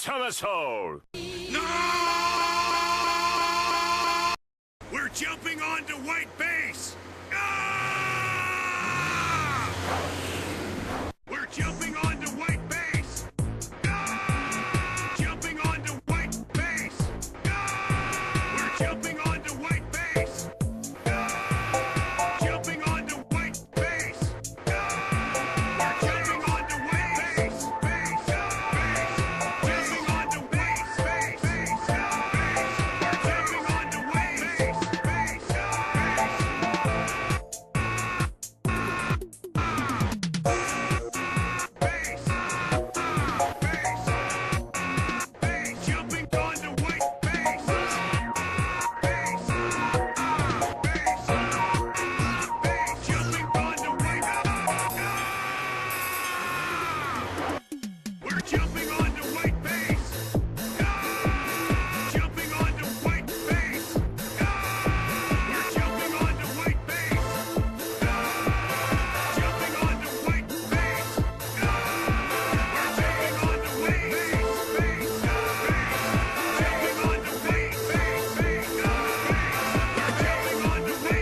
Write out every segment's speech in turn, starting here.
Somersault! No! We're jumping onto white base! Ah! We're jumping onto white base! Ah! Jumping onto white base! Ah! We're jumping onto white base! Ah! Jumping onto white base! Ah! We're jumping onto white base! Base! Jumping onto base! Base! We're jumping onto white base! Base! Jumping onto white base! Jumping onto white We're jumping onto white base! Jumping onto white base! We're jumping onto white base! Jumping onto white base! We're jumping onto white base! Jumping onto white base! We're jumping onto white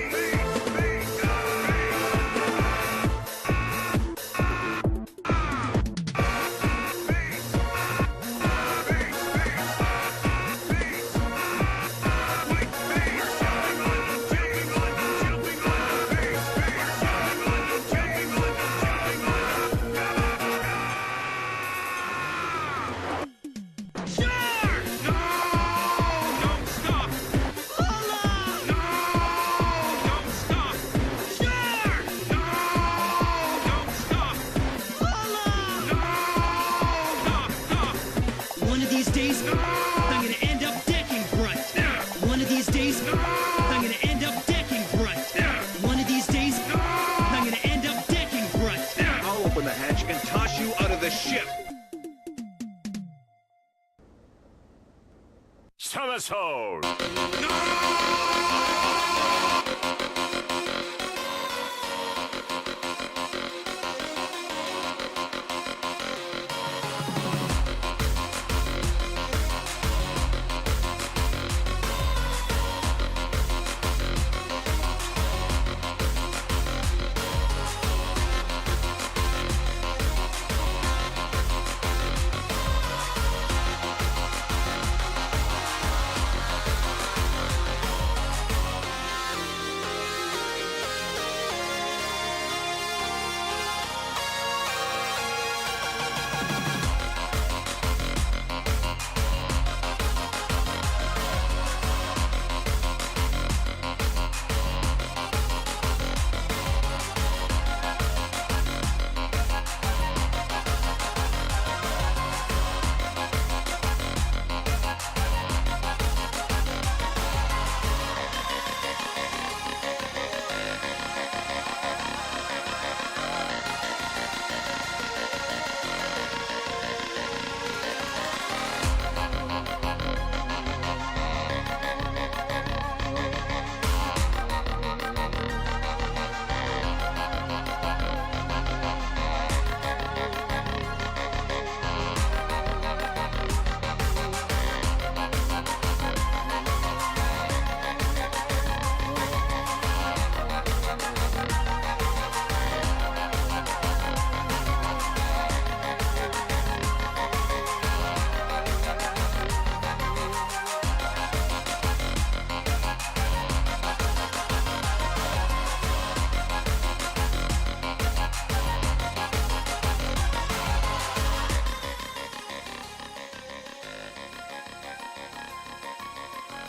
One of these days, I'm gonna end up decking bright. One of these days, I'm gonna end up decking bright. One of these days, I'm gonna end up decking bright. I'll open the hatch and toss you out of the ship. Somersault!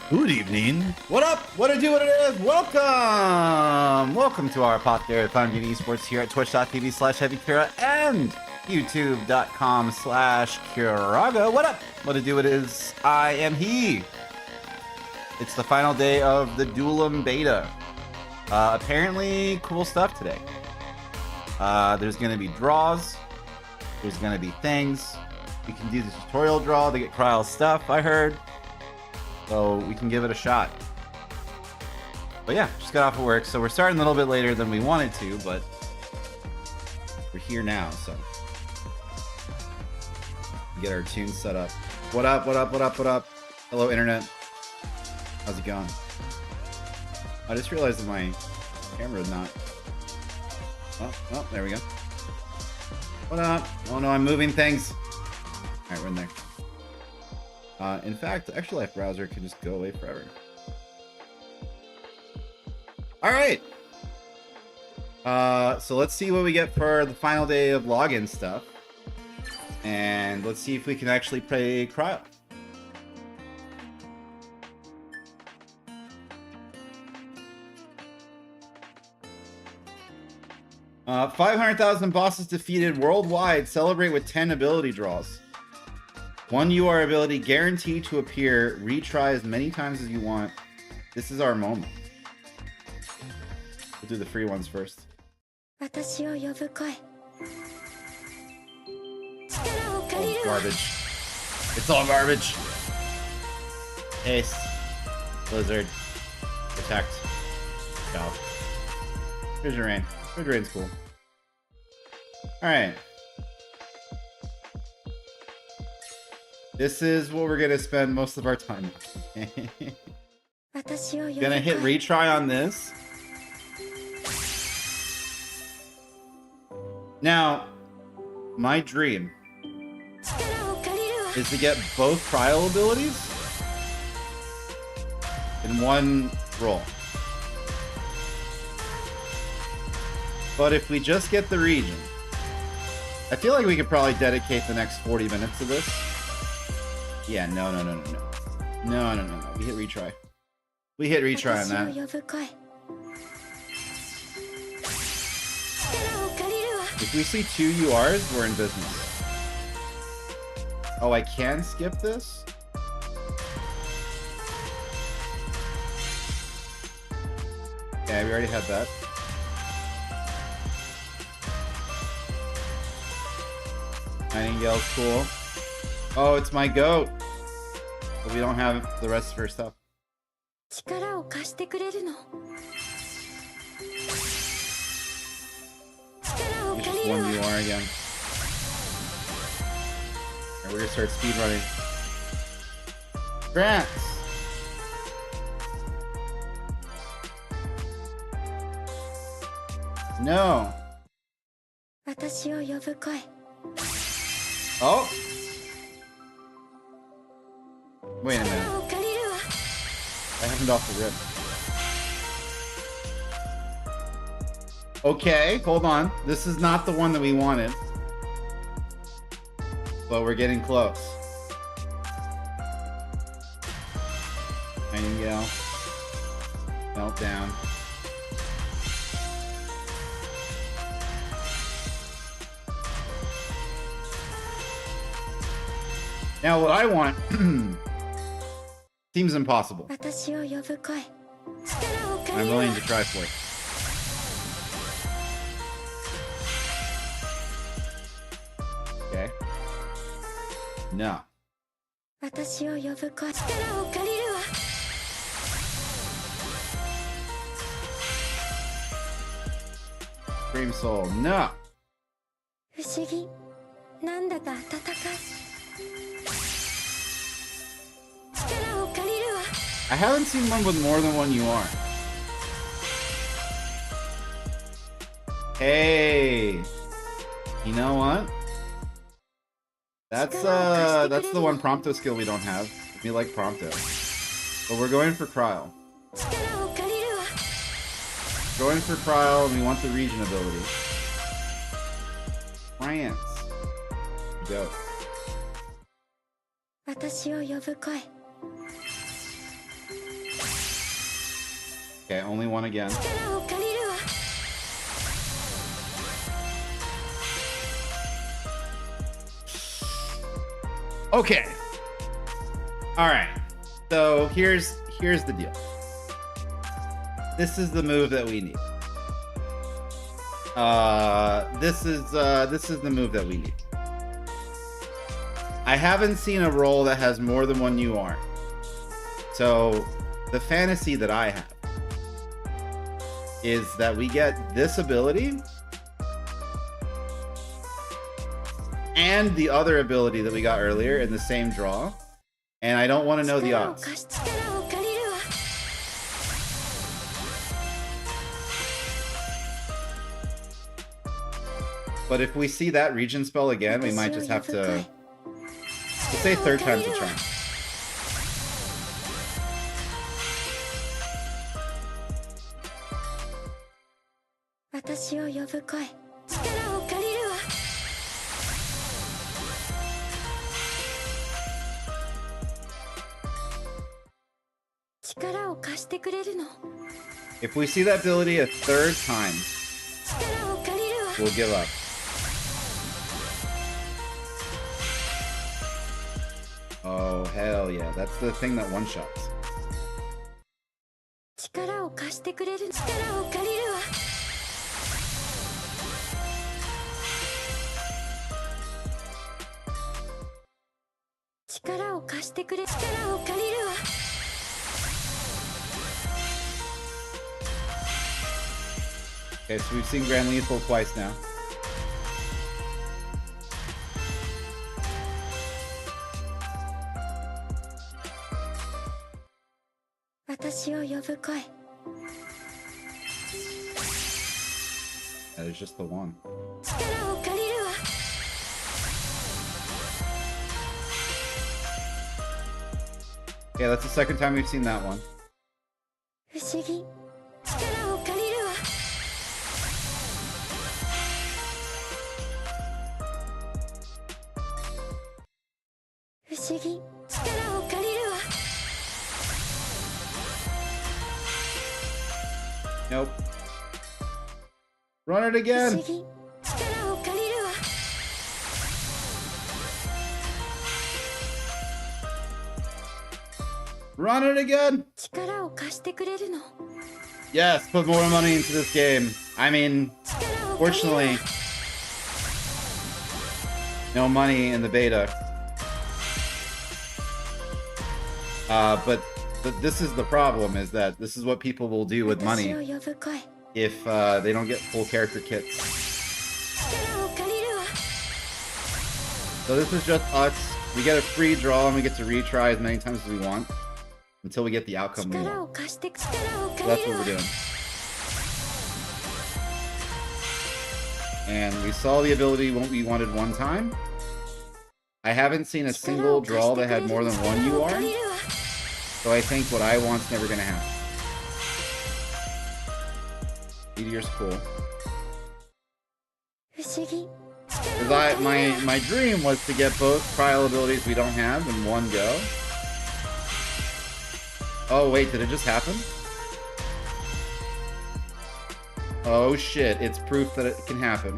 Good evening. What up? What it do? What it is? Welcome to our popular Fun Gaming Esports here at twitch.tv/HeavyKira and youtube.com/Kiraga. What up? What it do? It is. I am he. It's the final day of the Duellum beta. Apparently, cool stuff today. There's going to be draws. There's going to be things. We can do the tutorial draw to get Kryle's stuff, I heard. So we can give it a shot. But yeah, just got off of work, so we're starting a little bit later than we wanted to, but we're here now, so. Get our tunes set up. What up, what up, what up, what up? Hello, internet. How's it going? I just realized that my camera is not... Oh, there we go. What up? Oh no, I'm moving things. Alright, we're in there. In fact, the Extra Life browser can just go away forever. Alright. So let's see what we get for the final day of login stuff. And let's see if we can actually play Cryo. Uh, 500,000 bosses defeated worldwide. Celebrate with 10 ability draws. 1 UR ability guaranteed to appear. Retry as many times as you want. This is our moment. We'll do the free ones first. Oh, garbage. It's all garbage. Haste. Blizzard. Protect. Go. Here's your rain. Good rain's cool. Alright. This is what we're gonna spend most of our time on. Gonna hit retry on this. Now, my dream is to get both cryo abilities in one roll. But if we just get the region, I feel like we could probably dedicate the next 40 minutes to this. Yeah, no. No. We hit retry. We hit retry on that. If we see 2 URs, we're in business. Oh, I can skip this? Okay, we already had that. Nightingale's cool. Oh, it's my goat. But we don't have the rest of her stuff. We just 1 UR again. Alright, we're gonna start speedrunning. Grants! No! Oh! Wait a minute. I haven't off the rip. Okay, hold on. This is not the one that we wanted. But we're getting close. Nightingale. Meltdown. Now what I want seems impossible. I'm willing to try for it. Okay. No. Dream Soul. No. I haven't seen one with more than 1 UR. Hey, you know what? That's the one Prompto skill we don't have. We like Prompto, but we're going for Cryo. Going for Cryo, and we want the region ability. France. Go. Okay, only one again. Okay. All right. So here's the deal. This is the move that we need. This is the move that we need. I haven't seen a roll that has more than 1 UR. So the fantasy that I have is that we get this ability and the other ability that we got earlier in the same draw, and I don't want to know the odds. But if we see that region spell again, we might just have to... Let's say third time's the charm. If we see that ability a third time, we'll give up. Oh, hell yeah. That's the thing that one-shots. Okay, so we've seen Grand Lethal twice now. That is just the one. Yeah, that's the second time we've seen that one. Nope. Run it again! Run it again! Yes, put more money into this game. I mean, fortunately, no money in the beta. But this is the problem, is that this is what people will do with money if they don't get full character kits. So this is just us. We get a free draw and we get to retry as many times as we want until we get the outcome we want. So that's what we're doing. And we saw the ability we wanted one time. I haven't seen a single draw that had more than one UR. So I think what I want's never gonna happen. Meteor's cool. Because my dream was to get both trial abilities we don't have in one go. Oh wait, did it just happen? Oh shit, it's proof that it can happen.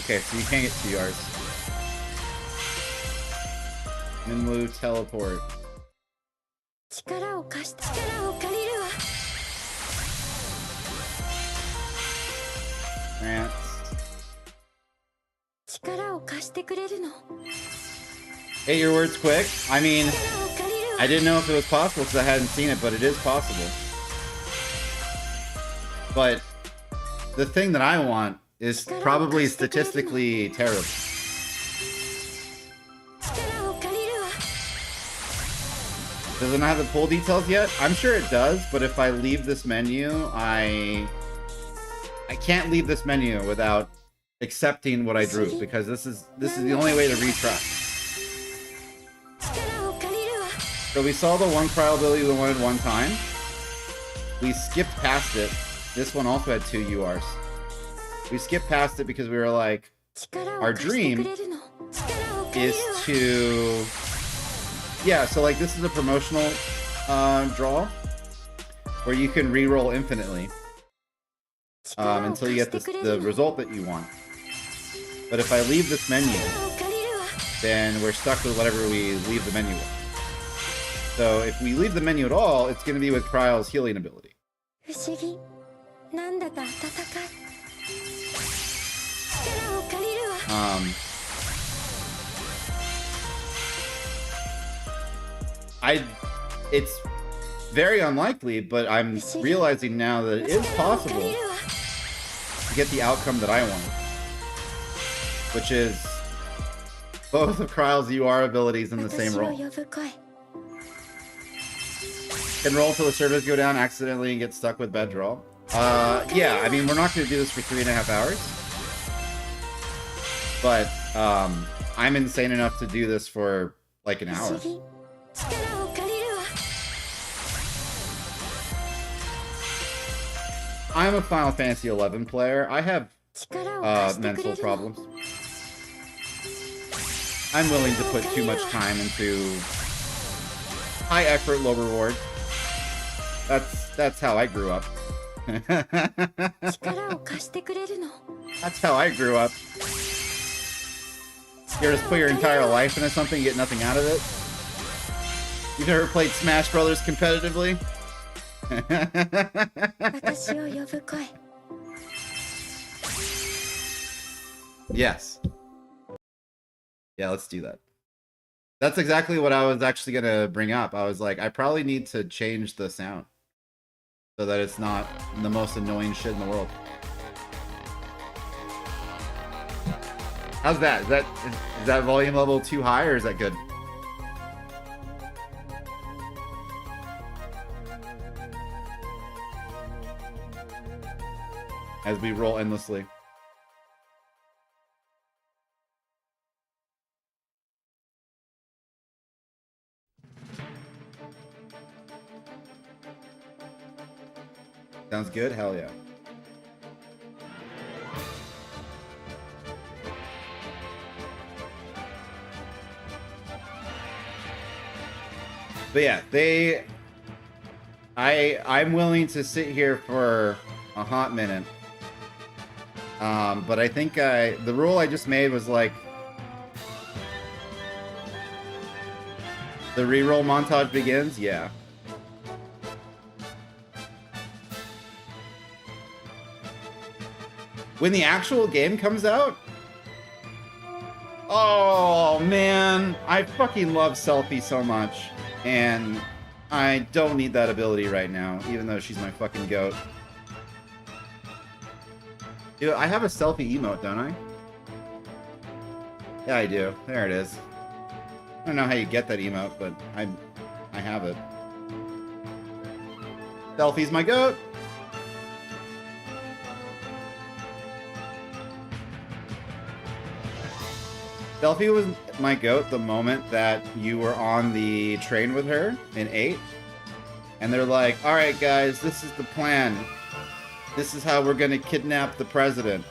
Okay, so you can't get 2 yards. Minwu teleport. Rants. Hey, your words quick. I mean, I didn't know if it was possible because I hadn't seen it, but it is possible. But the thing that I want is probably statistically terrible. Does it not have the pull details yet? I'm sure it does, but if I leave this menu, I can't leave this menu without accepting what I drew, because this is the only way to retry. So we saw the one trial ability we wanted one time. We skipped past it. This one also had 2 URs. We skipped past it because we were like, our dream is to... Yeah, so like this is a promotional draw where you can re-roll infinitely until you get the result that you want. But if I leave this menu, then we're stuck with whatever we leave the menu with. So if we leave the menu at all, it's going to be with Kryle's healing ability. It's very unlikely, but I'm realizing now that it is possible to get the outcome that I want, which is both of Kryle's UR abilities in the same roll. Can roll till the servers go down accidentally and get stuck with bad draw. Yeah, I mean, we're not going to do this for 3.5 hours. But, I'm insane enough to do this for, like, an hour. I'm a Final Fantasy XI player. I have, mental problems. I'm willing to put too much time into high effort, low reward. That's how I grew up. That's how I grew up. You ever just put your entire life into something and get nothing out of it? You've never played Smash Brothers competitively? Yes. Yeah, let's do that. That's exactly what I was actually going to bring up. I was like, I probably need to change the sound so that it's not the most annoying shit in the world. How's that? Is that volume level too high, or is that good? As we roll endlessly. Sounds good? Hell yeah. But yeah, I'm willing to sit here for a hot minute. But I think the rule I just made was like the reroll montage begins. Yeah. When the actual game comes out? Oh man, I fucking love Selfie so much. And I don't need that ability right now, even though she's my fucking goat. Dude, I have a selfie emote, don't I? Yeah, I do. There it is. I don't know how you get that emote, but I have it. Selfie's my goat! Selfie was my goat the moment that you were on the train with her in 8. And they're like, alright guys, this is the plan. This is how we're gonna kidnap the president.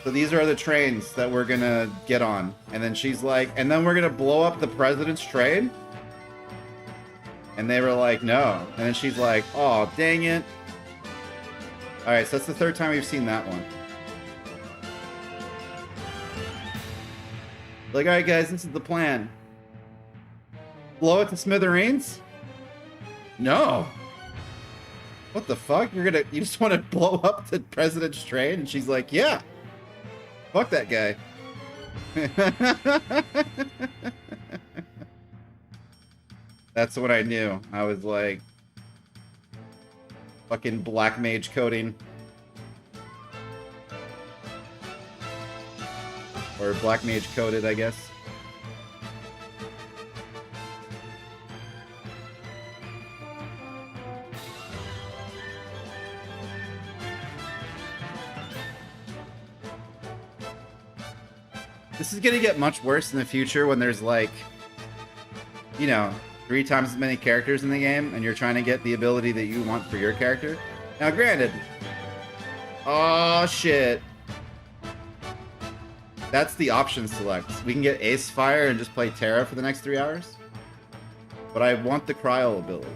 So these are the trains that we're gonna get on. And then she's like, and then we're gonna blow up the president's train? And they were like, no. And then she's like, oh, dang it. Alright, so that's the 3rd time we've seen that one. Like, alright guys, this is the plan. Blow it to smithereens? No. What the fuck? You just want to blow up the president's train? And she's like, yeah. Fuck that guy. That's what I knew. I was like, fucking black mage coding. Or black mage coded, I guess. This is gonna get much worse in the future when there's like, you know, 3 times as many characters in the game and you're trying to get the ability that you want for your character. Now granted, oh shit. That's the option select. We can get Ace Fire and just play Terra for the next 3 hours. But I want the Cryo ability.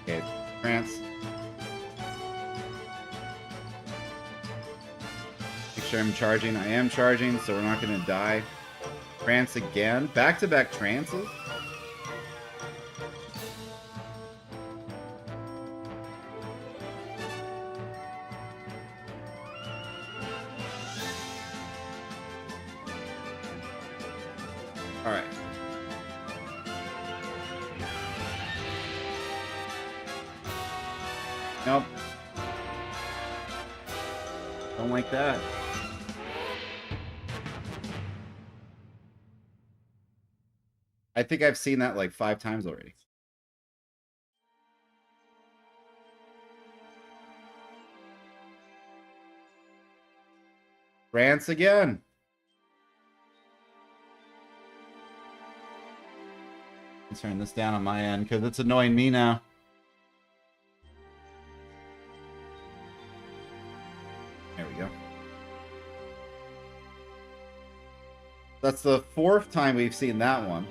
Okay, France. Make sure I'm charging. I am charging, so we're not going to die. Trance again. Back-to-back trances? Alright. Nope. Don't like that. I think I've seen that like 5 times already. Rants again. Let's turn this down on my end because it's annoying me now. There we go. That's the 4th time we've seen that one.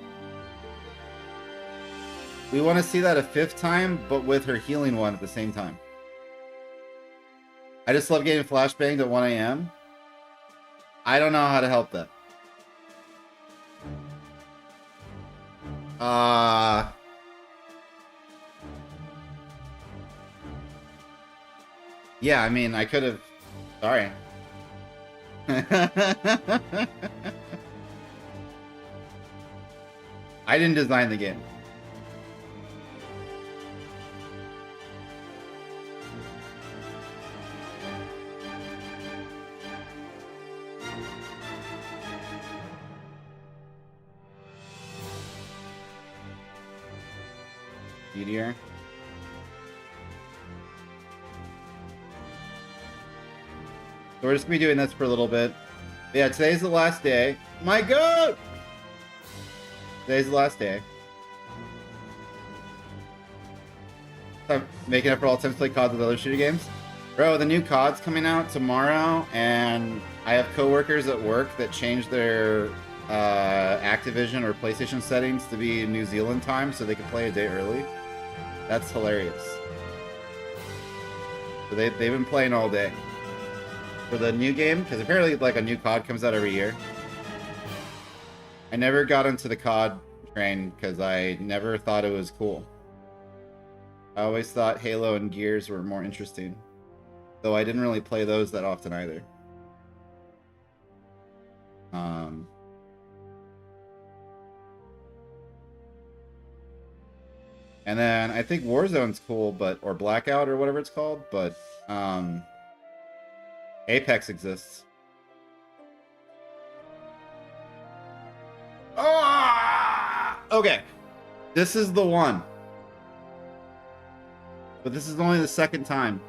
We want to see that a 5th time, but with her healing one at the same time. I just love getting flashbanged at 1 a.m. I don't know how to help that. Yeah, I mean, I could have... Sorry. I didn't design the game. Meteor. So we're just gonna be doing this for a little bit. Yeah, today's the last day. My God! Today's the last day. I'm making up for all attempts to play COD with other shooter games. Bro, the new COD's coming out tomorrow, and I have coworkers at work that changed their Activision or PlayStation settings to be New Zealand time so they can play a day early. That's hilarious. So they've been playing all day. For the new game, because apparently like a new COD comes out every year. I never got into the COD train because I never thought it was cool. I always thought Halo and Gears were more interesting. Though I didn't really play those that often either. And then I think Warzone's cool, but or Blackout or whatever it's called, but Apex exists. Ah! Okay. This is the one. But this is only the 2nd time.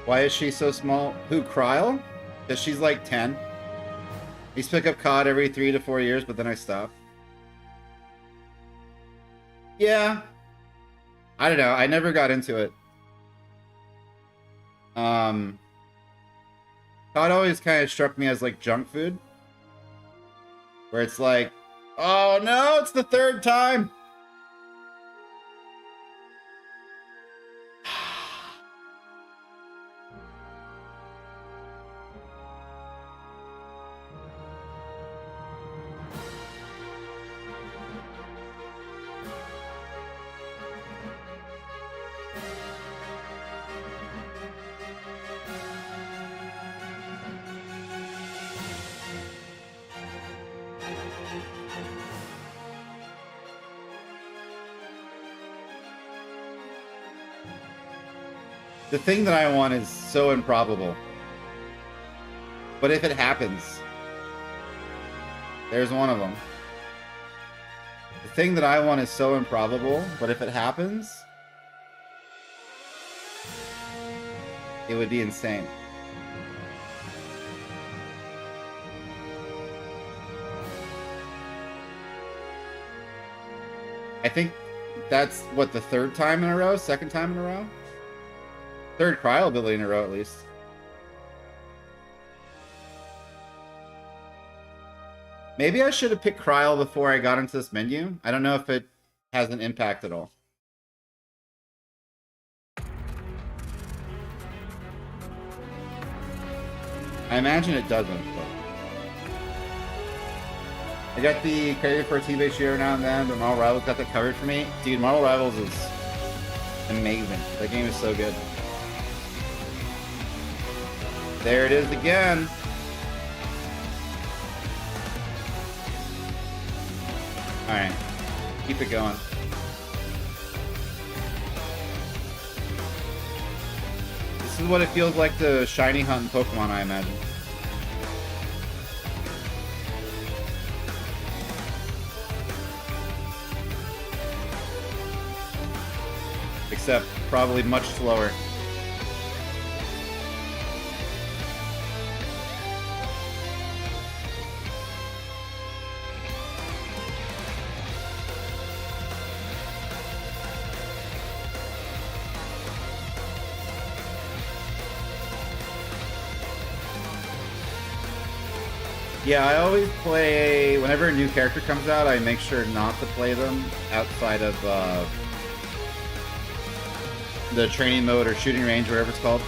Why is she so small? Who, Kryle? Because she's like 10. I used to pick up COD every 3 to 4 years, but then I stopped. Yeah. I don't know. I never got into it. COD always kind of struck me as like junk food. Where it's like, oh no, it's the 3rd time. The thing that I want is so improbable. But if it happens, there's one of them. The thing that I want is so improbable, but if it happens, it would be insane. I think that's, what, the 3rd time in a row? 2nd time in a row? 3rd Cryo ability in a row, at least. Maybe I should have picked Kryl before I got into this menu. I don't know if it has an impact at all. I imagine it doesn't, but... I got the craving for a team-based shooter now and then, but Marvel Rivals got that covered for me. Dude, Marvel Rivals is amazing. That game is so good. There it is again. Alright. Keep it going. This is what it feels like to shiny hunt in Pokemon, I imagine. Except probably much slower. Yeah, I always play, whenever a new character comes out, I make sure not to play them outside of the training mode or shooting range, whatever it's called.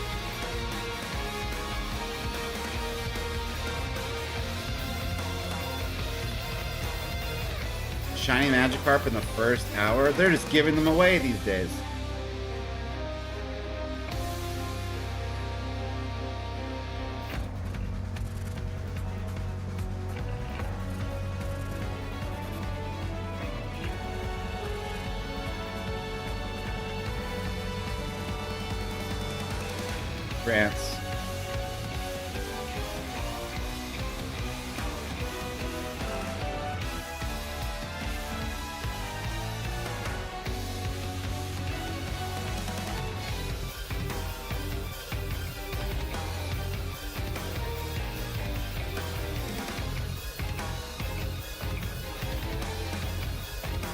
Shiny Magikarp in the first hour? They're just giving them away these days. France.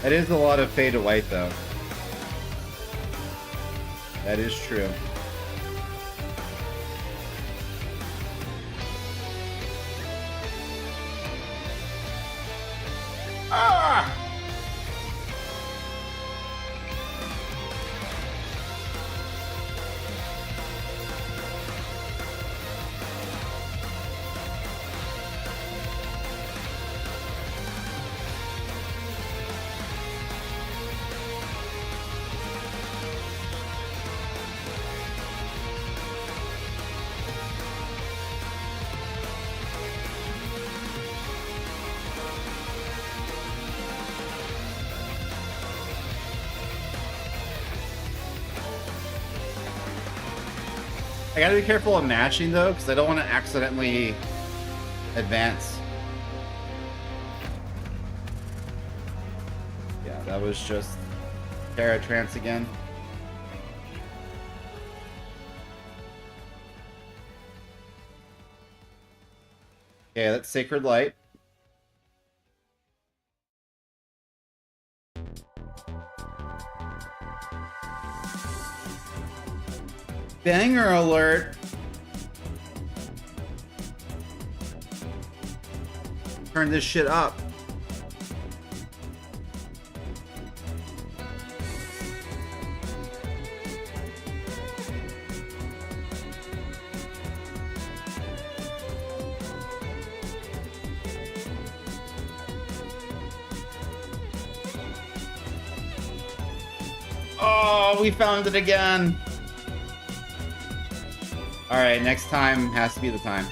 That is a lot of fade to white, though. That is true. Ah! I gotta be careful of matching though, because I don't want to accidentally advance. Yeah, that was just Terra Trance again. Okay, that's Sacred Light. Banger alert! Turn this shit up. Oh, we found it again! Alright, next time has to be the time.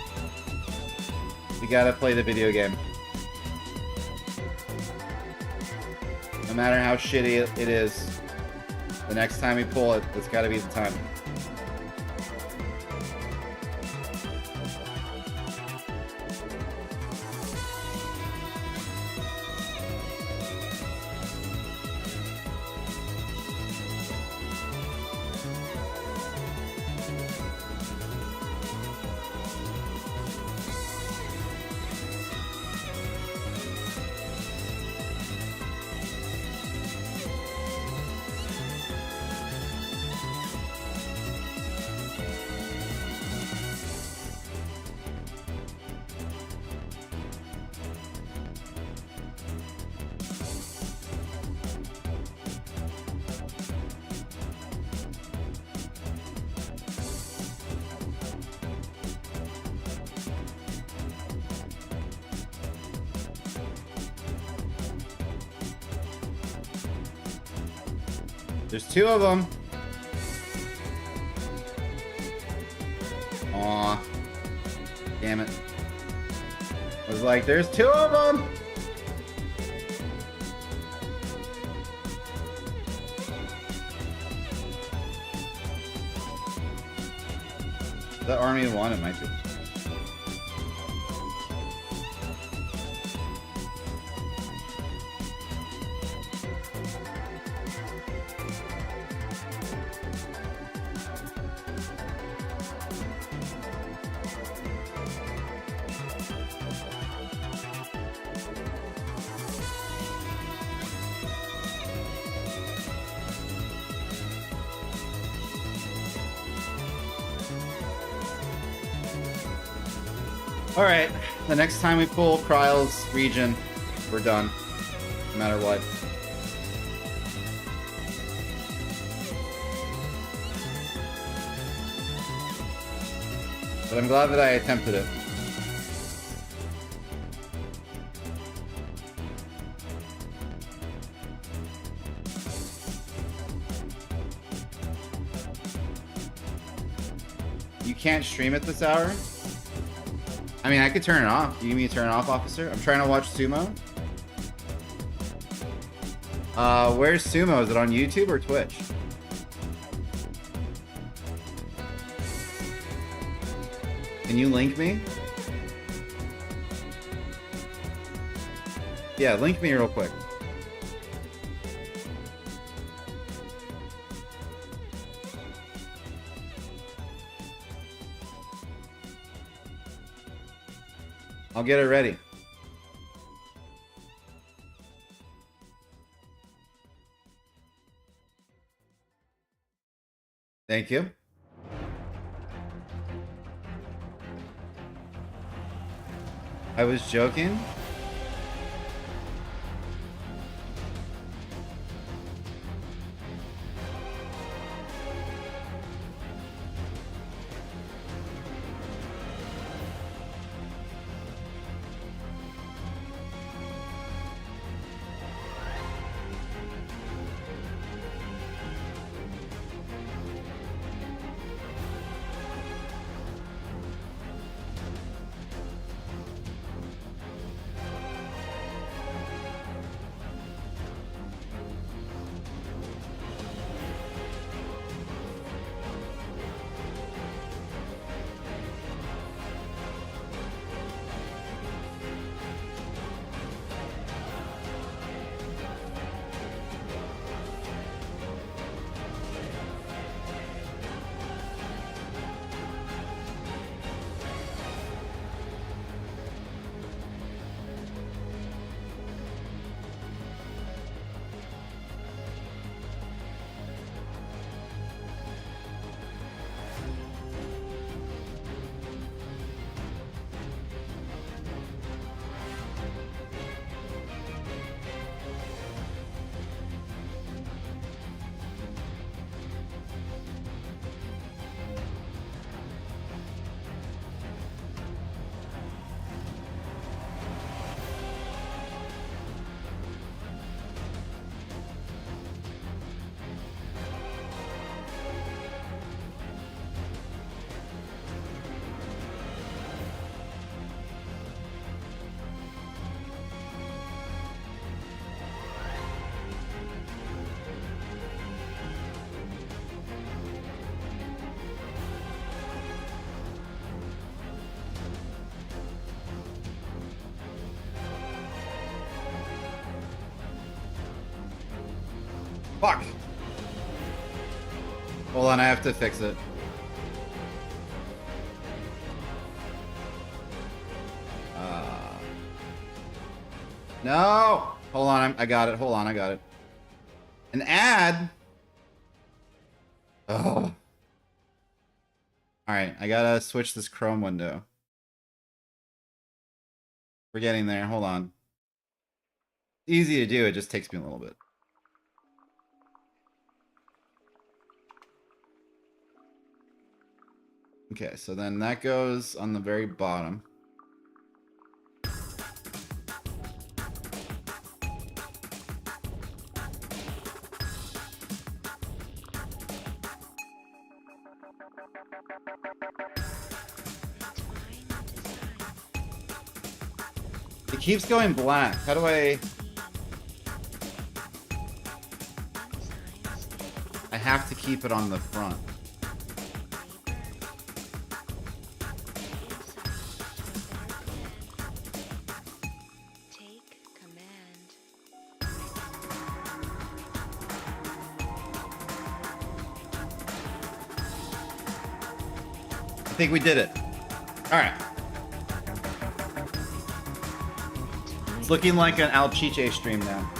We gotta play the video game. No matter how shitty it is, the next time we pull it, it's gotta be the time. There's two of them. Aw. Damn it. I was like, there's two of them! The army one, it might be. Alright, the next time we pull Kryle's region, we're done. No matter what. But I'm glad that I attempted it. You can't stream at this hour? I mean, I could turn it off. You need me to turn it off, officer? I'm trying to watch Sumo. Where's Sumo? Is it on YouTube or Twitch? Can you link me? Yeah, link me real quick. I'll get it ready. Thank you. I was joking. Fuck. Hold on, I have to fix it. No! Hold on, I got it. Hold on, I got it. An ad? Oh. Alright, I gotta switch this Chrome window. We're getting there. Hold on. Easy to do, it just takes me a little bit. Okay, so then that goes on the very bottom. It keeps going black. How do I have to keep it on the front. Take command. I think we did it. All right. It's looking like an Alchiche stream now.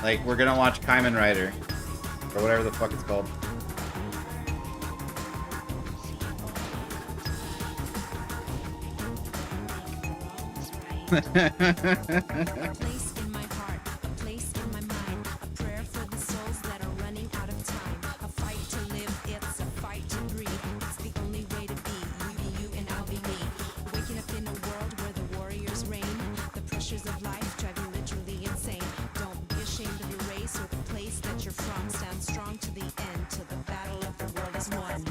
Like, we're gonna watch Kamen Rider. Or whatever the fuck it's called. A place in my heart, a place in my mind, a prayer for the souls that are running out of time. A fight to live, it's a fight to breathe. It's the only way to be. You be you and I'll be me. Waking up in a world where the warriors reign. The pressures of life drive you literally insane. Don't be ashamed of your race or the place that you're from. Stand strong to the end, till the battle of the world is won.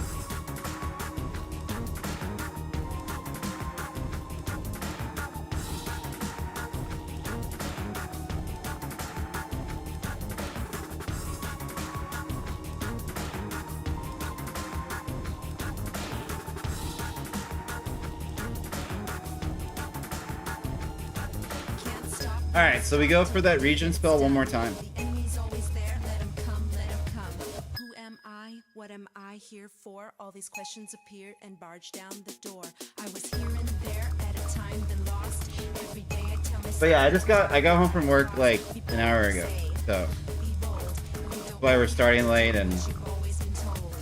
Can't stop. Alright, so we go for that region spell one more time. The enemy's always there. Let him come, let him come. Who am I? What am I here for? All these questions appeared and barged down the door. I was here and there at a time then lost. Every day I tell myself. But yeah, I got home from work like an hour ago. So Be bold. that's why we're starting late and You've always been told.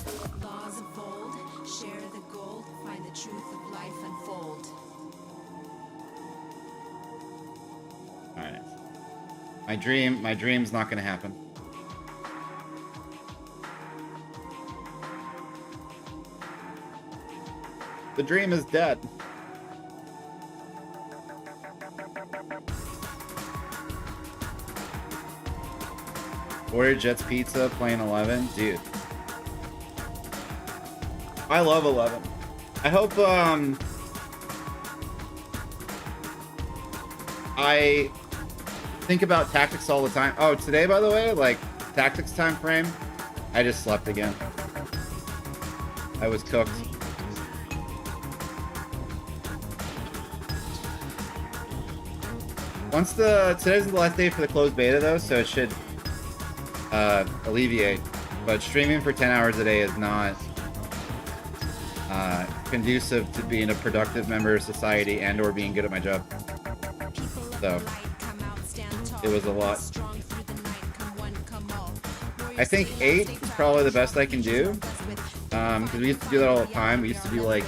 Laws unfold. Share the gold. Find the truth of life unfold. alright. My dream's not gonna happen. The dream is dead. Order Jets Pizza, playing 11. Dude. I love 11. I hope, I think about tactics all the time. Oh, today, by the way, like, tactics time frame, I just slept again. I was cooked. Today's the last day for the closed beta though, so it should alleviate. But streaming for 10 hours a day is not conducive to being a productive member of society and or being good at my job. So it was a lot. I think 8 is probably the best I can do. Because we used to do that all the time. We used to do like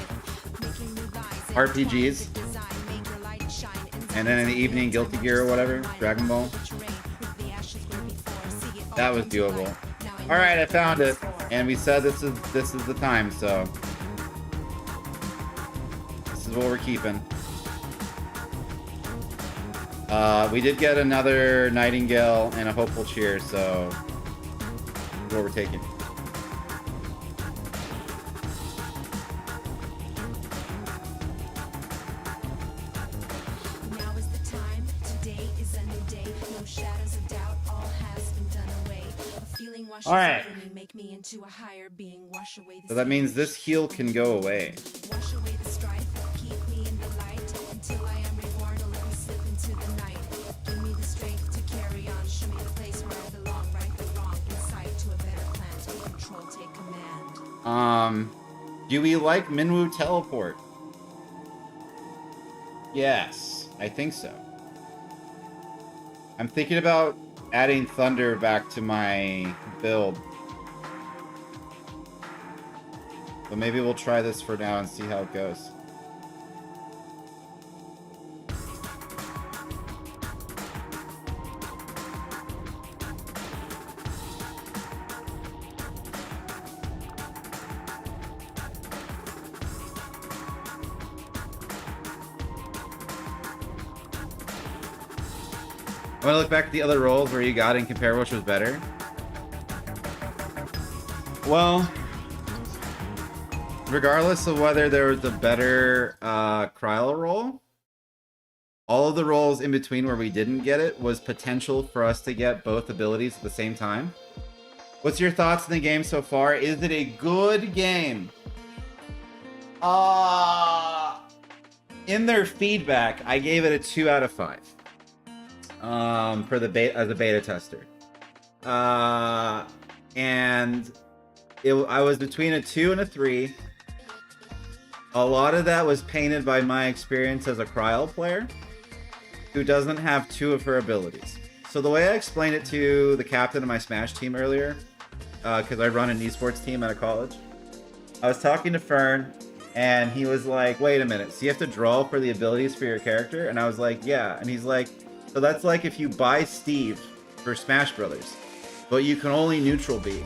RPGs. And then in the evening, Guilty Gear or whatever, Dragon Ball. That was doable. All right, I found it, and we said this is the time, so this is what we're keeping. We did get another Nightingale and a Hopeful Cheer, so this is what we're taking. Now is the time. Today is a new day. No shadows of doubt. All has been done away. A feeling washes All right. over me, make me into a higher being. Wash away the So that means this heal can go away. Wash away the strife, keep me in the light until I am reborn or let me slip into the night. Give me the strength to carry on, show me the place where I belong, right the wrong, insight to a better plan, take control, take command. Do we like Minwoo Teleport? Yes, I think so. I'm thinking about adding Thunder back to my build. But maybe we'll try this for now and see how it goes. I want to look back at the other roles where you got and compare which was better. Well, regardless of whether there was a better Kryl roll, all of the rolls in between where we didn't get it was potential for us to get both abilities at the same time. What's your thoughts on the game so far? Is it a good game? In their feedback, I gave it a 2 out of 5. For the beta as a beta tester. And I was between a 2 and a 3. A lot of that was painted by my experience as a Kryl player who doesn't have 2 of her abilities. So the way I explained it to the captain of my Smash team earlier, because I run an esports team at a college, I was talking to Fern, and he was like, wait a minute, so you have to draw for the abilities for your character? And I was like, yeah. And he's like, so that's like if you buy Steve for Smash Brothers, but you can only neutral B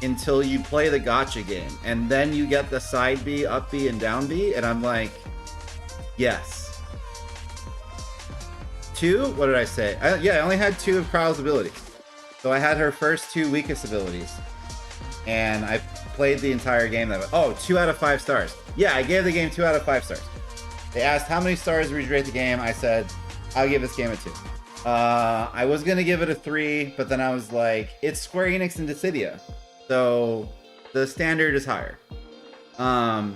until you play the gacha game, and then you get the side B, up B, and down B. And I'm like, yes. 2? What did I say? Yeah, I only had 2 of Kryl's abilities. So I had her first 2 weakest abilities. And I played the entire game that way. Oh, 2 out of 5 stars. Yeah, I gave the game 2 out of 5 stars. They asked how many stars would you rate the game. I said, I'll give this game a 2. I was going to give it a 3, but then I was like, it's Square Enix and Dissidia. So the standard is higher. But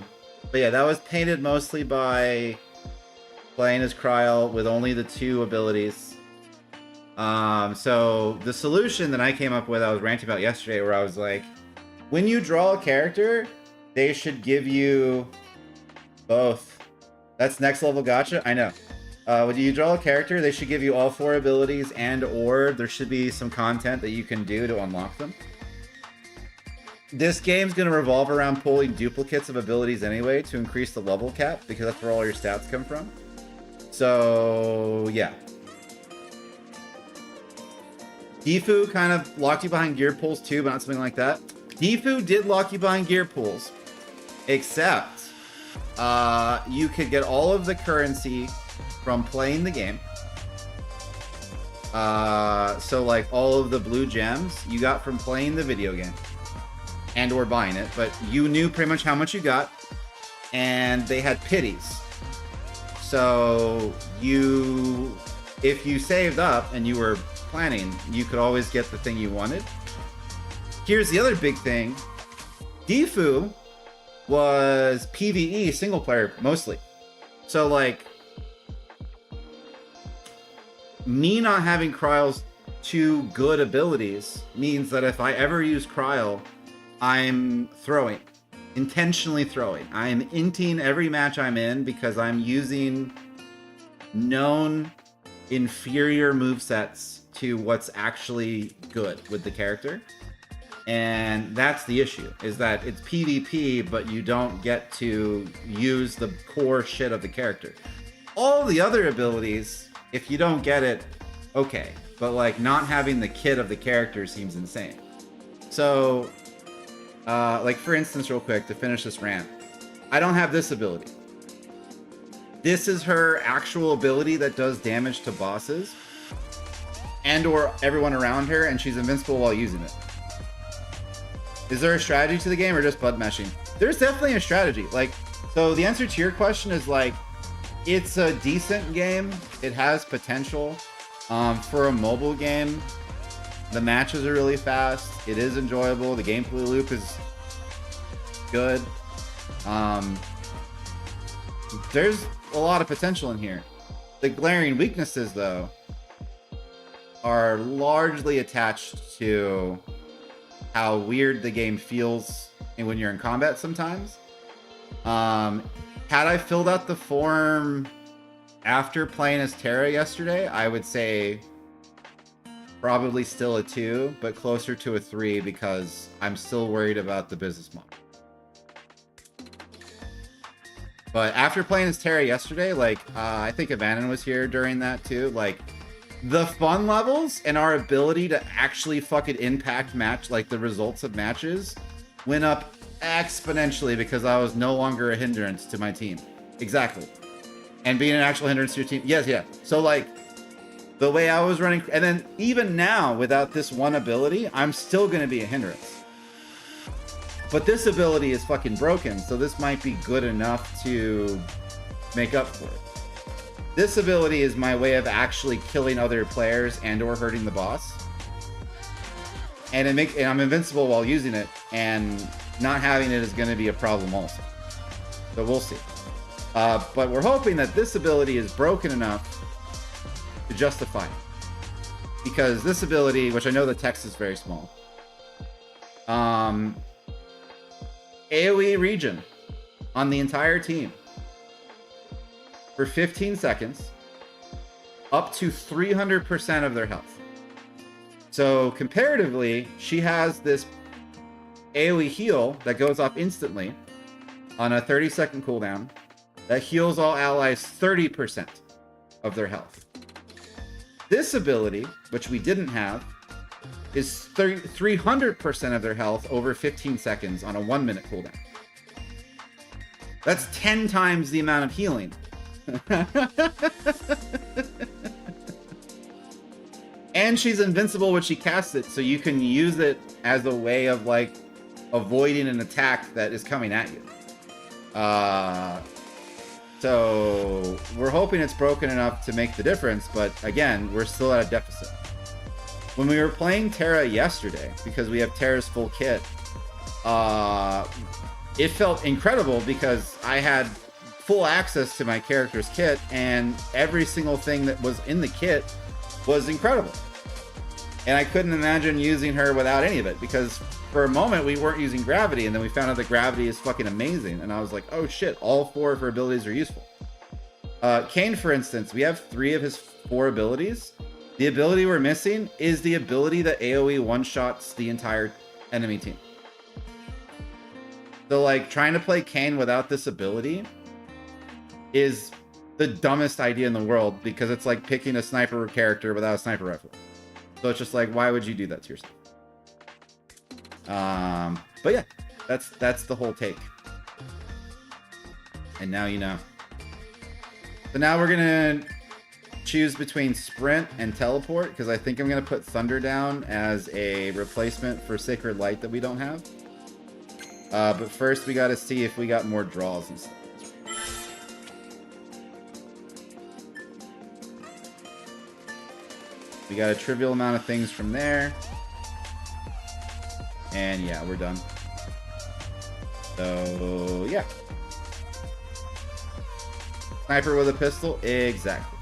yeah, that was painted mostly by playing as Kryl with only the 2 abilities. So the solution that I came up with, I was ranting about yesterday, where I was like, when you draw a character, they should give you both. That's next level gacha? I know. When you draw a character, they should give you all 4 abilities, and or there should be some content that you can do to unlock them. This game's going to revolve around pulling duplicates of abilities anyway to increase the level cap, because that's where all your stats come from. So, yeah. Gifu kind of locked you behind gear pulls too, but not something like that. Gifu did lock you behind gear pulls, except you could get all of the currency from playing the game. So like all of the blue gems you got from playing the video game and or buying it, but you knew pretty much how much you got, and they had pities. So if you saved up and you were planning, you could always get the thing you wanted. Here's the other big thing. Gifu was PvE single player mostly. So like me not having Kryl's 2 good abilities means that if I ever use Kryl, I'm throwing. Intentionally throwing. I'm inting every match I'm in because I'm using known inferior movesets to what's actually good with the character. And that's the issue, is that it's PvP, but you don't get to use the core shit of the character. All the other abilities, if you don't get it, okay. But like not having the kit of the character seems insane. So, like for instance, real quick, to finish this rant, I don't have this ability. This is her actual ability that does damage to bosses and or everyone around her, and she's invincible while using it. Is there a strategy to the game or just bud meshing? There's definitely a strategy. Like, so the answer to your question is like, it's a decent game. It has potential. For a mobile game, the matches are really fast. It is enjoyable. The gameplay loop is good. There's a lot of potential in here. The glaring weaknesses, though, are largely attached to how weird the game feels when you're in combat sometimes. Had I filled out the form after playing as Terra yesterday, I would say probably still a 2, but closer to a 3 because I'm still worried about the business model. But after playing as Terra yesterday, like, I think Evanon was here during that too, like, the fun levels and our ability to actually fucking impact like the results of matches went up exponentially because I was no longer a hindrance to my team. Exactly. And being an actual hindrance to your team. Yes, yeah. So like the way I was running, and then even now without this one ability, I'm still going to be a hindrance. But this ability is fucking broken, so this might be good enough to make up for it. This ability is my way of actually killing other players and or hurting the boss. And I'm invincible while using it, and not having it is going to be a problem also. So we'll see. But we're hoping that this ability is broken enough to justify it. Because this ability, which I know the text is very small, AoE region on the entire team for 15 seconds, up to 300% of their health. So comparatively, she has this AoE heal that goes off instantly on a 30-second cooldown that heals all allies 30% of their health. This ability, which we didn't have, is 300% of their health over 15 seconds on a 1-minute cooldown. That's 10 times the amount of healing. And she's invincible when she casts it, so you can use it as a way of like avoiding an attack that is coming at you. So we're hoping it's broken enough to make the difference, but again, we're still at a deficit. When we were playing Terra yesterday, because we have Terra's full kit, it felt incredible because I had full access to my character's kit, and every single thing that was in the kit was incredible. And I couldn't imagine using her without any of it, because for a moment we weren't using gravity, and then we found out that gravity is fucking amazing, and I was like, oh shit, all 4 of her abilities are useful. Kane, for instance, we have 3 of his 4 abilities. The ability we're missing is the ability that AoE one-shots the entire enemy team. So like, trying to play Kane without this ability is the dumbest idea in the world, because it's like picking a sniper character without a sniper rifle. So it's just like, why would you do that to yourself? But yeah, that's the whole take. And now you know. So now we're gonna choose between sprint and teleport, because I think I'm gonna put Thunder down as a replacement for Sacred Light that we don't have. But first we gotta see if we got more draws and stuff. We got a trivial amount of things from there. And yeah, we're done. So, yeah. Sniper with a pistol? Exactly.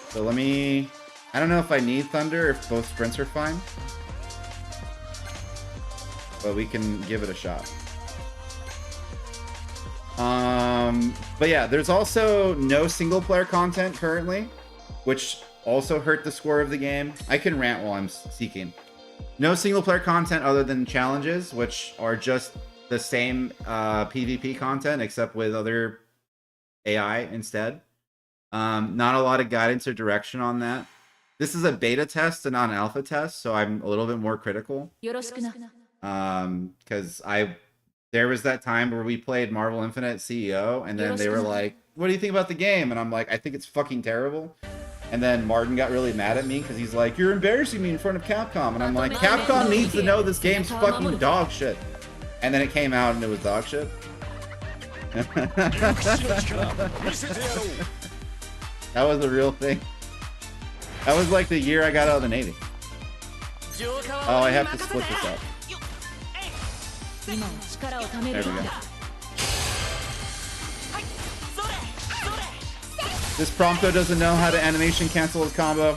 So let me... I don't know if I need Thunder, if both sprints are fine. But we can give it a shot. But yeah, there's also no single player content currently, which also hurt the score of the game. I can rant while I'm seeking. No single player content other than challenges, which are just the same PvP content except with other AI instead. Not a lot of guidance or direction on that. This is a beta test and not an alpha test, so I'm a little bit more critical. Because there was that time where we played Marvel Infinite CEO, and then they were like, what do you think about the game? And I'm like, I think it's fucking terrible. And then Martin got really mad at me because he's like, you're embarrassing me in front of Capcom. And I'm like, Capcom needs to know this game's fucking dog shit. And then it came out and it was dog shit. That was the real thing. That was like the year I got out of the Navy. Oh, I have to split this up. There we go. This Prompto doesn't know how to animation cancel his combo.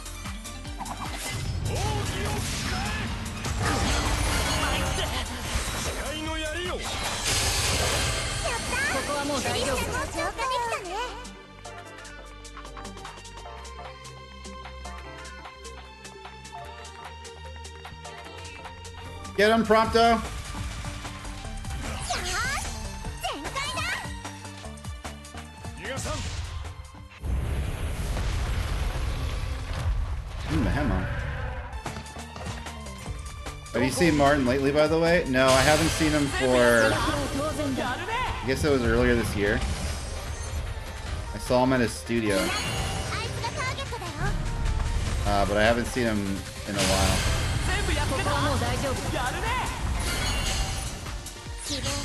Get him, Prompto. The hammer. Have you seen Martin lately, by the way? No, I haven't seen him for... I guess it was earlier this year. I saw him at his studio. But I haven't seen him in a while. 希望は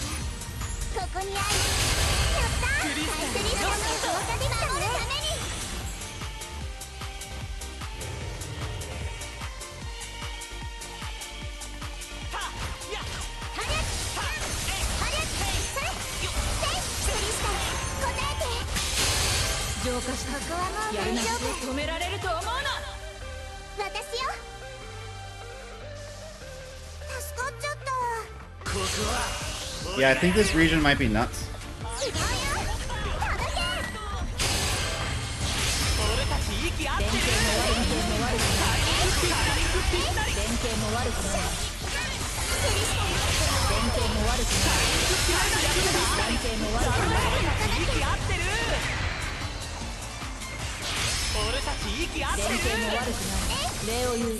ここにある。やったー。クリスタルの強化で守るために。浄化した。ここはもう大丈夫。止められると思うな。私よ。助かっちゃった。 Yeah, I think this region might be nuts. 違うよ。届け。俺たち息合ってる。連携も悪くない。連携も悪くない。連携も悪くない。連携も悪くない。息合ってる。俺たち息合ってる。連携も悪くない。礼を言う。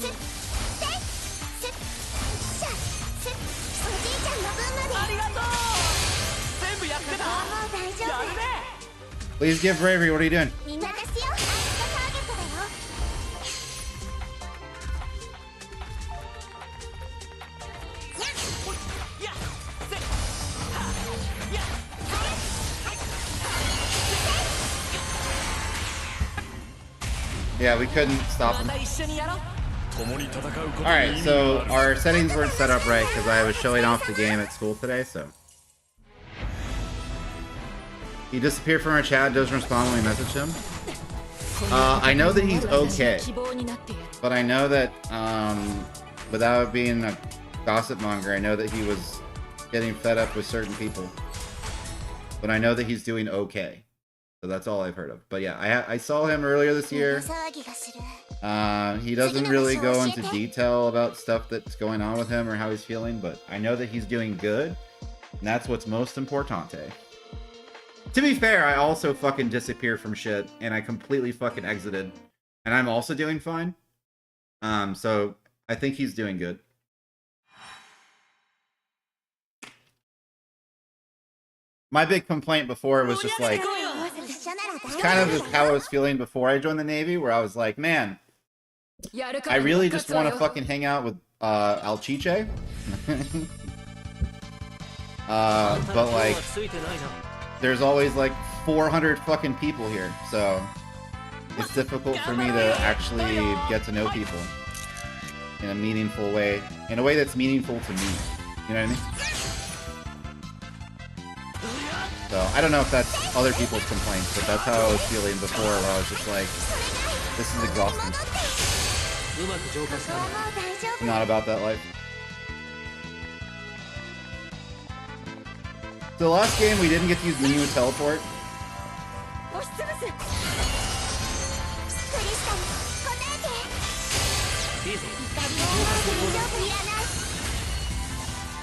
おじいちゃんの分まで。ありがとう。全部やってた。もう大丈夫。やるね。 Please give bravery. What are you doing? みんな私よ。あいつがターゲットだよ。やっせはやっ Yeah, we couldn't stop ま him. た一緒にやろう。 Alright, so our settings weren't set up right because I was showing off the game at school today, so. He disappeared from our chat, doesn't respond when we message him. I know that he's okay, but I know that, without being a gossip monger, I know that he was getting fed up with certain people. But I know that he's doing okay. So that's all I've heard of. But yeah, I saw him earlier this year. 騒ぎがする。 He doesn't really go into detail about stuff that's going on with him or how he's feeling, but I know that he's doing good, and that's what's most importante. To be fair, I also fucking disappeared from shit, and I completely fucking exited, and I'm also doing fine. So I think he's doing good. My big complaint before was just like, it's kind of how I was feeling before I joined the Navy, where I was like, man, I really just want to fucking hang out with Alchiche. But like, there's always like 400 fucking people here, so it's difficult for me to actually get to know people in a meaningful way, in a way that's meaningful to me. You know what I mean? So I don't know if that's other people's complaints, but that's how I was feeling before, where I was just like, this is exhausting. I'm not about that life. So the last game we didn't get to use menu and teleport. 押しつぶす。クリスタル、答えて。怒りをもう大丈夫いらない。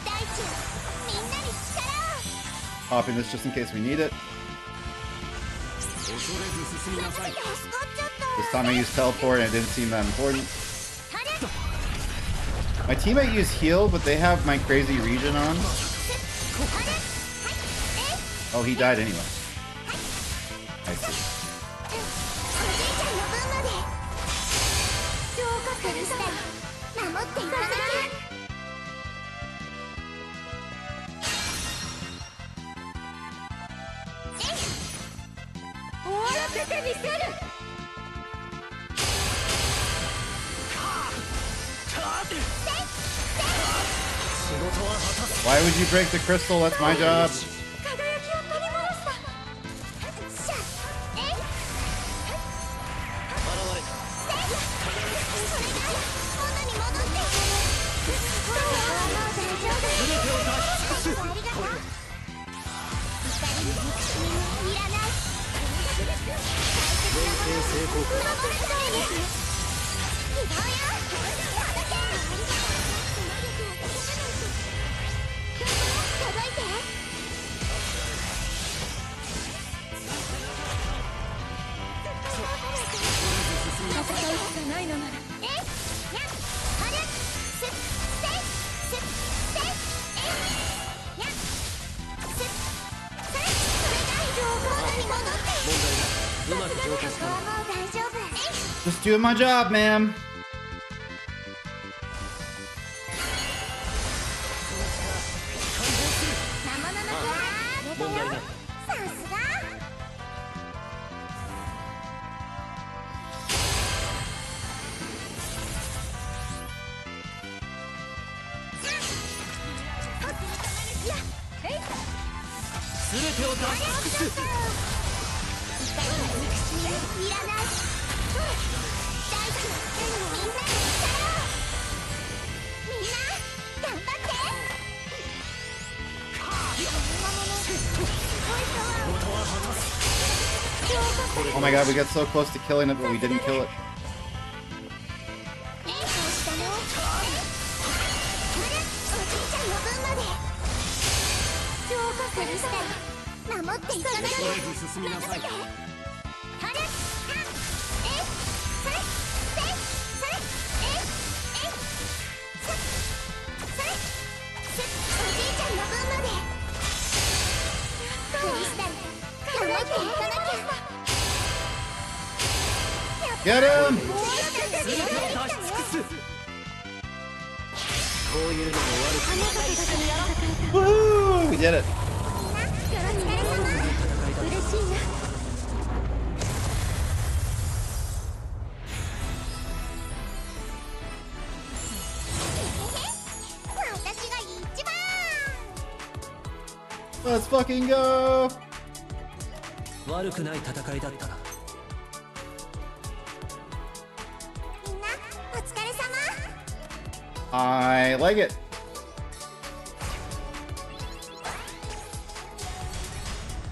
大地よ、みんなに力を。 Popping this just in case we need it. This time I used teleport and it didn't seem that important. My teammate used heal, but they have my crazy region on. Oh, he died anyway. I see. Why would you break the crystal? That's my job. Just doing my job, ma'am. たよ。さすが。全てを出し尽くす。いらない。大地みんなに力を。みんな頑張って。 Oh my god, we got so close to killing it, but we didn't kill it. おじいちゃんの分まで。浄化するしたら守っていかなきゃ。進みなさい。はる。Get him! 全てを出し尽くす。こういうのも悪くない。 Woo! We did it. 私が一番。 Let's fucking go! 悪くない戦いだったな。 みんなお疲れ様。 I like it.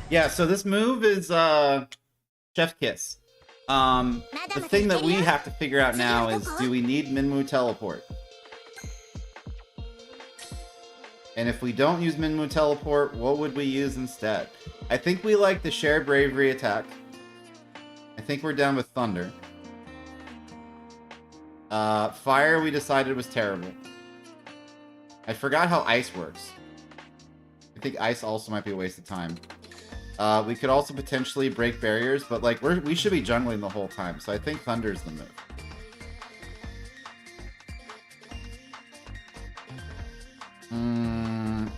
Yeah, so this move is Chef Kiss. The thing that we have to figure out now is, do we need Minmu Teleport? And if we don't use Minmu Teleport, what would we use instead? I think we like the Shared Bravery attack. I think we're down with Thunder. Fire we decided was terrible. I forgot how Ice works. I think Ice also might be a waste of time. We could also potentially break barriers, but like we should be jungling the whole time, so I think Thunder's the move.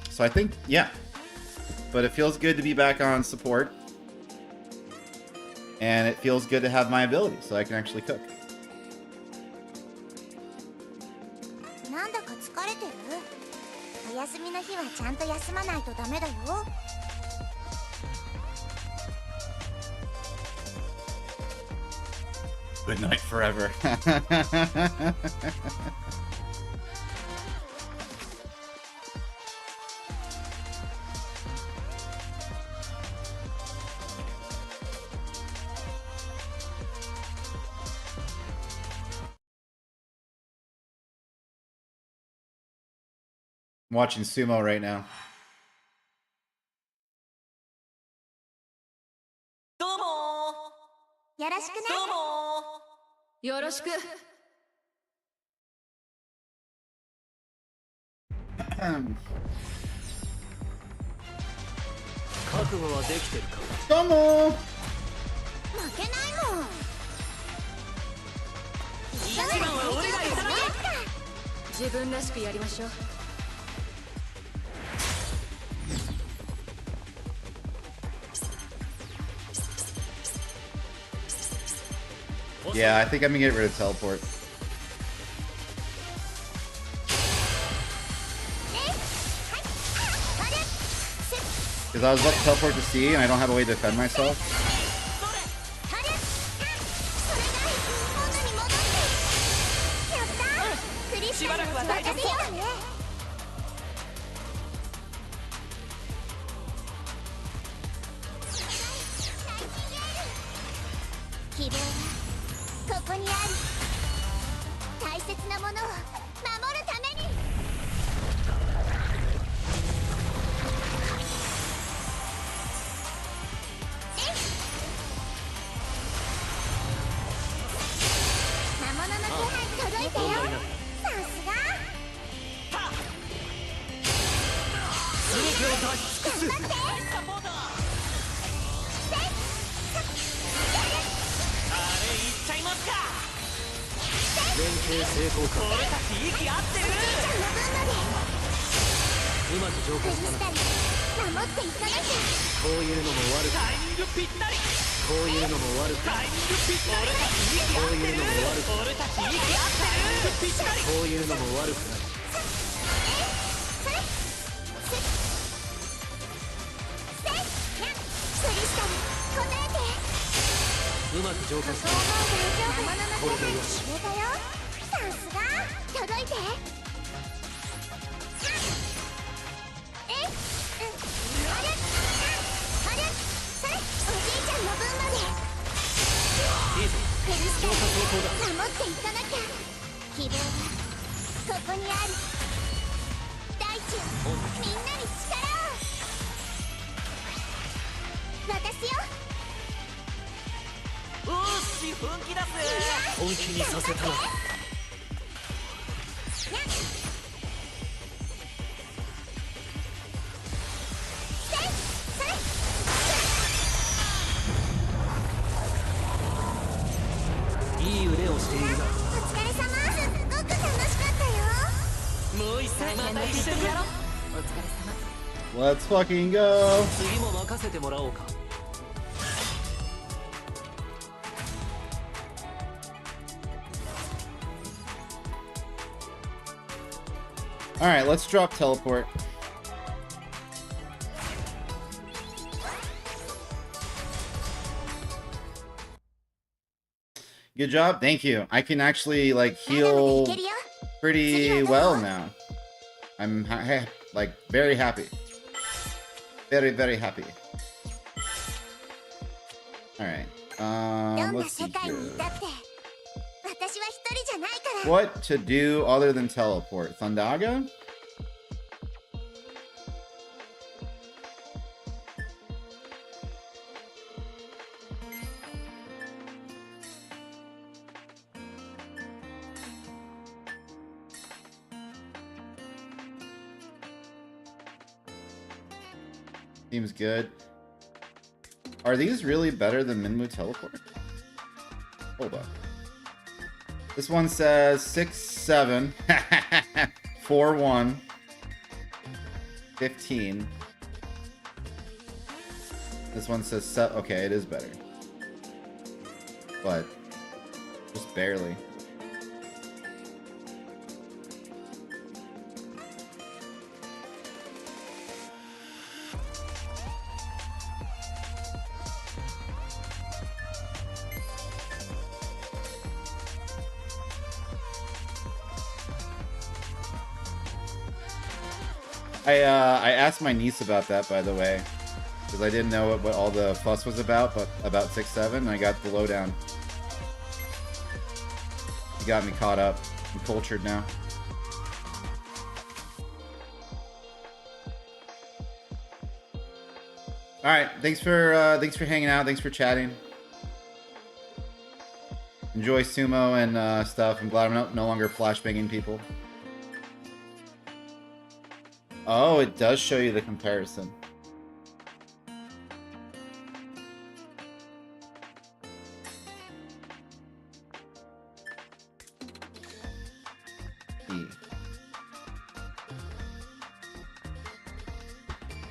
So I think, yeah. But it feels good to be back on support. And it feels good to have my ability, so I can actually cook. なんだか疲れてる？お休みの日はちゃんと休まないとダメだよ。 Good night forever. I'm watching sumo right now. どうもよろしくね。どうもよろしく。 覚悟はできてるか。 Sumo! 負けないもん。一番は俺がいただけ。自分らしくやりましょう。 Yeah, I think I'm gonna get rid of teleport. Because I was about to teleport to C and I don't have a way to defend myself. しばらくは大丈夫。 希望はここにある。大切なものを守るために。魔物の気配届いたよ。さすが。全てを出し尽くす。 頑張って。連携成功か。俺たち息合ってる。うまく浄化したな。守ってっていかなきゃ。こういうのも悪くタイミングぴったりこういうのも悪くタイミングぴったりこういうのも悪く俺たち息合ってるぴったりこういうのも悪くないそれそれしたり答えて。うまく浄化したもう大丈夫。これでよし消えたよ。さすが。届いて。え、あれそれおじいちゃんの分まで。いいぞ苦し浄化成功だか守っていかなきゃ。希望はここにある。大地よ、みんなに力を。渡すよ。おーし本気出す本気にさせたないい腕をしているなお疲れ様。すっごく楽しかったよ。もう一回また一緒にやろうお疲れ様。 Let's fucking go. 次も任せてもらおうか All right, let's drop teleport. Good job. Thank you. I can actually like heal pretty well now. I'm like very happy. Very, very happy. All right. どんな Let's 世 see 界に here. いたって私は一人じゃないから。 What to do other than teleport? Thundaga? Seems good. Are these really better than Minmu teleport? Hold on. This one says 6-7 4-1 15. This one says set. Okay, it is better, but just barely. I asked my niece about that, by the way, because I didn't know what all the fuss was about, but about 6-7, and I got the lowdown. You got me caught up. I'm cultured now. All right, thanks for hanging out. Thanks for chatting. Enjoy sumo and stuff. I'm glad I'm no longer flashbanging people. Oh, it does show you the comparison.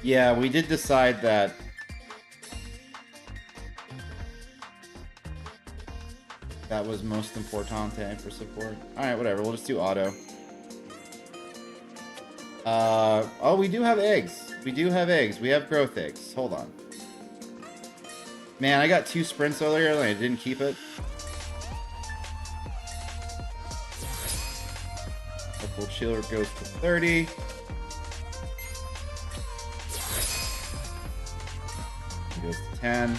Yeah, we did decide that that was most importante for support. Alright, whatever, we'll just do auto. Oh, we do have eggs. We do have eggs. We have growth eggs. Hold on. Man, I got 2 sprints earlier and I didn't keep it. Full chiller goes to 30. Goes to 10.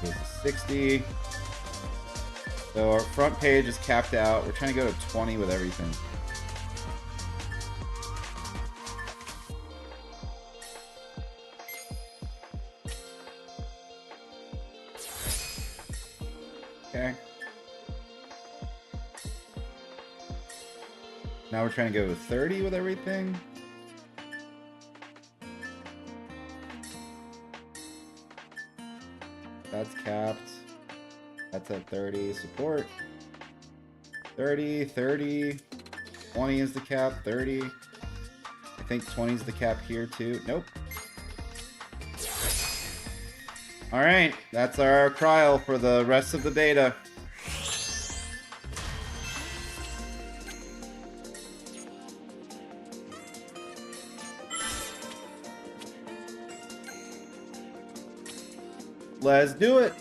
Goes to 60. So our front page is capped out. We're trying to go to 20 with everything. Okay. Now we're trying to go to 30 with everything. That's capped. That's at 30. Support. 30, 30. 20 is the cap, 30. I think 20 is the cap here too. Nope. Alright, that's our cryo for the rest of the beta. Let's do it.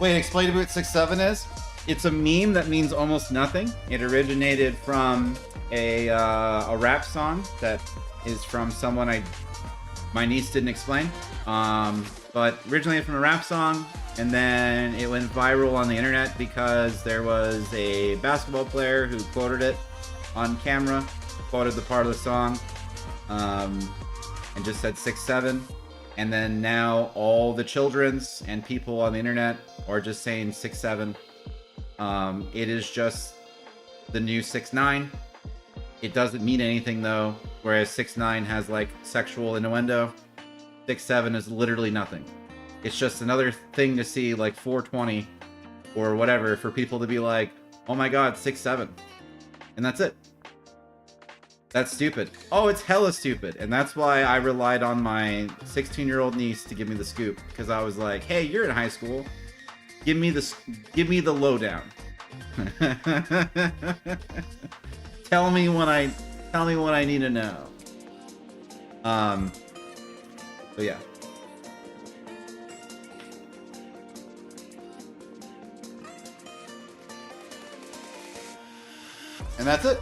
Wait, explain to me what 6-7 is? It's a meme that means almost nothing. It originated from a rap song that is from someone my niece didn't explain. But originated from a rap song, and then it went viral on the internet because there was a basketball player who quoted it on camera, quoted the part of the song, and just said 6-7. And then now all the children's and people on the internet are just saying 6-7. It is just the new 6-9. It doesn't mean anything though, whereas 6-9 has like sexual innuendo. 6-7 is literally nothing. It's just another thing to see like 420 or whatever for people to be like, oh my god, 6-7. And that's it. That's stupid. Oh, it's hella stupid. And that's why I relied on my 16-year-old niece to give me the scoop. Because I was like, hey, you're in high school. Give me the lowdown. Tell me what I need to know. So yeah. And that's it.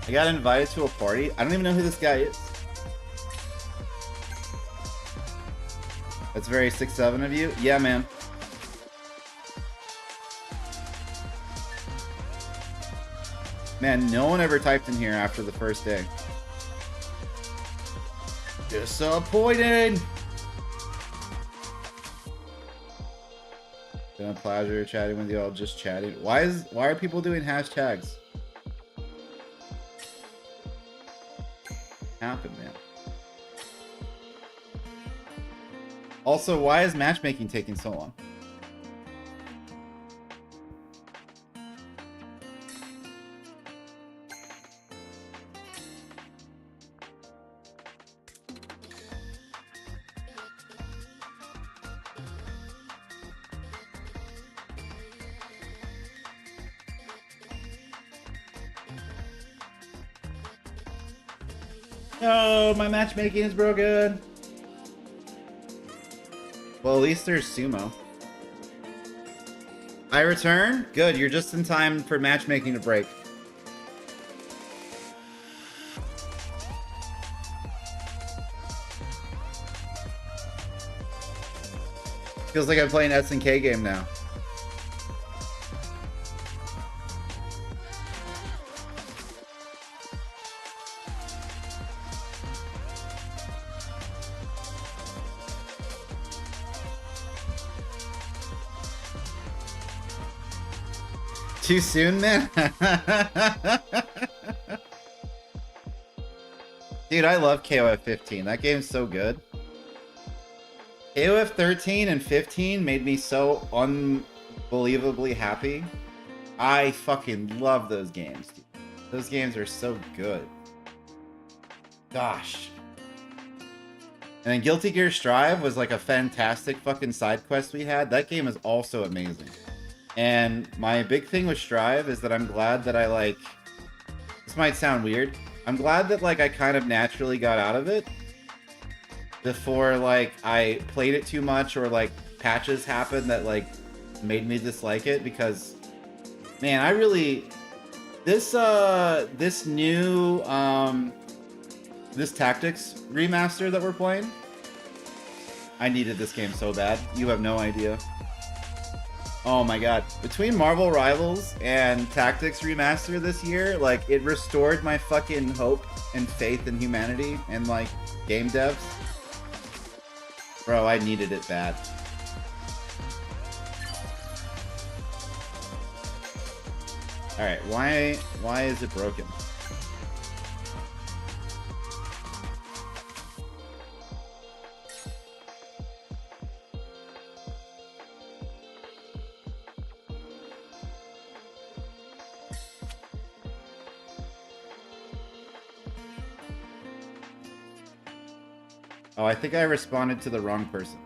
I got invited to a party. I don't even know who this guy is. That's very 6-7 of you. Yeah, man. Man, no one ever typed in here after the first day. Disappointed. Been a pleasure chatting with y'all. Just chatting. Why are people doing hashtags? Happen, man. Also, why is matchmaking taking so long? No, my matchmaking is broken. Well, at least there's sumo. I return? Good, you're just in time for matchmaking to break. Feels like I'm playing SNK game now. Too soon, man? Dude, I love KOF 15. That game's so good. KOF 13 and 15 made me so unbelievably happy. I fucking love those games, dude. Those games are so good. Gosh. And then Guilty Gear Strive was like a fantastic fucking side quest we had. That game is also amazing. And my big thing with Strive is that I'm glad that I like... This might sound weird. I'm glad that like I kind of naturally got out of it before like I played it too much or like patches happened that like made me dislike it, because man, I really... This new this Tactics remaster that we're playing, I needed this game so bad. You have no idea. Oh my god. Between Marvel Rivals and Tactics Remaster this year, like, it restored my fucking hope and faith in humanity and, like, game devs. Bro, I needed it bad. Alright, why is it broken? Oh, I think I responded to the wrong person.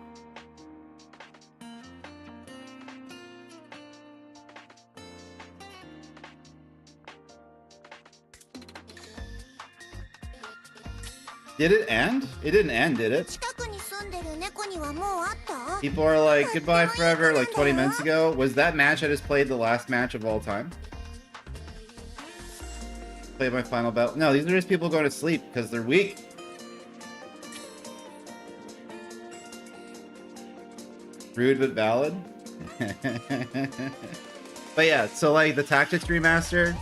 Did it end? It didn't end, did it? 近くに住んでる猫にはもう会った People are like, goodbye forever, like 20 minutes ago. Was that match I just played the last match of all time? Played my final battle. No, these are just people going to sleep because they're weak. Rude but valid. But yeah, so like the Tactics Remaster,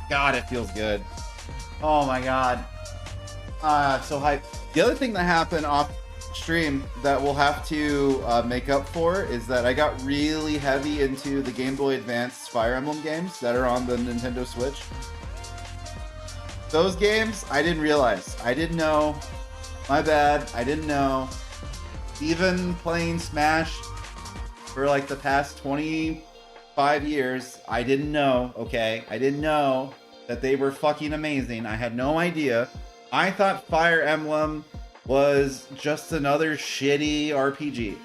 God, it feels good. Oh my god. So hyped. The other thing that happened off stream that we'll have to make up for is that I got really heavy into the Game Boy Advance Fire Emblem games that are on the Nintendo Switch. Those games, I didn't realize. I didn't know. My bad. I didn't know. Even playing Smash for like the past 25 years, I didn't know, okay? I didn't know that they were fucking amazing. I had no idea. I thought Fire Emblem was just another shitty RPG.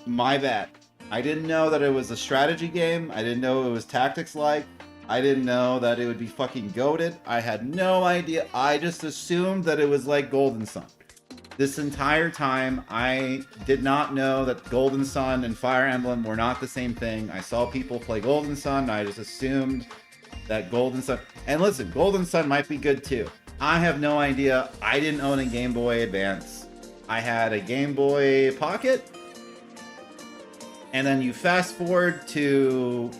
My bad. I didn't know that it was a strategy game. I didn't know it was tactics-like. I didn't know that it would be fucking goated. I had no idea. I just assumed that it was like Golden Sun. This entire time, I did not know that Golden Sun and Fire Emblem were not the same thing. I saw people play Golden Sun, and I just assumed that Golden Sun... And listen, Golden Sun might be good too. I have no idea. I didn't own a Game Boy Advance. I had a Game Boy Pocket. And then you fast forward to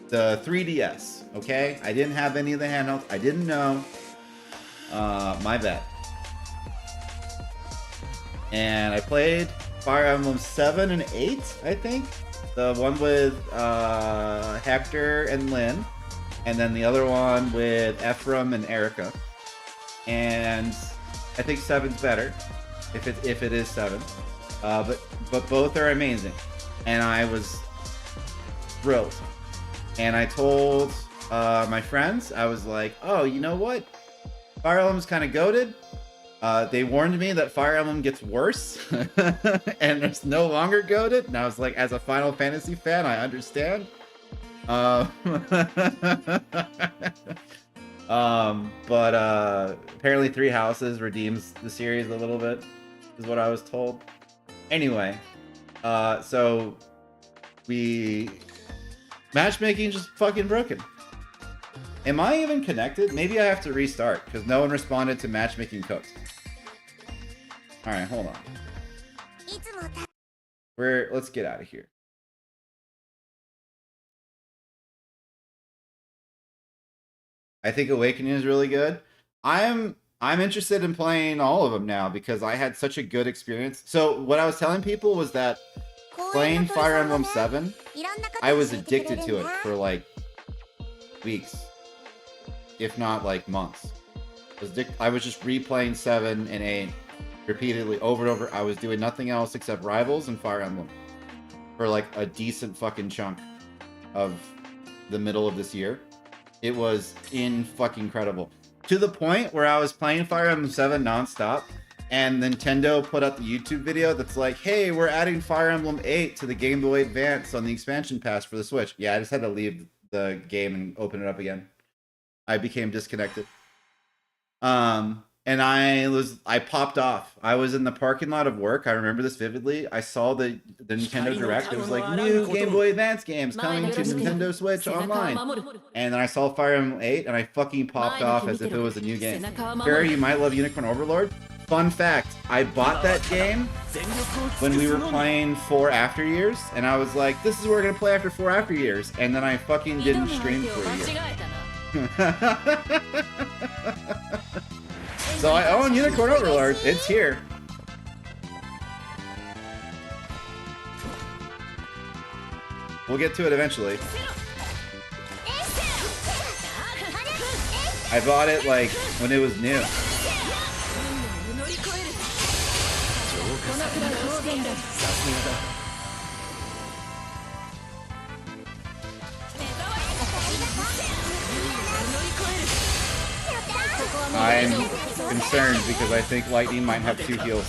the 3DS, okay? I didn't have any of the handhelds. I didn't know. My bad. And I played Fire Emblem 7 and 8, I think. The one with Hector and Lynn. And then the other one with Ephraim and Erica. And I think 7's better, if it is 7. But both are amazing. And I was thrilled. And I told my friends, I was like, oh, you know what? Fire Emblem's kind of goated. They warned me that Fire Emblem gets worse and it's no longer goated. And I was like, as a Final Fantasy fan, I understand. But apparently Three Houses redeems the series a little bit, is what I was told. Anyway, so matchmaking just fucking broken. Am I even connected? Maybe I have to restart because no one responded to matchmaking codes. All right, hold on. Let's get out of here. I think Awakening is really good. I'm interested in playing all of them now because I had such a good experience. So what I was telling people was that playing Fire Emblem 7, I was addicted to it for like weeks, if not like months. I was just replaying 7 and 8 repeatedly over and over. I was doing nothing else except Rivals and Fire Emblem for like a decent fucking chunk of the middle of this year. It was fucking incredible. To the point where I was playing Fire Emblem 7 nonstop, and Nintendo put up the YouTube video that's like, hey, we're adding Fire Emblem 8 to the Game Boy Advance on the expansion pass for the Switch. Yeah, I just had to leave the game and open it up again. I became disconnected. And I popped off. I was in the parking lot of work. I remember this vividly. I saw the Nintendo Direct. It was like, new Game Boy Advance games coming to Nintendo Switch online. And then I saw Fire Emblem 8, and I fucking popped off as if it was a new game. Barry, you might love Unicorn Overlord. Fun fact, I bought that game when we were playing 4 After Years, and I was like, this is what we're going to play after 4 After Years. And then I fucking didn't stream for a year. So I own Unicorn Overlord. It's here. We'll get to it eventually. I bought it like when it was new. concerned because I think Lightning might have 2 heals.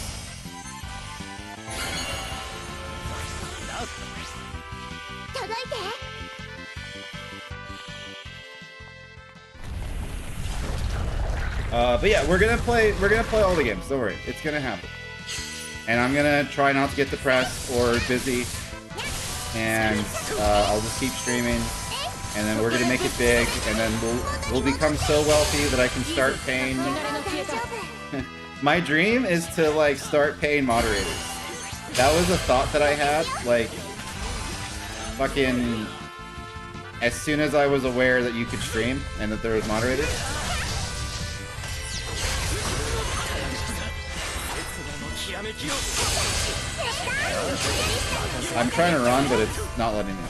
But yeah, we're gonna play all the games. Don't worry, it's gonna happen. And I'm gonna try not to get depressed or busy, and I'll just keep streaming. And then we're gonna make it big, and then we'll become so wealthy that I can start paying. My dream is to like start paying moderators. That was a thought that I had, like fucking as soon as I was aware that you could stream and that there was moderators. I'm trying to run, but it's not letting me.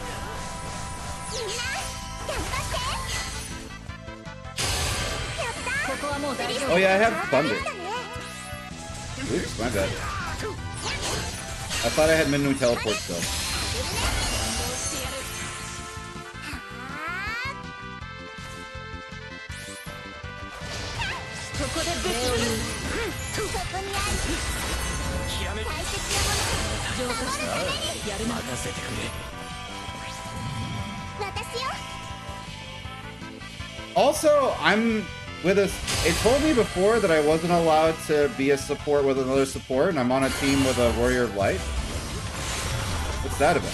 Oh yeah, I have Thunder. Oops, my bad. I thought I had Minmu teleport still. Also, I'm with us. It told me before that I wasn't allowed to be a support with another support, and I'm on a team with a Warrior of Light. What's that about?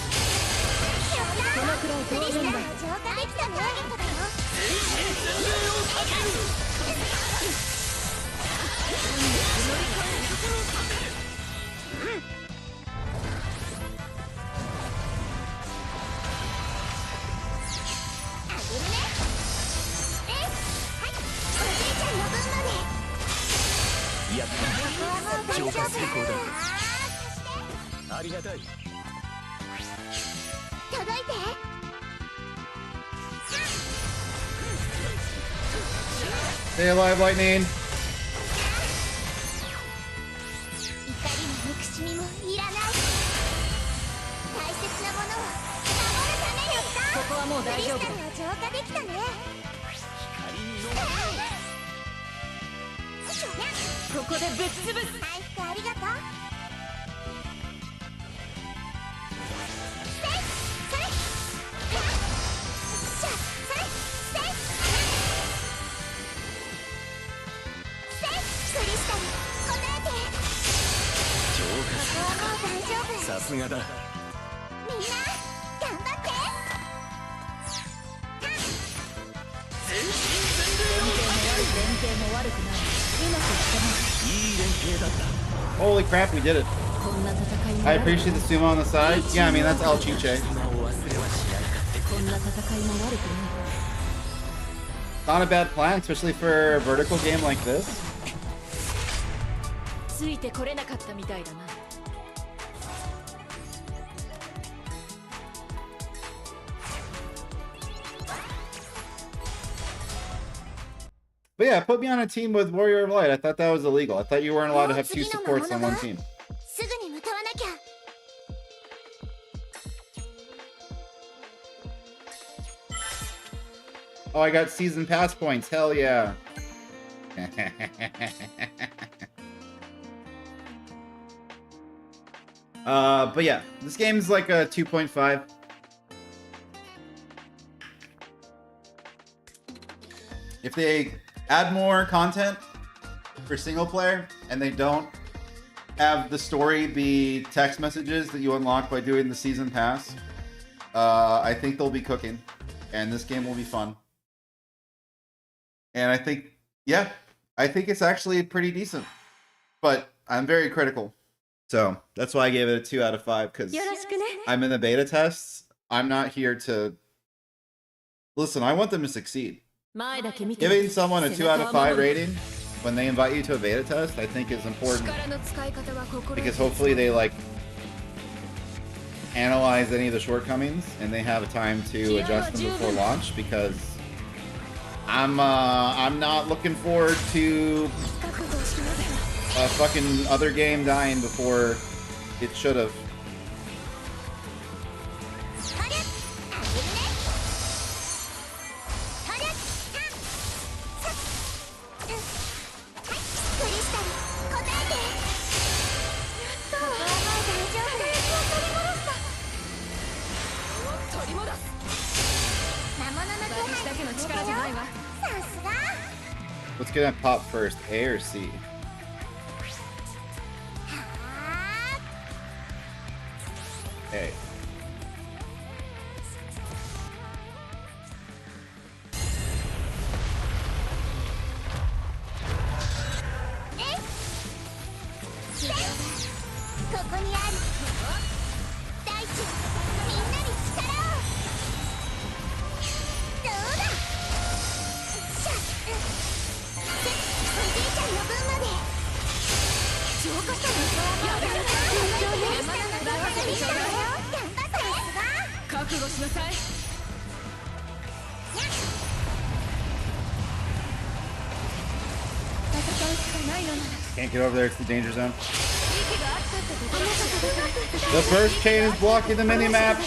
Stay alive, Lightning! Holy crap, we did it. I appreciate the sumo on the side. Yeah, I mean, that's El Chiche. Not a bad plan, especially for a vertical game like this. But yeah, put me on a team with Warrior of Light. I thought that was illegal. I thought you weren't allowed to have 2 supports on one team. Oh, I got season pass points. Hell yeah. But yeah, this game's like a 2.5. If they add more content for single player and they don't have the story be text messages that you unlock by doing the season pass, I think they'll be cooking, and this game will be fun. And I think, yeah, I think it's actually pretty decent, but I'm very critical. So that's why I gave it a 2 out of 5, because I'm in the beta tests. I'm not here to... Listen, I want them to succeed. Giving someone a 2 out of 5 rating when they invite you to a beta test, I think is important. Because hopefully they, like, analyze any of the shortcomings and they have a time to adjust them before launch, because I'm not looking forward to a fucking other game dying before it should have. What's gonna pop first, A or C? A. Can't get over there, it's the danger zone. The first chain is blocking the mini-map.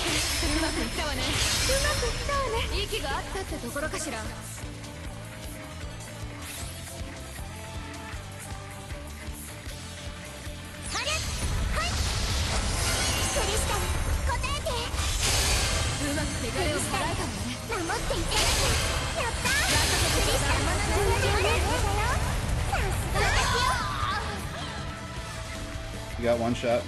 You got one shot.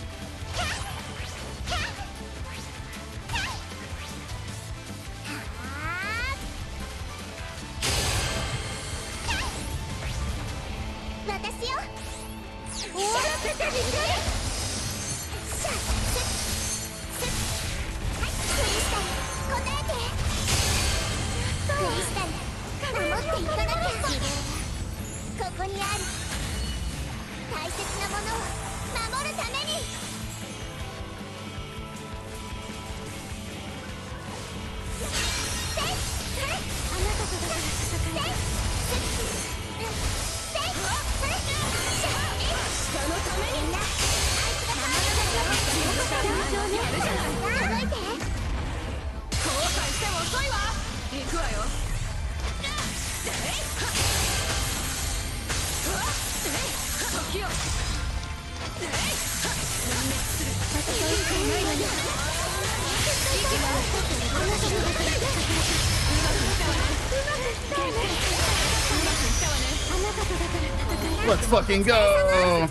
Let's fucking go!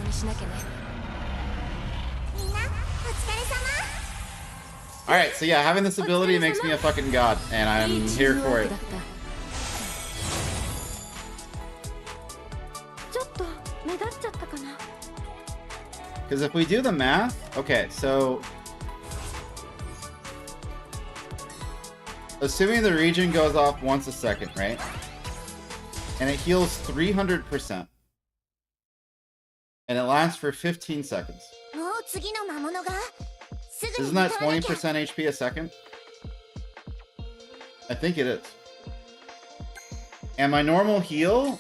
Alright, so yeah, having this ability makes me a fucking god, and I'm here for it. Because if we do the math, okay, so assuming the region goes off once a second, right? And it heals 300%. And it lasts for 15 seconds. Isn't that 20% HP a second? I think it is. And my normal heal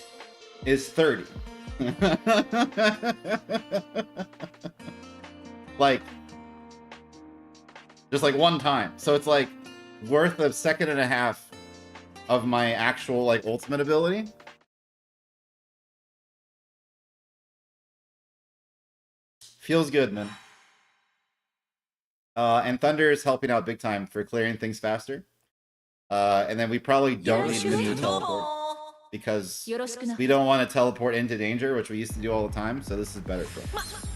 is 30. Like, just like one time. So it's like worth a second and a half of my actual like ultimate ability. Feels good, man. And Thunder is helping out big time for clearing things faster. And then we probably don't need to do teleport because we don't want to teleport into danger, which we used to do all the time. So this is better for us.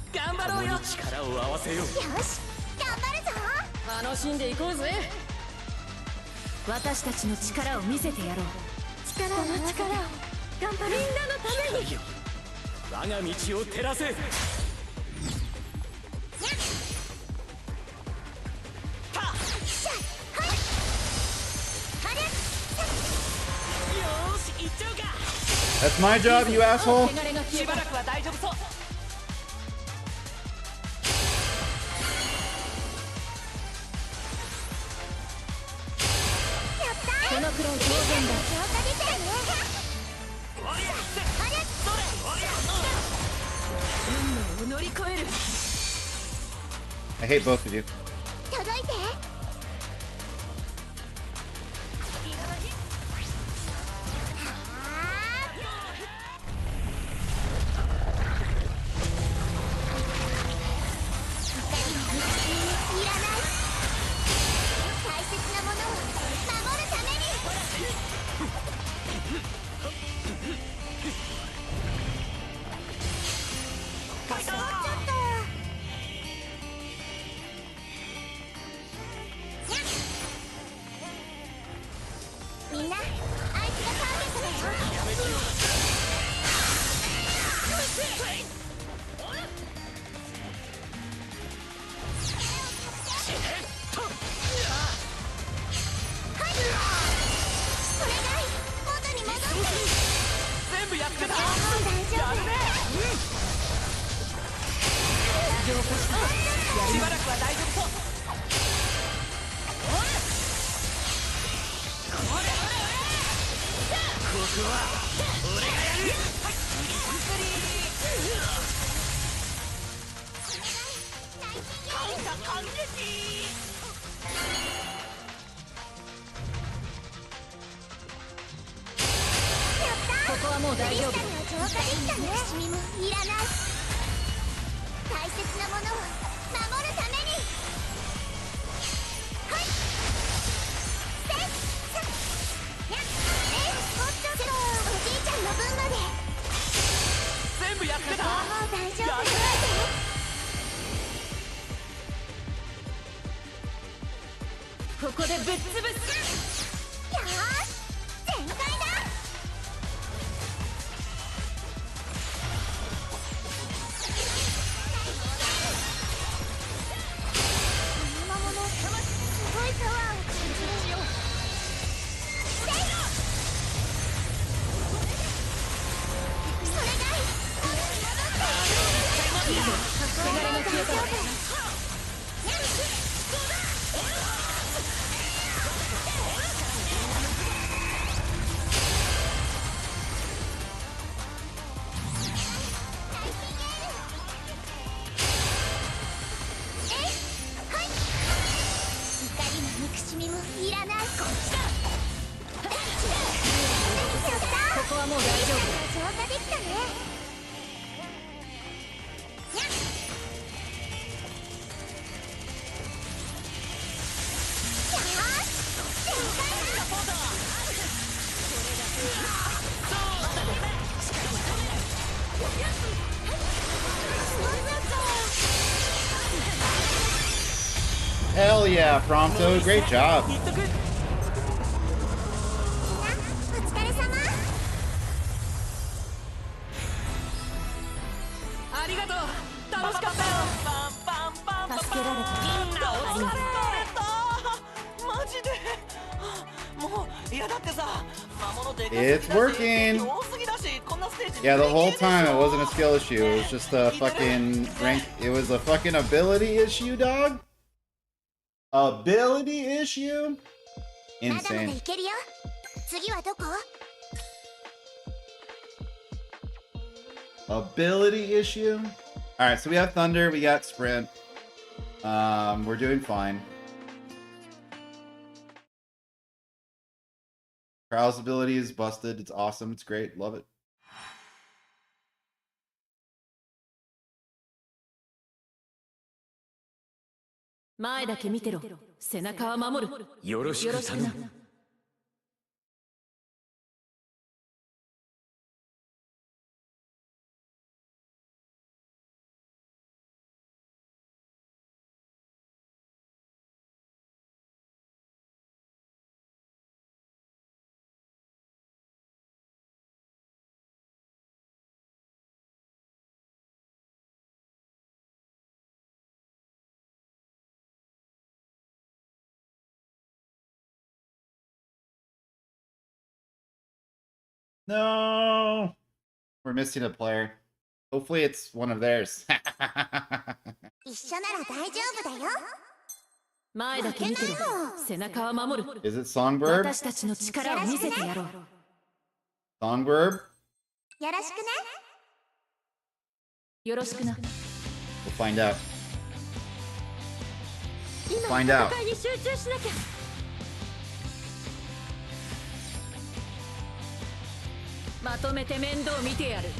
That's my job, you asshole. I hate both of you. あいつがターゲットだよ。それが元に戻ってる。全部やっつけた。もう大丈夫。しばらくは大丈夫そう。ここは俺がやる。感激。ここはもう大丈夫。浄化できたね。憎しみもいらない。大切なものを守るために。はい。せっさやっほっとけろ。おじいちゃんの分まで。全部やっつけた。もう大丈夫。ここでぶっ潰す。よーし全開だ。魔物すごいパワーを感じるよ。それが元に戻っていいぞ。手柄の消えた。憎しみもいらない。こっちだ。ここはもう大丈夫。浄化できたね。にゃっ。よーし全開だ。Hell yeah, Prompto. Great job. お疲れ様。ありがとう。楽しかったよ。助けられた。みんなお疲れ。マジで。もういやだってさ、魔物でかすぎだし It's working. 多すぎだし、こんなステージ Yeah, the whole time it wasn't a skill issue. It was just a fucking rank. It was a fucking ability issue, dog. Ability issue? まだまだ Insane. いけるよ。次はどこ？ Ability issue? Alright, so we have Thunder, we got Sprint. We're doing fine. Crowl's ability is busted. It's awesome. It's great. Love it. 前だけ見てろ。背中は守る。よろしく頼な。む。No! We're missing a player. Hopefully it's one of theirs. 一緒なら大丈夫だよ。前だけ見てろ。背中は守る。 Is it Songbird? 私たちの力を見せてやろう。 Songbird? よろしくね。よろしくな。 We'll find out. 今 Find out. 戦いに集中しなきゃ。まとめて面倒見てやる。ク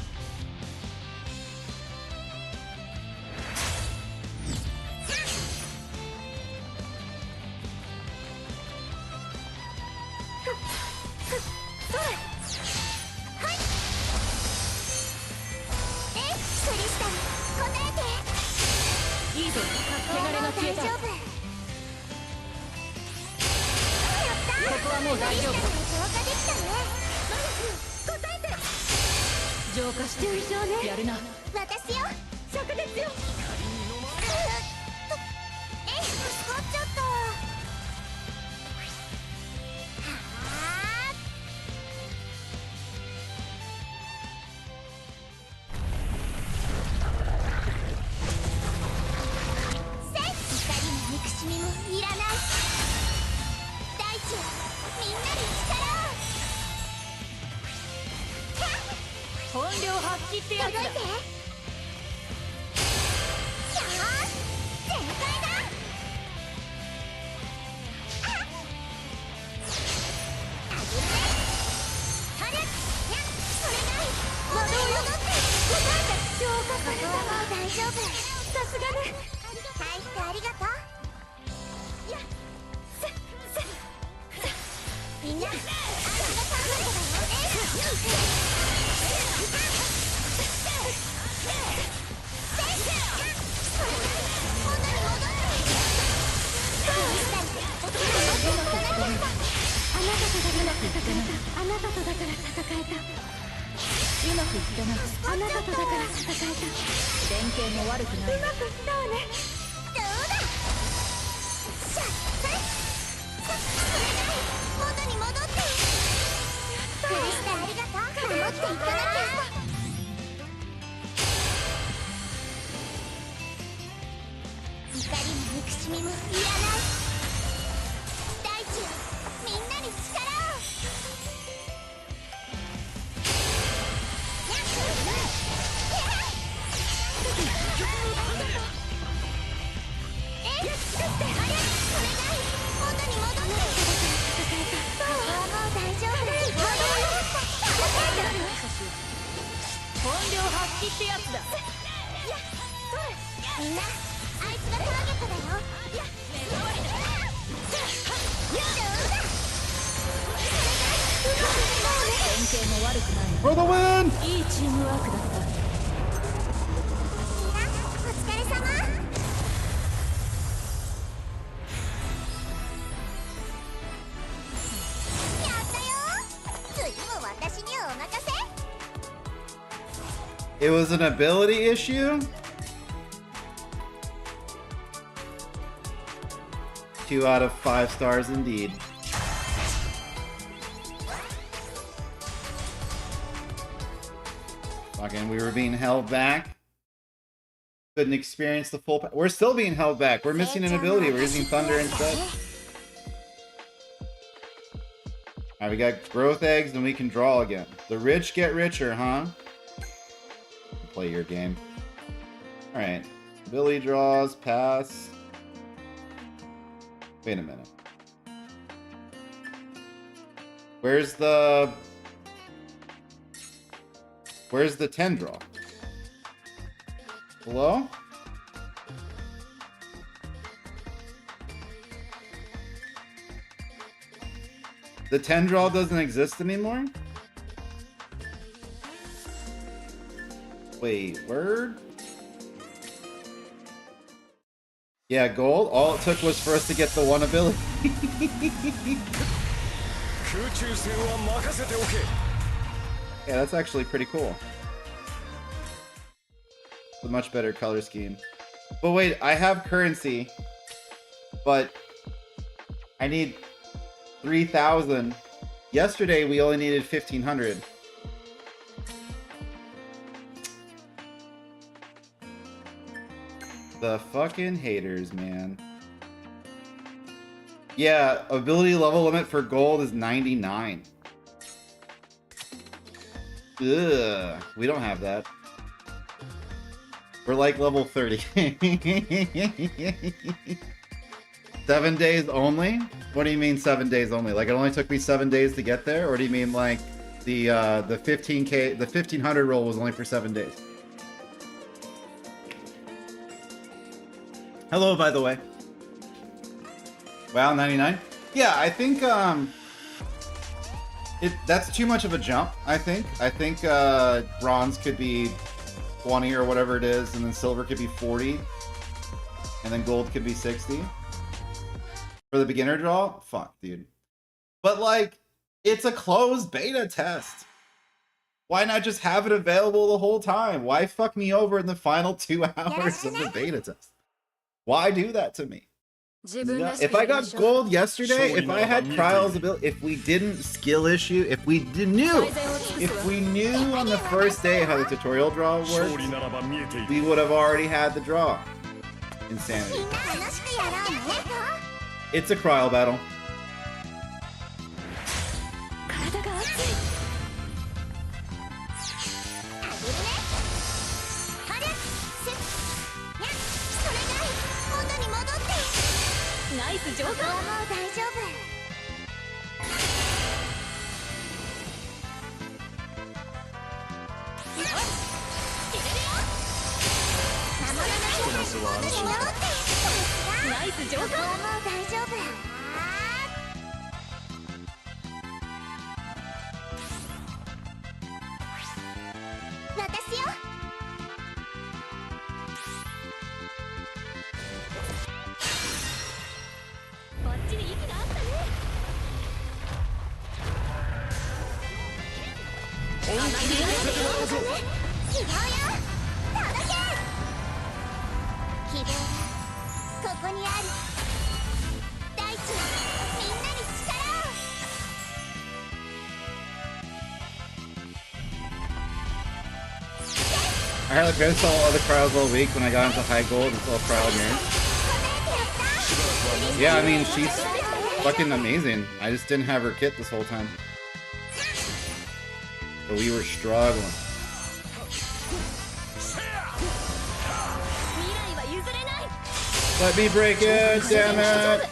リスタル答えて。いいぞ。手柄が消えた。大丈夫。やったー。ここはもう大丈夫。浄化でき浄化してるやるな。私よ灼熱よ。使っちゃった。怒りも憎しみもいらない。大地よみんなで力を。本領発揮ってやつだ。届いて。よーし全開だ。あげるね。それがいい。戻って答えて。浄化された。もう大丈夫。さすがね。回復ありがとう。みんなあいつが倒れたあなたとだから戦えた。うまくいったな。あなたとだから戦えた。連携も悪くないうまくいったわね。どうだ。しゃっそれがいい。元に戻って。クリスタありがとう。守っていかなきゃ。怒りも憎しみもいらない。大地よみんなに力を。本領発揮ってやつだ。みんなあいつがターゲットだよ。連携も悪くない。 For the win! いいチームワークだった。みんなお疲れ様。やったよ。次も私にお任せ。 It was an ability issue? 2 out of 5 stars indeed. Fucking, we were being held back. Couldn't experience the full. We're still being held back. We're missing an ability. We're using Thunder instead. Alright, we got growth eggs, and we can draw again. The rich get richer, huh? Play your game. Alright. Ability draws, pass. Wait a minute. Where's the 10 draw? Hello? The 10 draw doesn't exist anymore? Wait, word? Yeah, gold. All it took was for us to get the one ability. Yeah, that's actually pretty cool. It's a much better color scheme. But wait, I have currency, but I need 3,000. Yesterday we only needed 1,500. The fucking haters, man. Yeah, ability level limit for gold is 99. Ugh, we don't have that. We're like level 30. 7 days only? What do you mean 7 days only? Like it only took me 7 days to get there? Or do you mean like the 15k, the 1500 roll was only for 7 days? Hello, by the way. Wow, 99? Yeah, I think that's too much of a jump, I think. I think bronze could be 20 or whatever it is, and then silver could be 40, and then gold could be 60. For the beginner draw? Fuck, dude. But like, It's a closed beta test. Why not just have it available the whole time? Why fuck me over in the final 2 hours of the beta test? Why do that to me? If I got gold yesterday, if I had Kryle's ability, if we didn't skill issue, if we knew on the first day how the tutorial draw worked, we would have already had the draw. Insanity. It's a Kryle battle. I had like saw all the Kryles all week when I got into high gold and saw Kryle mirrors. Yeah, I mean she's fucking amazing. I just didn't have her kit this whole time. But we were struggling. Let me break it, damn it!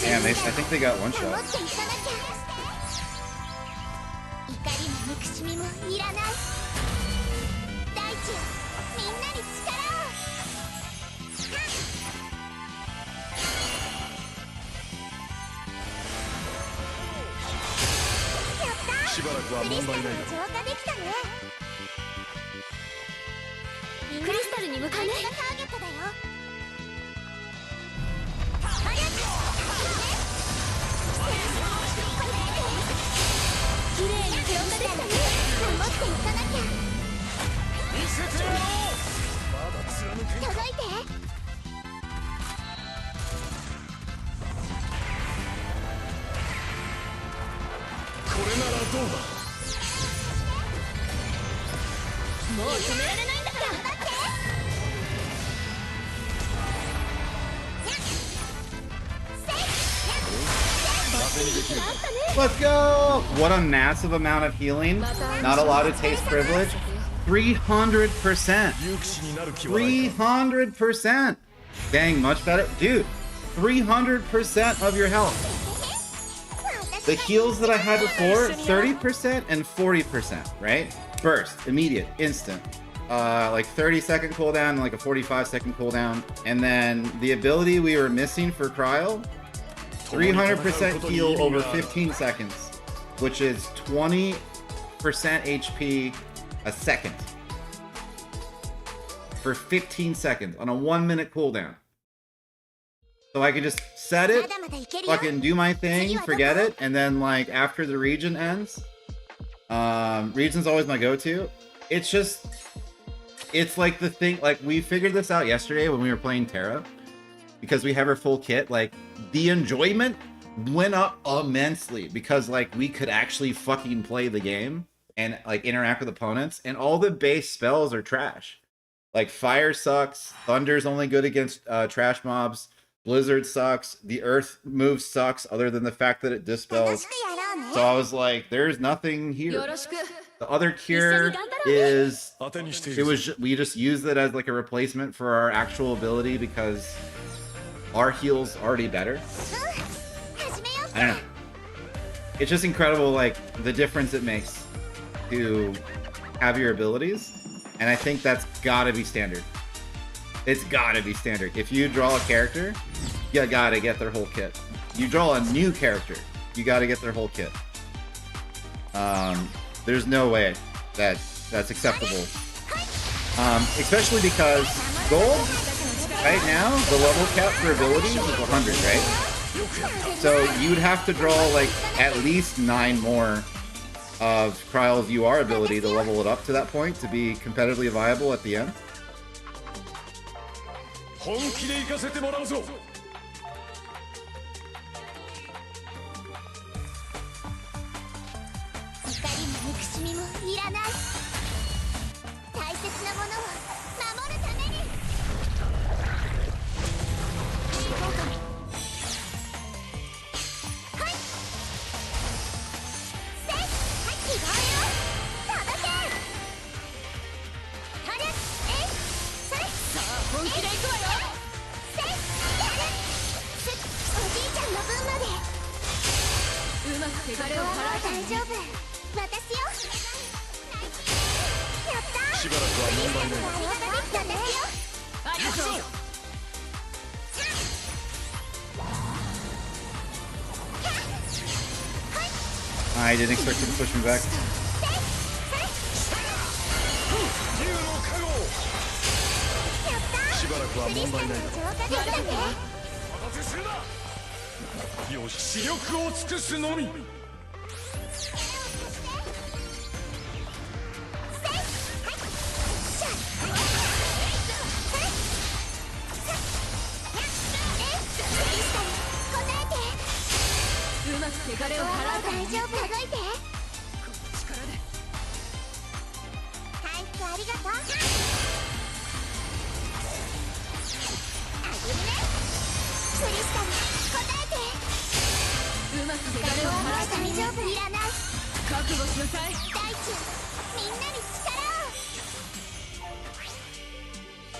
Damn, I think they got one shot. Let's go! What a massive amount of healing. Not a lot of taste privilege. 300%. 300%. Dang, much better. Dude, 300% of your health. The heals that I had before, 30% and 40%, right? Burst, immediate, instant. Like 30-second cooldown, like a 45-second cooldown. And then the ability we were missing for Kryle, 300% heal over 15 seconds, which is 20% HP a second. For 15 seconds on a 1-minute cooldown. So I could just set it, fucking do my thing, forget it, and then like after the region ends, region's always my go-to. It's just, it's like the thing, like we figured this out yesterday when we were playing Terra, because we have her full kit, like the enjoyment went up immensely because like we could actually fucking play the game and like interact with opponents, and all the base spells are trash. Like fire sucks, thunder's only good against trash mobs, blizzard sucks, the earth move sucks other than the fact that it dispels. So I was like, there's nothing here. よろしく The other cure is we just used it as like a replacement for our actual ability because our heal's already better. I don't know. It's just incredible, like the difference it makes to have your abilities, and I think that's gotta be standard. It's gotta be standard. If you draw a character, you gotta get their whole kit. You draw a new character, you gotta get their whole kit. There's no way that that's acceptable. Especially because gold, right now, the level cap for abilities is 100, right? So you'd have to draw like at least 9 more of Kryle's UR ability to level it up to that point to be competitively viable at the end. 本気で行かせてもらうぞ。怒りも憎しみもいらない。大切なものを守るために。はい。せい、希望よ。届け。はる、えい、それ。さあ、本気で行くわよ。せい、やる。おじいちゃんの分まで。うまく汚れを大払え丈夫。私よ。やったー。しばらくは問題ない。私よ。ありがとう I didn't expect him to push me back. 竜の加護。やったー。しばらくは問題ない。浄化できたね。お待たせするな。よし、視力を尽くすのみ。うまく汚れを払うから大丈夫。動いて。回復ありがとう。あげるね。クリスタル、答えて。うまく汚れを払う大丈夫。いらない。覚悟しなさい大地、みんなに力を。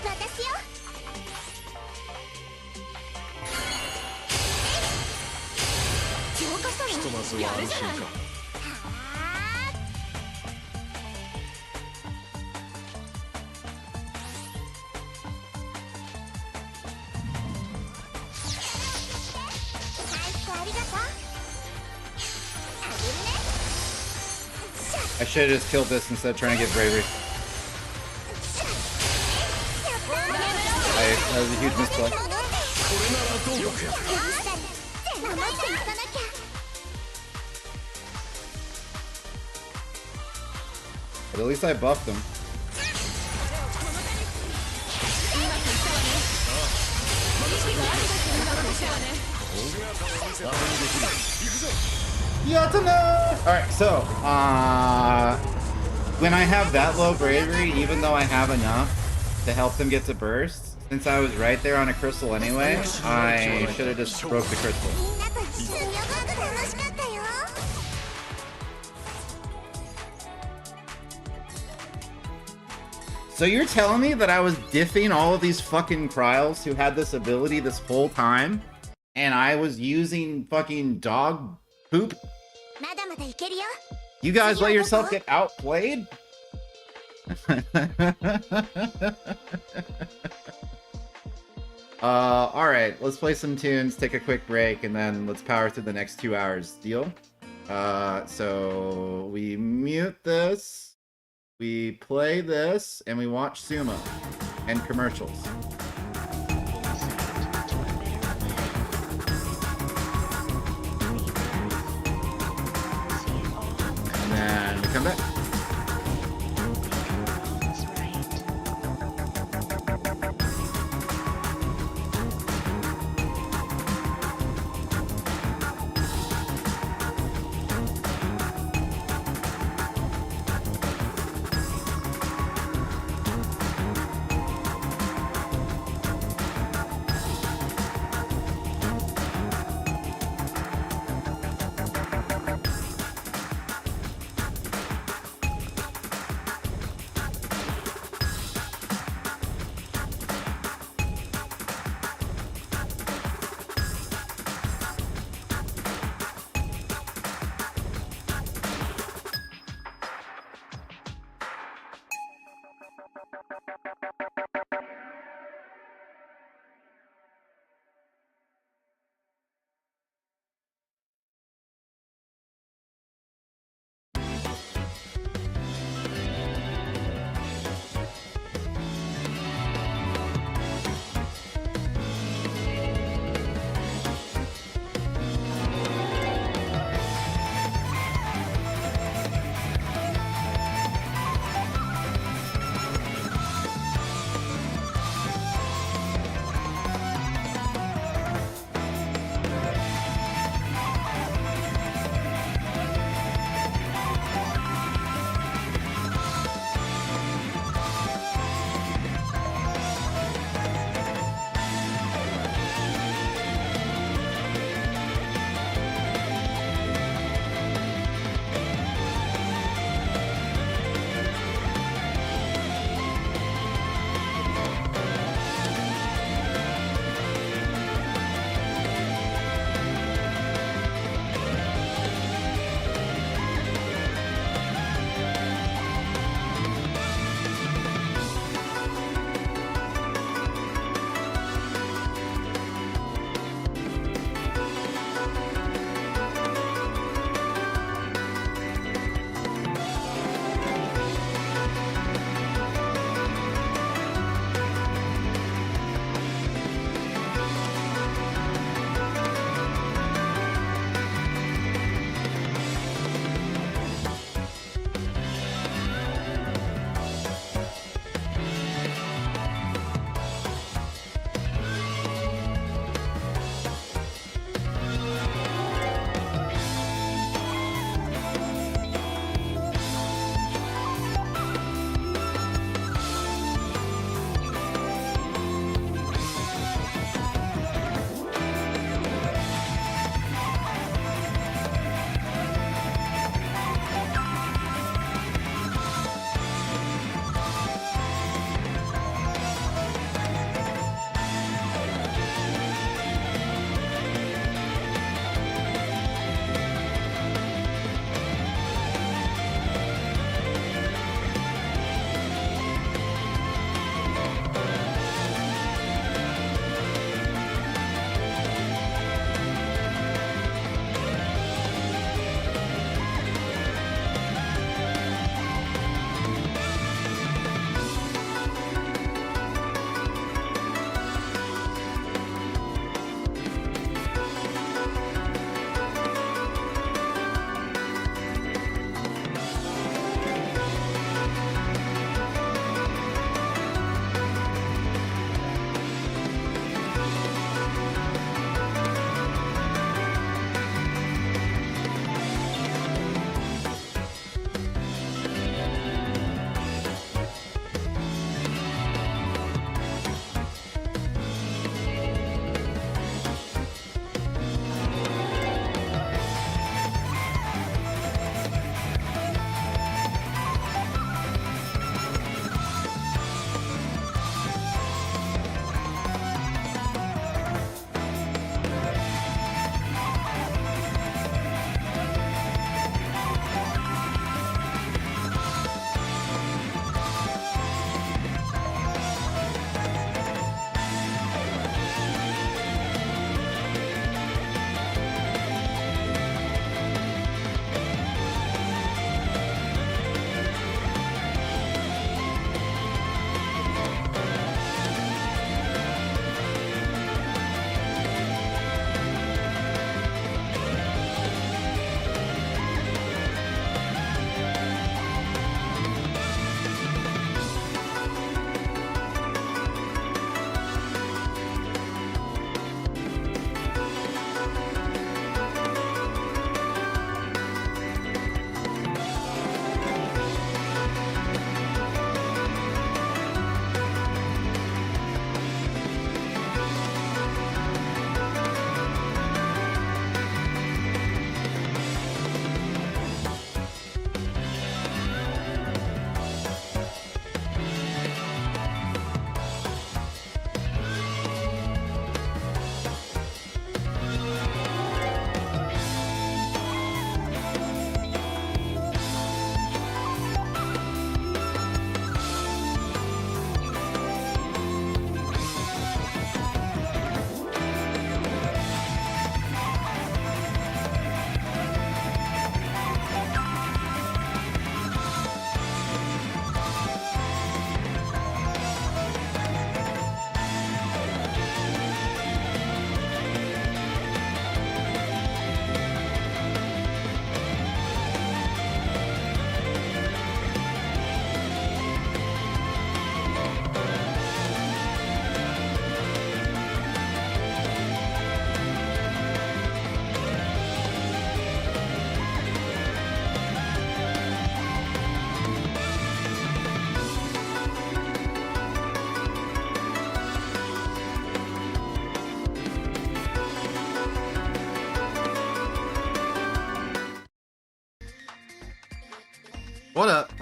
私よ。浄化したの。ひとまずは安心か。は回復ありがとう。あげるね。シャッ I should have just killed this instead of trying to get bravery. シャッ。やったー。 That was a huge misplay. これならどうか。守っていかなきゃ。But at least I buffed him. Alright, so, when I have that low bravery, even though I have enough to help them get to burst, since I was right there on a crystal anyway, I should have just broke the crystal. みんなと一緒にすごく楽しかったよ。 So you're telling me that I was diffing all of these fucking Kryles who had this ability this whole time, and I was using fucking dog poop? まだまだいけるよ。 You guys let yourself get outplayed? Alright, let's play some tunes, take a quick break, and then let's power through the next 2 hours. Deal? So we mute this, we play this, and we watch Sumo and commercials. And then we come back.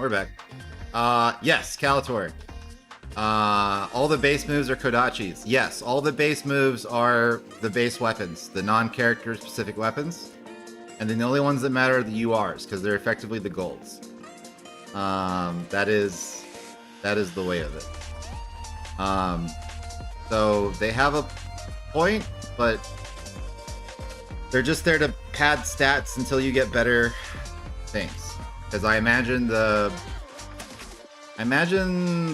we're back. Yes, Calator. All the base moves are Kodachis. Yes, all the base moves are the base weapons, the non-character specific weapons. And then the only ones that matter are the URs, because they're effectively the golds. That is the way of it. So they have a point, but they're just there to pad stats until you get better things. Because I imagine the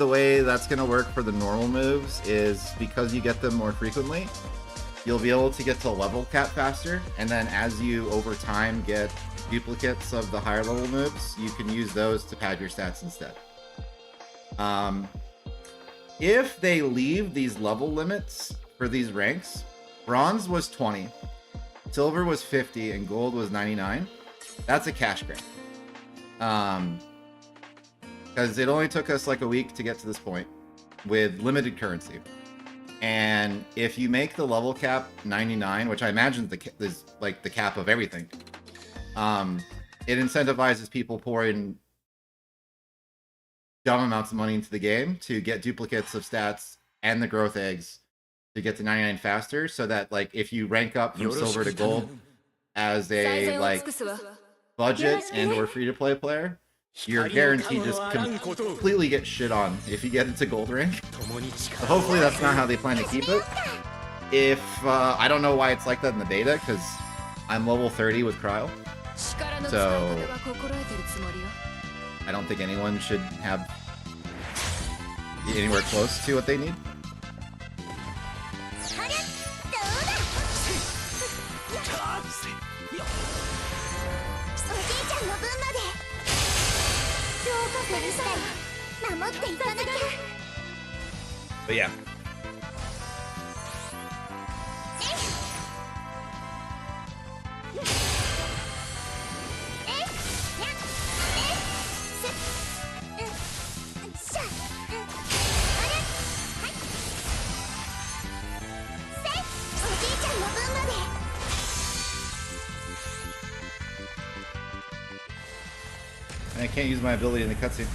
way that's gonna work for the normal moves is because you get them more frequently, you'll be able to get to level cap faster, and then as you over time get duplicates of the higher level moves, you can use those to pad your stats instead. If they leave these level limits for these ranks, bronze was 20, silver was 50, and gold was 99. That's a cash grab. Because it only took us like a week to get to this point with limited currency. And if you make the level cap 99, which I imagine is like the cap of everything, it incentivizes people pouring dumb amounts of money into the game to get duplicates of stats and the growth eggs to get to 99 faster, so that like if you rank up from silver to gold as a like budget and or free-to-play player, you're guaranteed just completely get shit on if you get into gold rank. So hopefully that's not how they plan to keep it. If I don't know why it's like that in the beta, because I'm level 30 with Cryo, so I don't think anyone should have anywhere close to what they need. But yeah. I can't use my ability in the cutscene.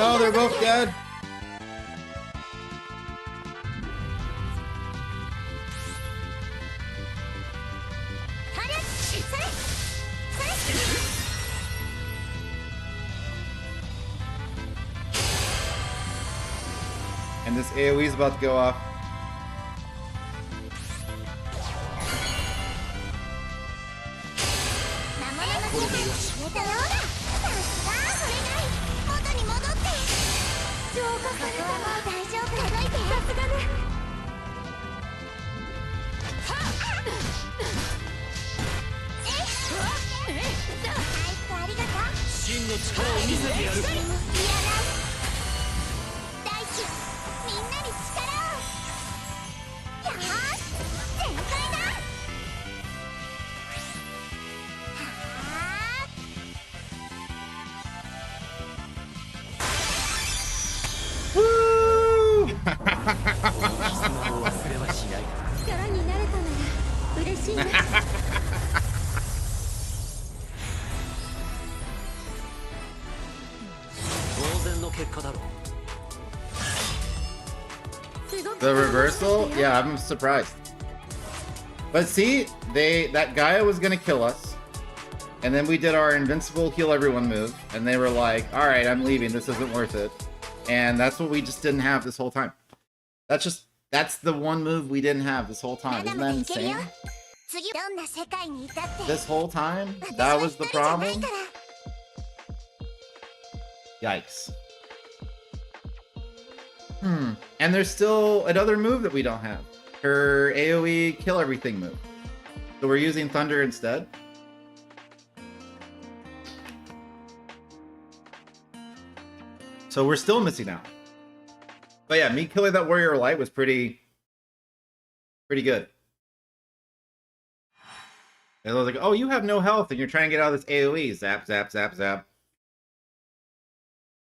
Oh, they're both dead. And this AoE is about to go off. Woo! 力になれたなら嬉しいな The reversal? Yeah, I'm surprised. But see, that guy was gonna kill us. And then we did our invincible heal everyone move. And they were like, alright, I'm leaving. This isn't worth it. And that's what we just didn't have this whole time. That's the one move we didn't have this whole time. Isn't that insane? This whole time? That was the problem? Yikes. And there's still another move that we don't have. Her AoE kill everything move. So we're using Thunder instead. So we're still missing out. But yeah, me killing that Warrior of Light was pretty good. And I was like, oh, you have no health and you're trying to get out of this AoE. Zap, zap, zap, zap.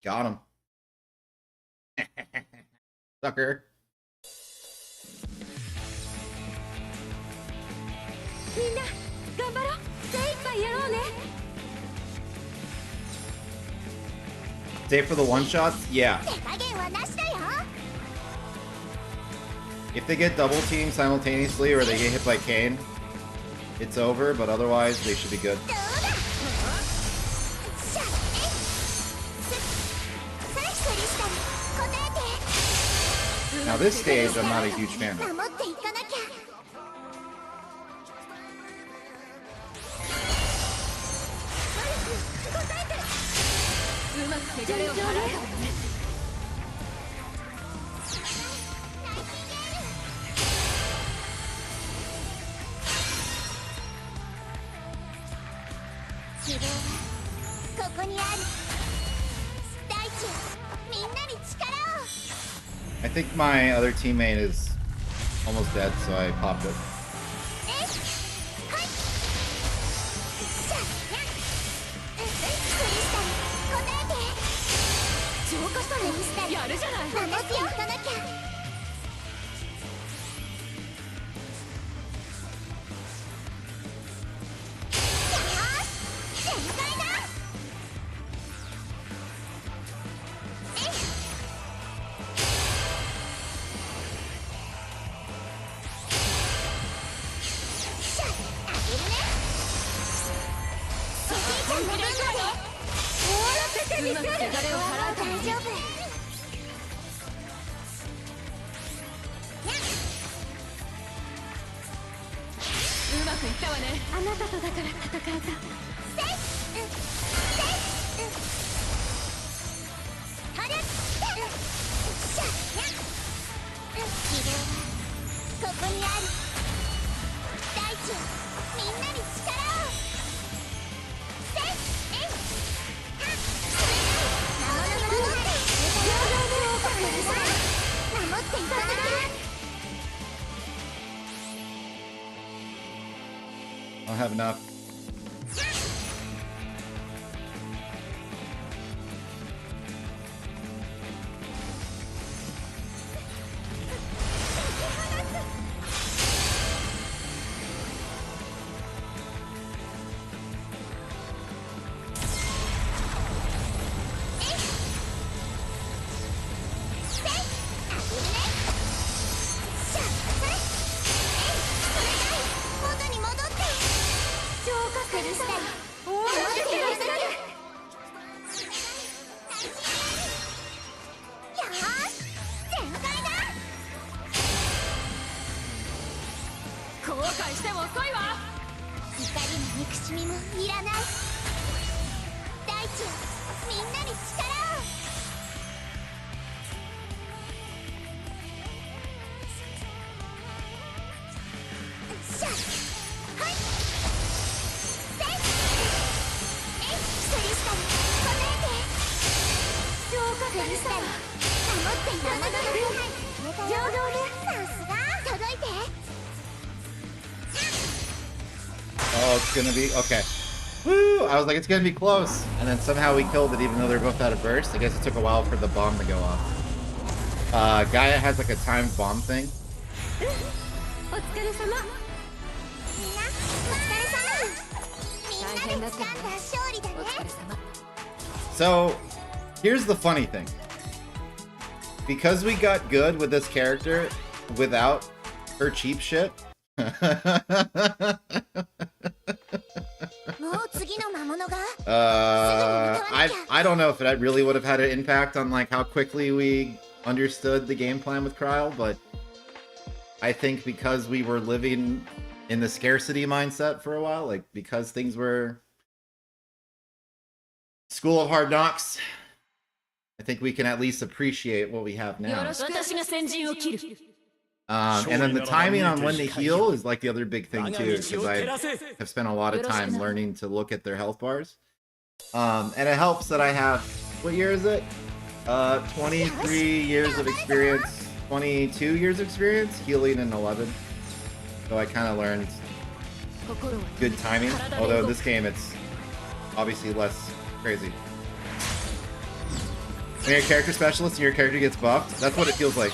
Got him. Sucker. Stay for the one-shots? Yeah. If they get double teamed simultaneously or they get hit by Kane, it's over, but otherwise they should be good. Now this stage I'm not a huge fan of. I think my other teammate is almost dead, so I popped it. I don't have enough. したり守っていたものの上手さすが届いて Oh, it's gonna be okay. Woo! I was like, it's gonna be close, and then somehow we killed it, even though they're both out of burst. I guess it took a while for the bomb to go off. Gaia has like a timed bomb thing. お疲れ様みんなお疲れ様みんなで掴んだ勝利だね So, here's the funny thing. Because we got good with this character without her cheap shit. もう次の魔物が I don't know if that really would have had an impact on like how quickly we understood the game plan with Kryl, but I think because we were living in the scarcity mindset for a while, like because things were School of Hard Knocks, I think we can at least appreciate what we have now. 私が先陣を切る And then the timing on when to heal is like the other big thing too, because I have spent a lot of time learning to look at their health bars. And it helps that I have, what year is it? 23 years of experience, 22 years of experience, healing in 11. So I kind of learned good timing, although in this game it's obviously less crazy. When you're a character specialist and your character gets buffed, that's what it feels like.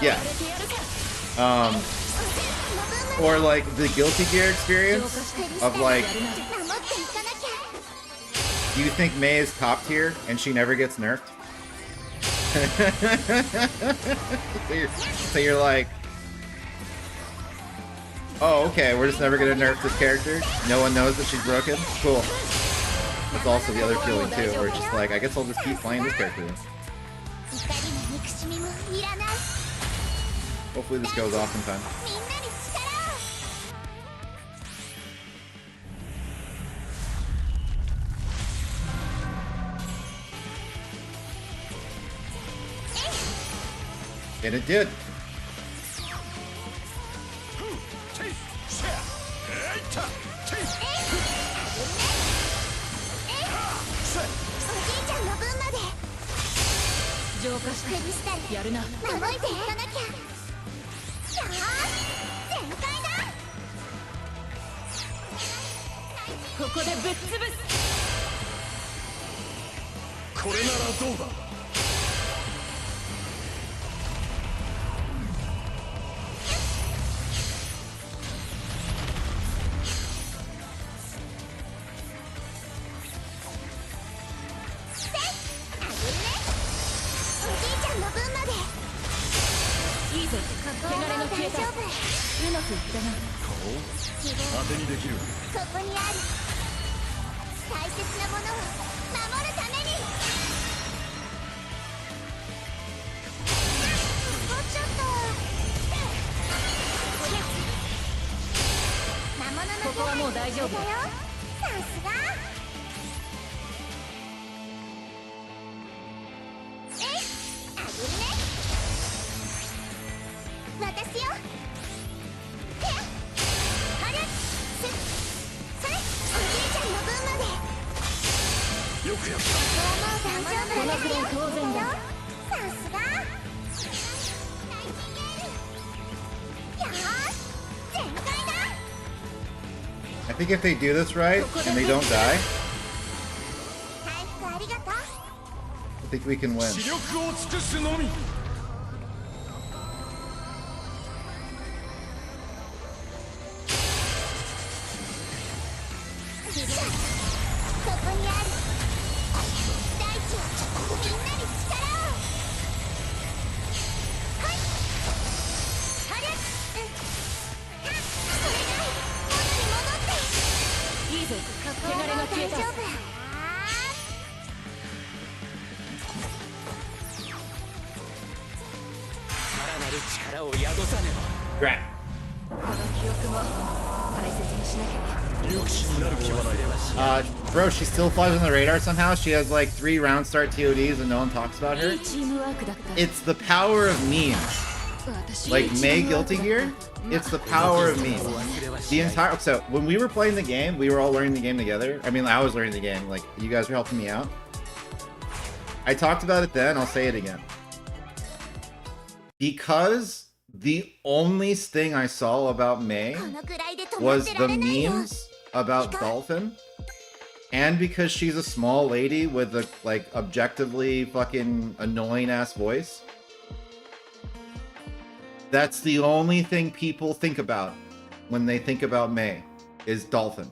Yeah. Or like the Guilty Gear experience of like, you think Mei is top tier and she never gets nerfed? so you're like, oh, okay, we're just never gonna nerf this character? No one knows that she's broken? Cool. That's also the other feeling too, where it's just like, I guess I'll just keep playing this character then. Hopefully this goes off in time. みんなに力を And it did. おじいちゃんの分まで浄化しクリスタルてやるな守っていかなきゃよーし全開だここでぶっ潰すこれならどうだ いいぞ汚れが消えたうまくいったな当てにできるここにある大切なものを守るためにもうちょっとおや魔物のここはもう大丈夫だよさすがえいあぶね私よてあれそれおじいちゃんの分までよくやったもう大丈夫このくらい当然ださすがよーし全開だ I think if they do this right and they don't die, 回復ありがとう I think we can win. 視力を尽くすのみ ここにある大地よみんなに力をはいあれそれが元に戻っていいぞ汚れが消えた大丈夫 Right. この記憶も大切にしなきゃ Bro, she still flies on the radar somehow. She has like 3 round start TODs and no one talks about her. いいチームワークだった It's the power of memes. 私 Like Mei Guilty Gear, it's the power of memes. The entire so when we were playing the game, we were all learning the game together. I mean, I was learning the game. Like you guys were helping me out. I talked about it then, I'll say it again. Because the only thing I saw about Mei このくらいで止ま was って the られないよ memes about Dolphin, and because she's a small lady with a like objectively fucking annoying ass voice. That's the only thing people think about when they think about Mei, is Dolphin.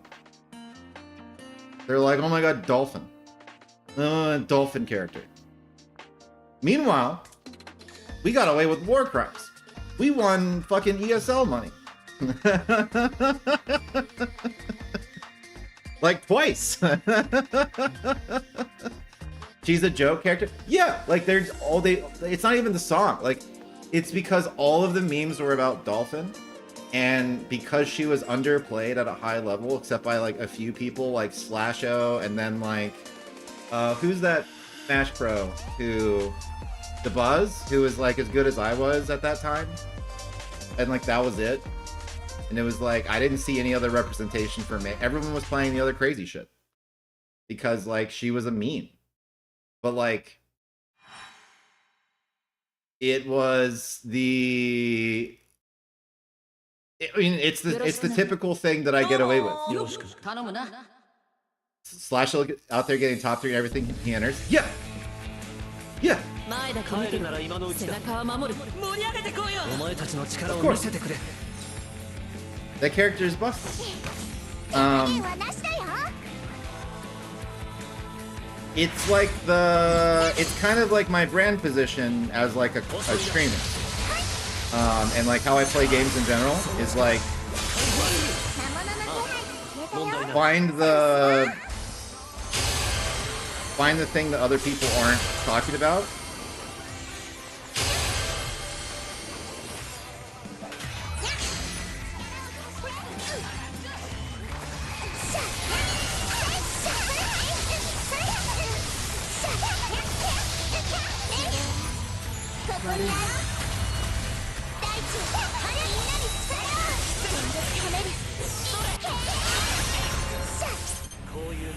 They're like, oh my god, Dolphin. Dolphin character. Meanwhile, we got away with war crimes. We won fucking ESL money. Like twice. She's a joke character. Yeah, like there's all they. It's not even the song. Like, it's because all of the memes were about Dolphin, and because she was underplayed at a high level, except by like a few people, like Slasho, and then like, who's that Smash Pro who, the Buzz, who was like as good as I was at that time, and like that was it. And it was like, I didn't see any other representation for me. Everyone was playing the other crazy shit. Because, like, she was a meme. But, like, it was the... I mean, it's the typical thing that I get away with. Slash out there getting top 3 and everything he enters. Yeah! Yeah! 前だけ見て背中は守る盛り上げてこいよお前たちの力を見せてくれ That character is busted. It's like it's kind of like my brand position as like a streamer. And like how I play games in general is like find the thing that other people aren't talking about.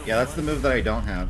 Yeah, that's the move that I don't have.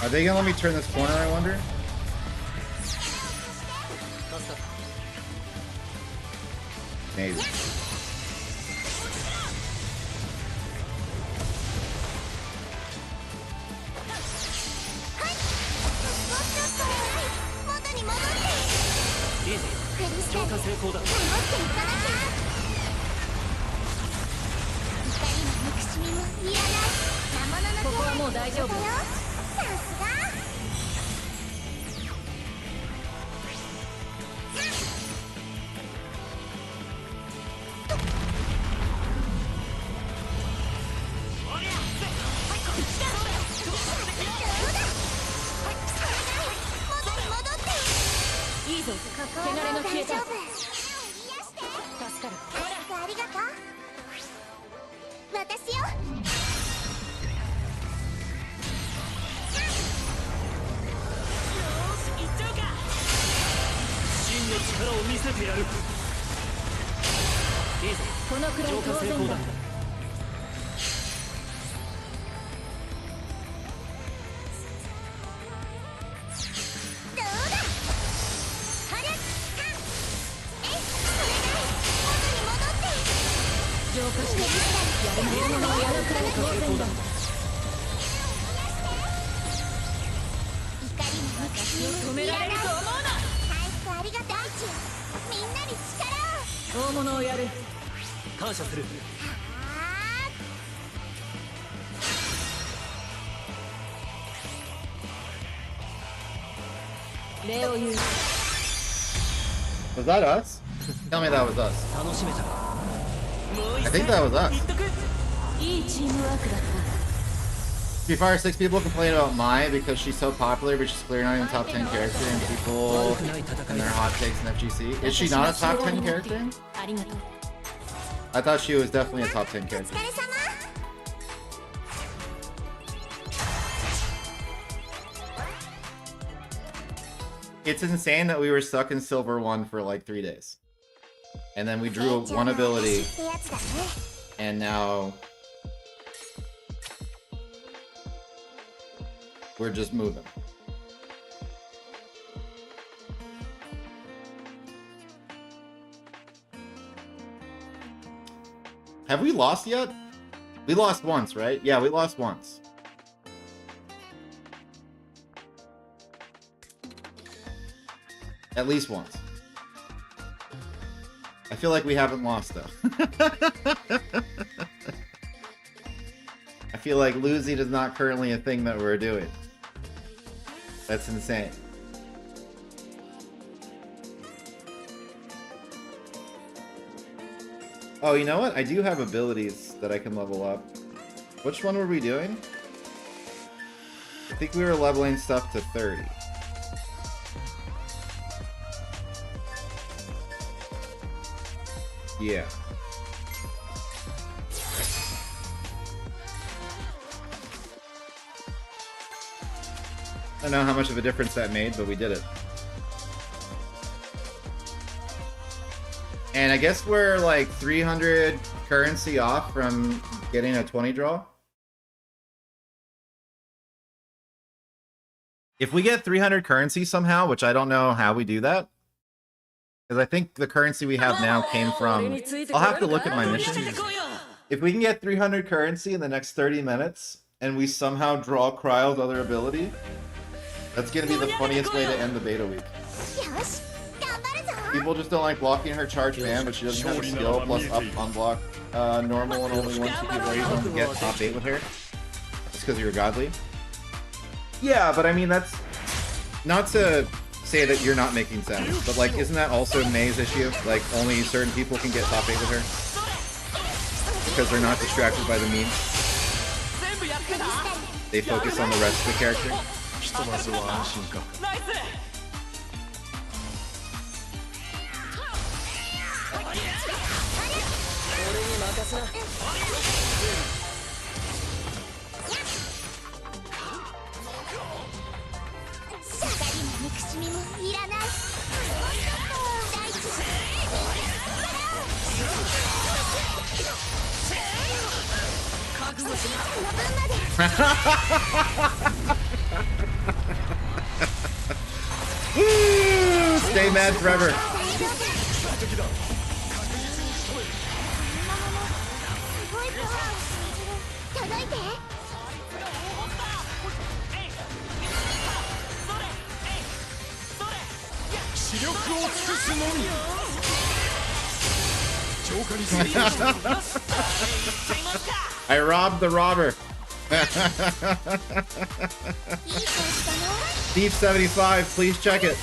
Are they gonna let me turn this corner, I wonder? Maybe. 私を止められると思うな。回復ありがとう。大地よ、みんなに力を。大物をやる。感謝する。礼を言う。 Was that us? Tell me that was us. 楽しめたか。もう I 一 think that was us. 言っとく。いいチームワークだった。Free Fire 6 people complain about Mai because she's so popular, but she's clearly not even top 10 character, and people and their hot takes in FGC. Is she not a top 10 character? ありがとう。 I thought she was definitely a top 10 お character. 疲れ様。 It's insane that we were stuck in Silver 1 for like 3 days. And then we drew one ability, ってやつだね。 and now we're just moving. Have we lost yet? We lost once, right? Yeah, we lost once. At least once. I feel like we haven't lost though. I feel like losing is not currently a thing that we're doing. That's insane. Oh, you know what? I do have abilities that I can level up. Which one were we doing? I think we were leveling stuff to 30. Yeah. I don't know how much of a difference that made, but we did it. And I guess we're like 300 currency off from getting a 20 draw. If we get 300 currency somehow, which I don't know how we do that, because I think the currency we have now came from... I'll have to look at my missions. If we can get 300 currency in the next 30 minutes, and we somehow draw Cryo's other ability, that's gonna be the funniest way to end the beta week. よし、頑張るぞ。 People just don't like blocking her charge man, but she doesn't have a skill plus up on block normal and only 1 CP where you don't get top 8 with her. Just because you're godly. Yeah, but I mean, that's not to say that you're not making sense, but like, isn't that also May's issue? Like, only certain people can get top 8 with her? Because they're not distracted by the meme. They focus on the rest of the character. ひとまずは安心か。ナイス。 俺に任せな。 しゃがりも憎しみもいらない。大地。覚悟しな。この分まで。 Woo! Stay mad forever. 届いて。 視力を尽くすのみ。浄化に成功した。 I robbed the robber. いい子したの。 Thief 75, please check it.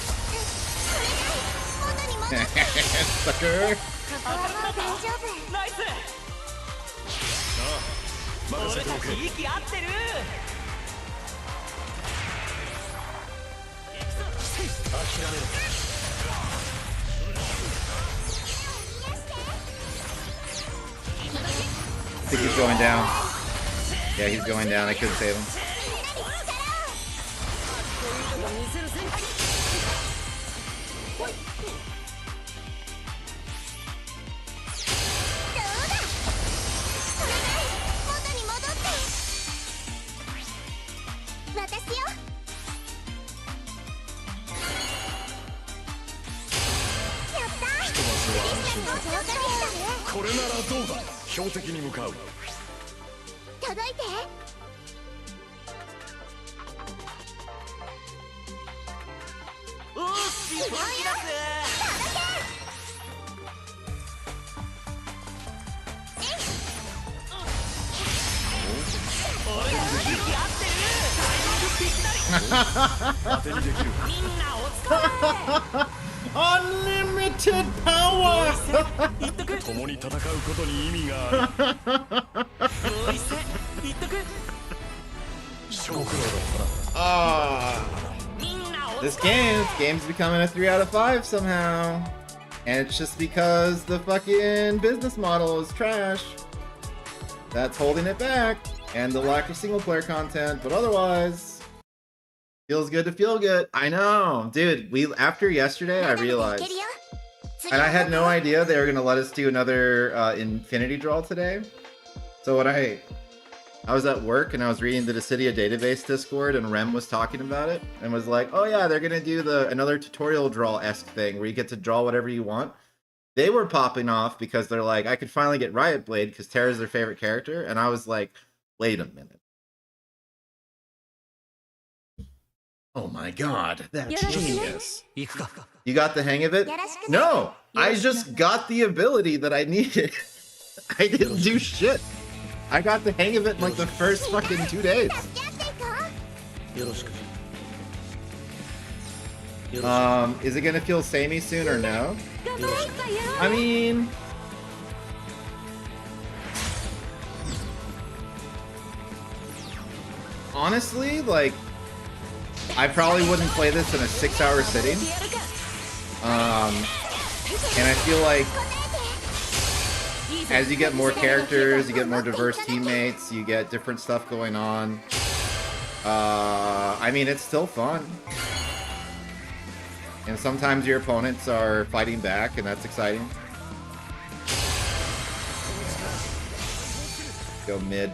元に戻って。 Sucker. ここはもう大丈夫。ナイス。俺たち息合ってる。 I think he's going down. Yeah, he's going down. I couldn't save him.「これならどうだ。標的に向かう。 届いて。Unlimited power! 共に戦うことに意味がある。This game's becoming a 3 out of 5 somehow. And it's just because the fucking business model is trash. That's holding it back. And the lack of single player content, but otherwise, feels good to feel good. I know, dude, after yesterday, I realized, and I had no idea they were gonna let us do another Infinity Draw today. So when I was at work and I was reading the Dissidia database Discord and Rem was talking about it and was like, oh yeah, they're gonna do another tutorial draw-esque thing where you get to draw whatever you want. They were popping off because they're like, I could finally get Riot Blade because Terra's their favorite character, and I was like, wait a minute. Oh my god, that's genius. You got the hang of it? No, I just got the ability that I needed. I didn't do shit. I got the hang of it in like the first fucking 2 days. Is it gonna feel samey soon or no? I mean, honestly, like, I probably wouldn't play this in a 6-hour sitting. And I feel like as you get more characters, you get more diverse teammates, you get different stuff going on. I mean, it's still fun. And sometimes your opponents are fighting back, and that's exciting. Go mid.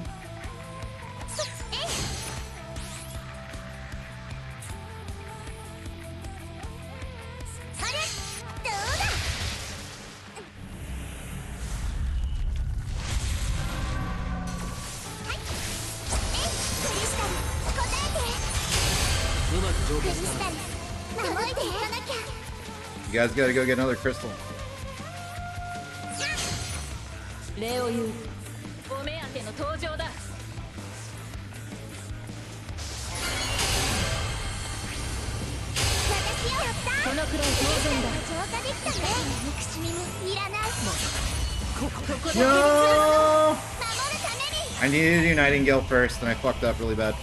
You guys gotta go get another crystal. No! I needed to do Nightingale first, and I fucked up really bad.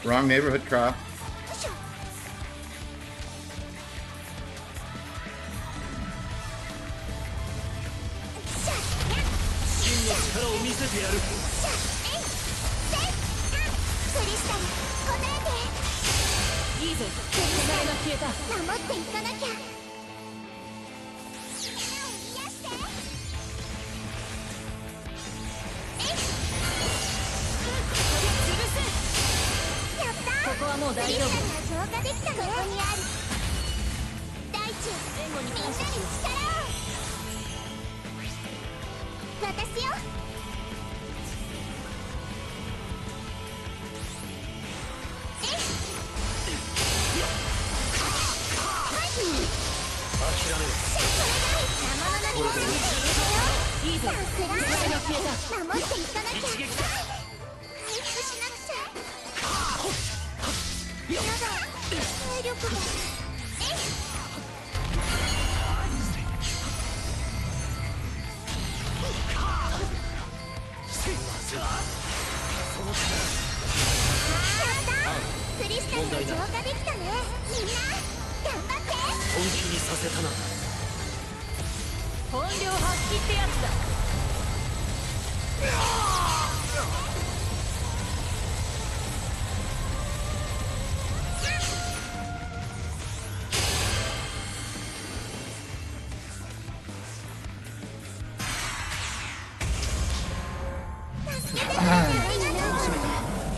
Wrong neighborhood crop.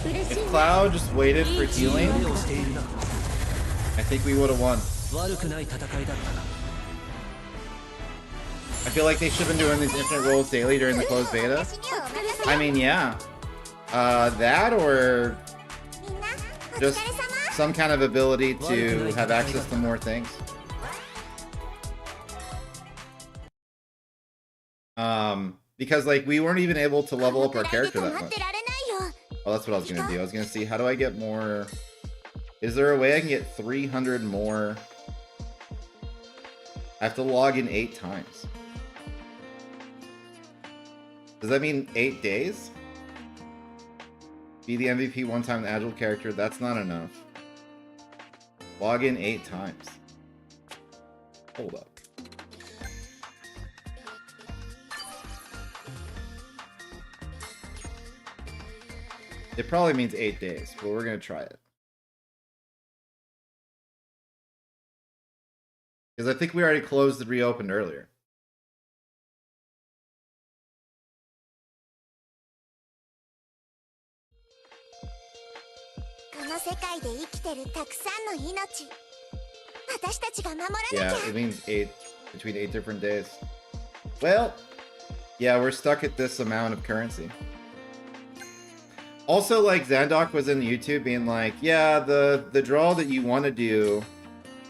If Cloud just waited for healing, I think we would have won. I feel like they should have been doing these infinite rolls daily during the closed beta. I mean, yeah. That or just some kind of ability to have access to more things. Because like we weren't even able to level up our character that much. Oh, that's what I was gonna do. I was gonna see how do I get more. Is there a way I can get 300 more? I have to log in 8 times. Does that mean 8 days? Be the MVP one time, the agile character. That's not enough. Log in 8 times. Hold up. It probably means 8 days, but we're gonna try it. Because I think we already closed and reopened earlier. Yeah, it means 8, between 8 different days. Well, yeah, we're stuck at this amount of currency. Also, like, Zandok was in YouTube being like, yeah, the draw that you want to do,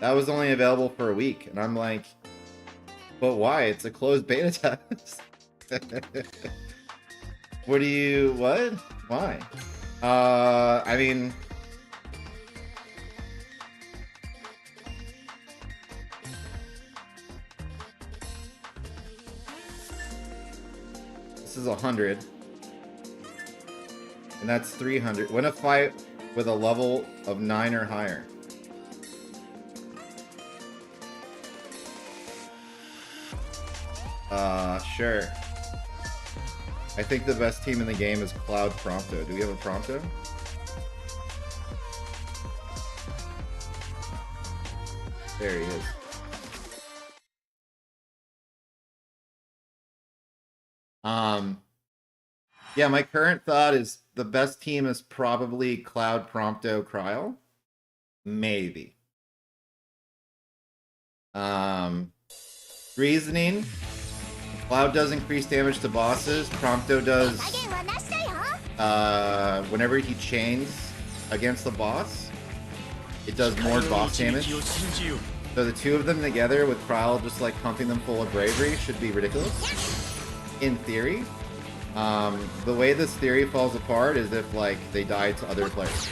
that was only available for a week. And I'm like, but why? It's a closed beta test. What? Why? I mean... This is 100. And that's 300. Win a fight with a level of 9 or higher. Sure. I think the best team in the game is Cloud Prompto. Do we have a Prompto? There he is. Yeah, my current thought is the best team is probably Cloud Prompto Cryo. Maybe. Reasoning. Cloud does increase damage to bosses. Prompto does whenever he chains against the boss, it does more boss damage. So the two of them together with Cryo just like pumping them full of bravery should be ridiculous. In theory. The way this theory falls apart is if like they die to other players.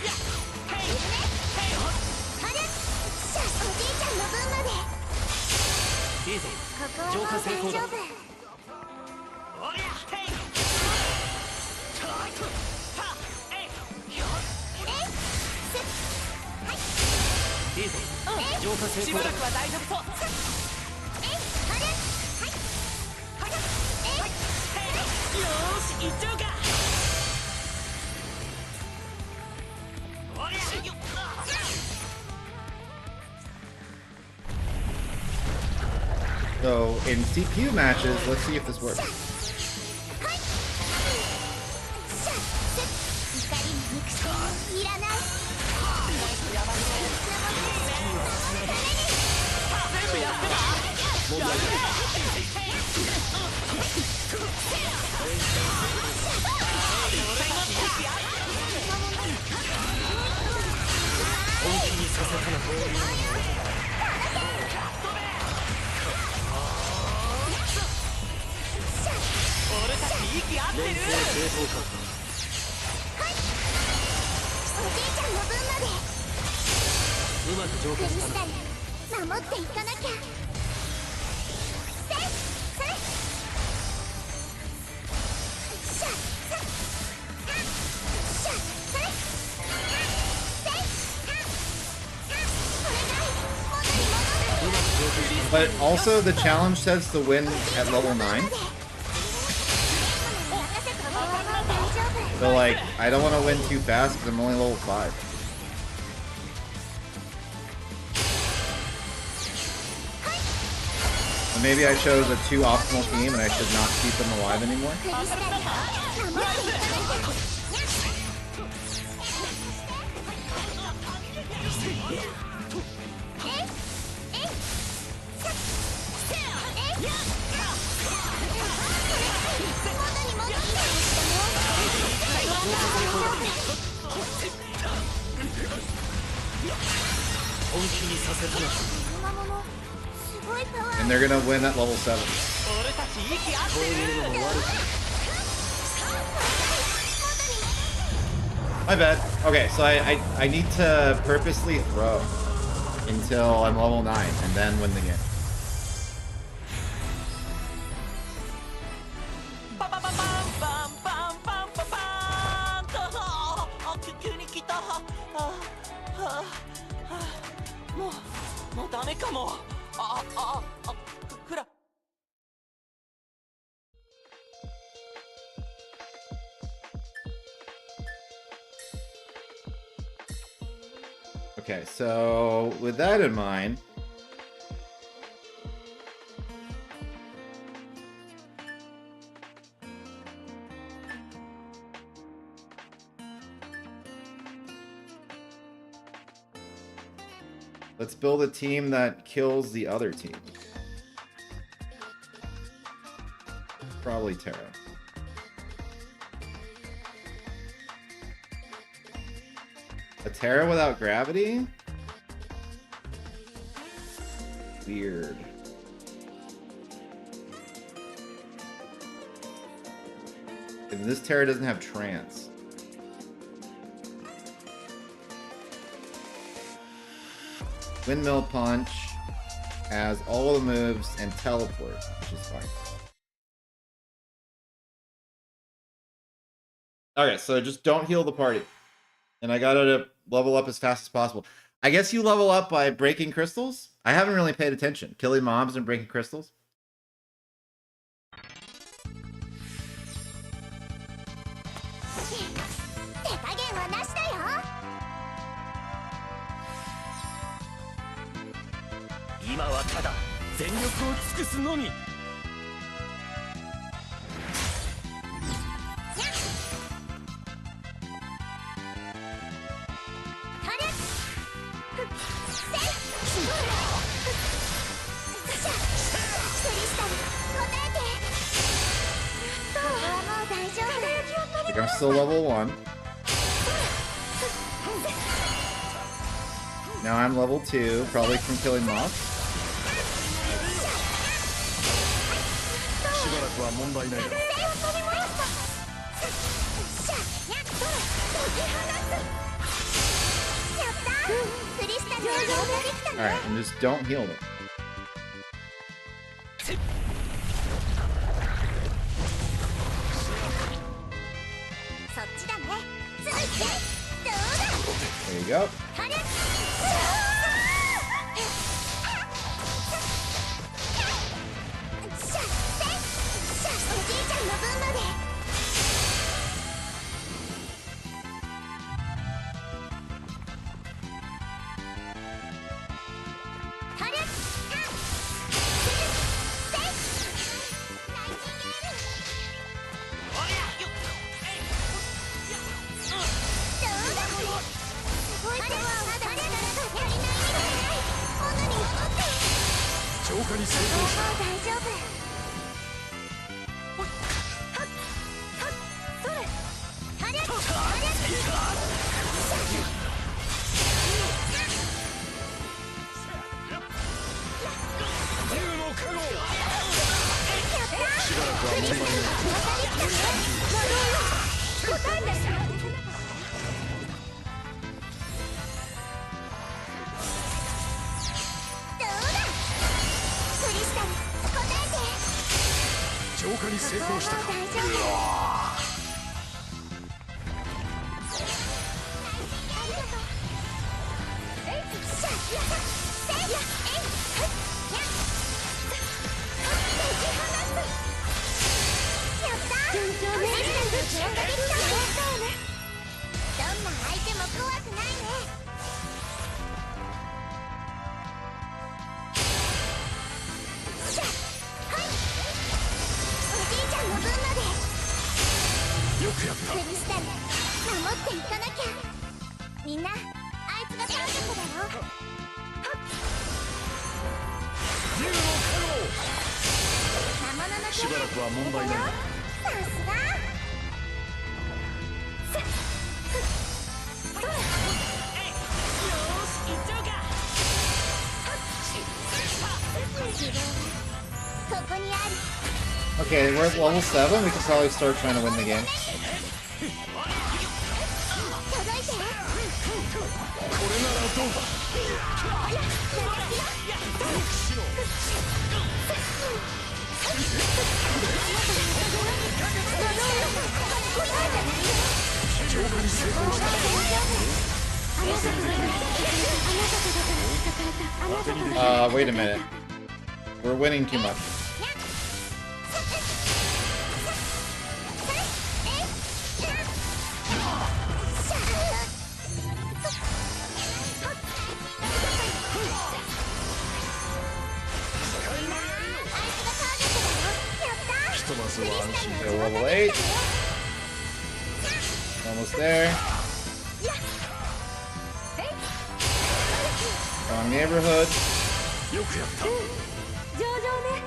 So in CPU matches, let's see if this works. But also the challenge says to win at level 9. So like, I don't want to win too fast because I'm only level 5. And maybe I chose a too optimal team and I should not keep them alive anymore. 気にさせたな。魔物すごいパワー And they're gonna win at level 7. 俺たち息合ってるのも悪く My bad. Okay, so I need to purposely throw until I'm level 9 and then win the game. パパパパンパンパンパンパパーンと急に来た。もうダメかも。くら。Okay, so with that in mind, let's build a team that kills the other team. Probably Terra. A Terra without gravity? Weird. And this Terra doesn't have trance. Windmill Punch has all the moves and teleport, which is fine. Okay, so just don't heal the party. And I gotta level up as fast as possible. I guess you level up by breaking crystals? I haven't really paid attention. Killing mobs and breaking crystals? 手加減はなしだよ。今はただ全力を尽くすのみ。I think I'm still level 1. Now I'm level 2, probably from killing mobs. しばらくは問題ないだろう。 Alright, and just don't heal them. そっちだね。続いてどうだ。 There you go. はれ。おじいちゃんの分まで。はれ。浄化に成功した。大丈夫。しばらくは問題ない。浄化に成功したか。どんな相手も怖くないね。おじいちゃんの分まで。よくやった。クリスタル守っていかなきゃ。みんなあいつがターゲットだよ。竜の魔物のしばらくは問題ない。さすが。よーし行っちゃうか。ここにある Okay, we're at level 7. We can probably start trying to win the game. 届いて これならどうだ。浄化に成功した。Wait a minute. We're winning too much. ひとまずは安心 So level 8. Almost there. Wrong neighborhood. よくやった。上々ね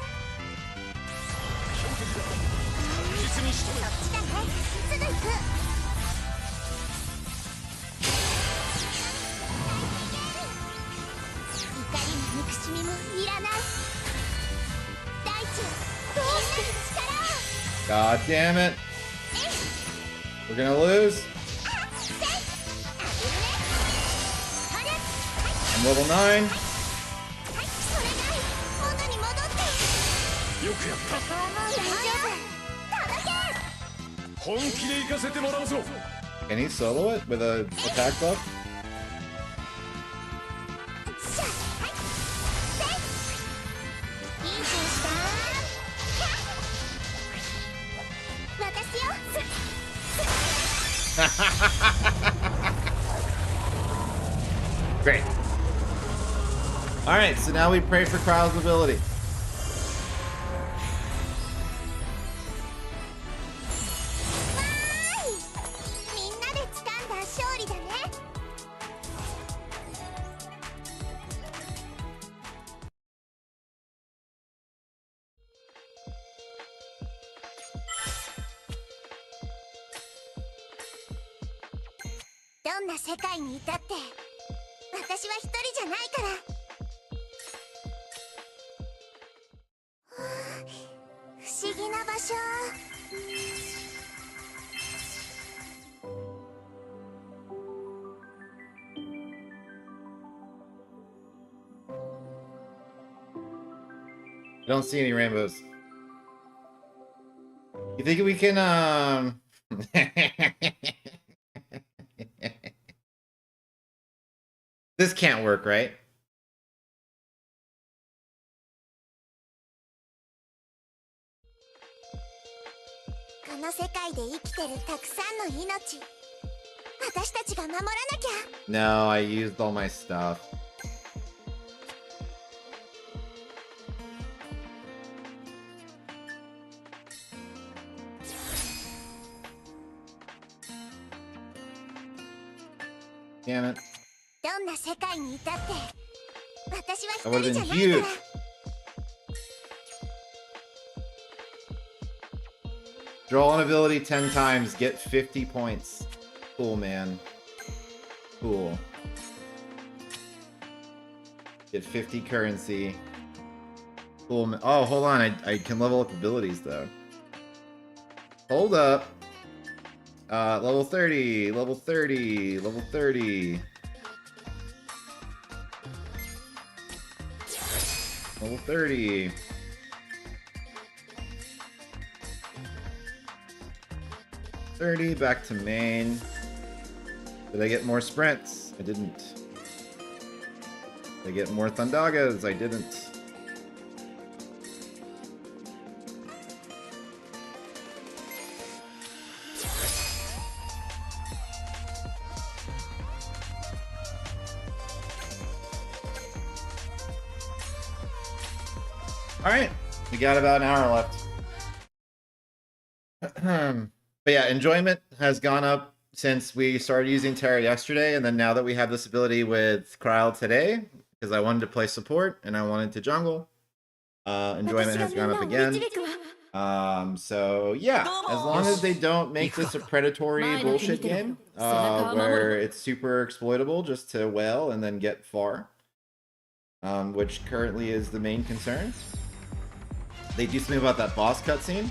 実にしとめ。そっちだねすぐ行く怒りも憎しみもいらない大地よどうして力を God damn it. We're gonna lose. I'm level 9. はいそれが元に戻ってよくやった。ここはもう大丈夫届け本気で行かせてもらうぞ。 Can he solo it with a attack buff? しゃはいせいいい子した私よ Great. Alright, so now we pray for Kryle's ability. みんなで掴んだ勝利だねどんな世界にいたって私は一人じゃないからはあ不思議な場所I don't see any rainbows. You think we can, This can't work, right? この世界で生きてるたくさんの命私たちが守らなきゃ No, I used all my stuff. Damn it. どんな世界にいたって私は That would 一人 have じゃ been ないか huge. ら Draw an ability 10 times, get 50 points. Cool, man. Cool. Get 50 currency. Cool. Oh, hold on. I can level up abilities, though. Hold up. Level 30. Level 30. Level 30. Level 30. Back to main. Did I get more sprints? I didn't. Did I get more Thundagas? I didn't. Alright, we got about an hour left. But yeah, enjoyment has gone up since we started using Terra yesterday, and then now that we have this ability with Kryle today, because I wanted to play support and I wanted to jungle, enjoyment has gone up again. So yeah, as long as they don't make this a predatory bullshit game, where it's super exploitable just to wail and then get far, which currently is the main concern. They do something about that boss cutscene,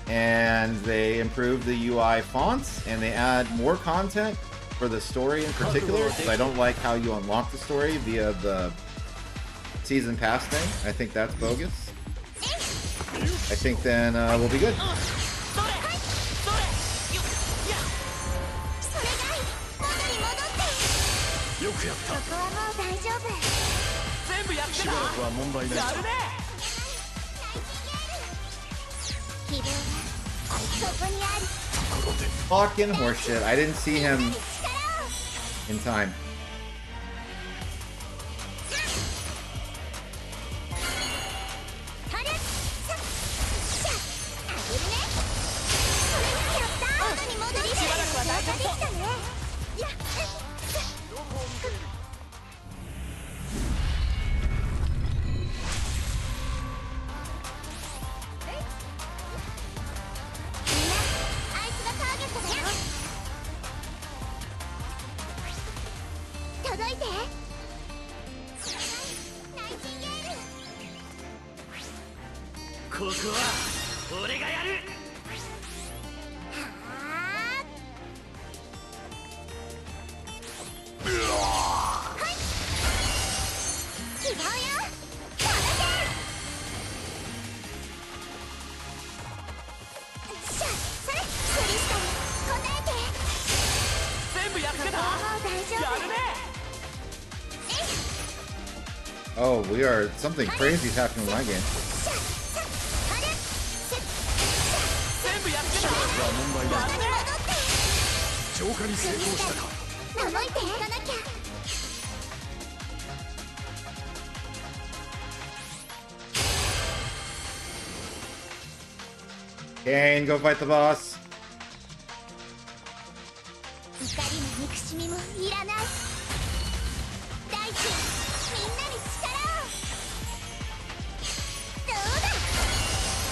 and they improve the UI fonts, and they add more content for the story in particular, because I don't like how you unlock the story via the season pass thing. I think that's bogus. I think then we'll be good. よくやっここはもう大丈夫。全部やってた。たしばらくは問題ないやるね。希望はそこにある。 Fucking horseshit. I didn't see him 力を in time. 張るさっしゃあげるね。それがやった元に戻りしばらくは大丈夫消化できたね。いやみんなあいつがターゲットだよ。届いて。ナイチンゲール。ここは俺がやる。はー違うよ。食べて。しゃそれクリスタル答えて。全部やってた。もう大丈夫。やるね。 Oh, we are something crazy is happening in my game. しゃさ張るせっ全部やってた。問題ない元に戻って。浄化に成功したか守っていかなきゃ。 Kane, go fight the boss. 怒りも憎しみもいらない。大地みんなに力を。どうだ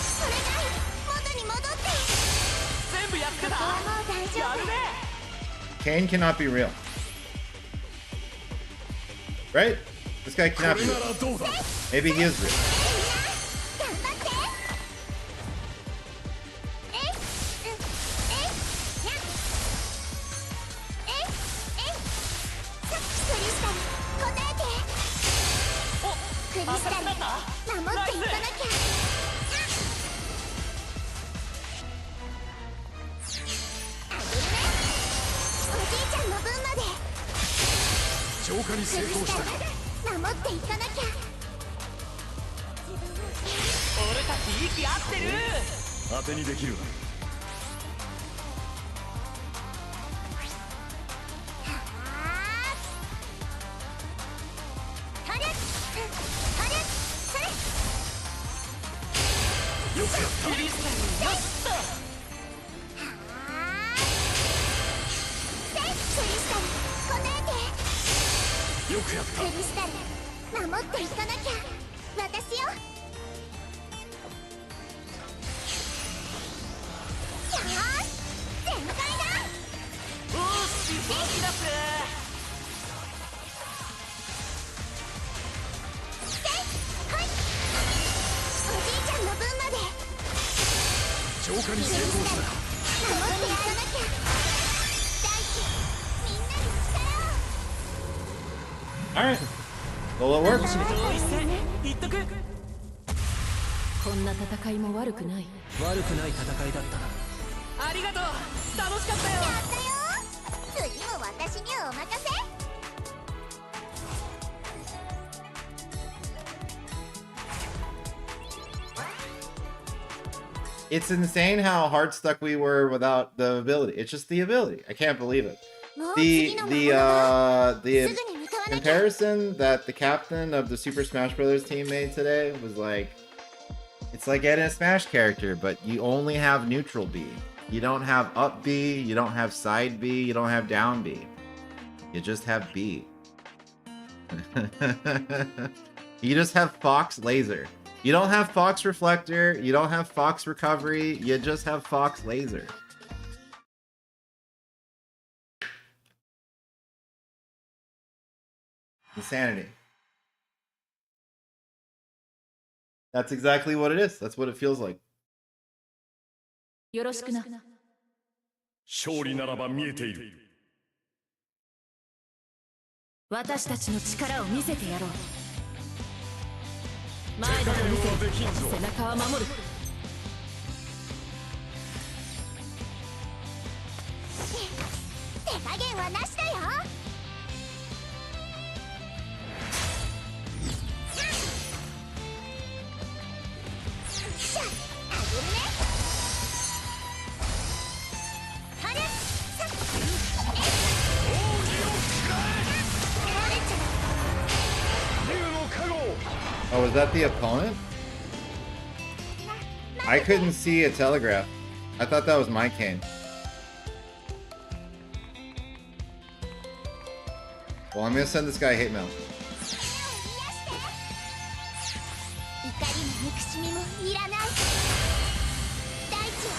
それが元に戻って。全部やってた。ここはもう大丈夫。やるね。 Kane cannot be real. Right? This guy こ cannot れ be な real. らどうだ Maybe he is real. 頑張って。えいえいにゃえいさクリスタル答えて。クリスタル守っていかなきゃ。あげるね。おじいちゃんの分まで。浄化に成功したか守っていかなきゃ。俺たち息合ってる。当てにできるはるはるそれよくやったクリスタルよしっと。クリスタル答えて。よくやったクリスタル守っていかなきゃ。私よ。よーし全開だ。おーし本気出す。はいおじいちゃんの分まで。浄化に成功したか守っていかなきゃ。大地みんなに力を。 Alright. Well, it works. 上位戦言っとく。こんな戦いも悪くない。悪くない戦いだったな。ありがとう。楽しかったよ。やったよ。次も私にお任せ。 It's insane how hard stuck we were without the ability. It's just the ability. I can't believe it. もう次 The の the 魔物は uh す the ぐに向かわなきゃ。 comparison that the captain of the Super Smash Bros. Team made today was like, it's like getting a Smash character, but you only have neutral B. You don't have up B, you don't have side B, you don't have down B. You just have B. You just have Fox Laser. You don't have Fox Reflector, you don't have Fox Recovery, you just have Fox Laser. Insanity. That's exactly what it is. That's what it feels like. よろしくな。勝利ならば見えている。私たちの力を見せてやろう。前だと見せる。背中は守る。手加減はなしだよ。しゃ、あげるね。はれ、さっ、Oh, was that the opponent? I couldn't see a telegraph. I thought that was my cane. Well, I'm gonna send this guy hate mail. 怒りも憎しみもいらない。大地よ、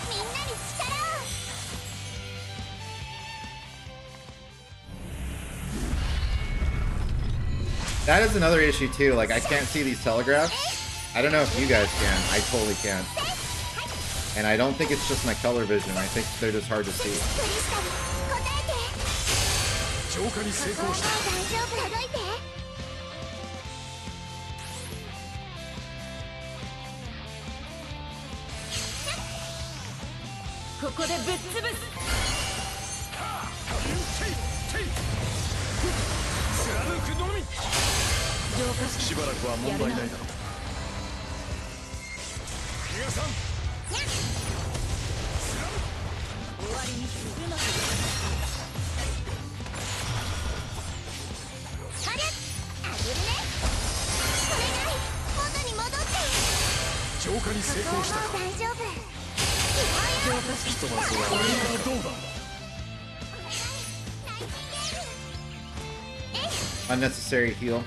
みんなに力を。That is another issue too. Like, I can't see these telegraphs. I don't know if you guys can. I totally can. And I don't think it's just my color vision. I think they're just hard to see. 浄化に成功した。大丈夫、届いて。ここでぶっ潰す。貫くのみ。浄化ししばらくは問題ないだろう。比嘉さん。終わりにするの。はれ、あげるね。それない、元に戻って。浄化に成功したか。もう大丈夫。浄化しひとまずはこれはどうだ。Unnecessary heal.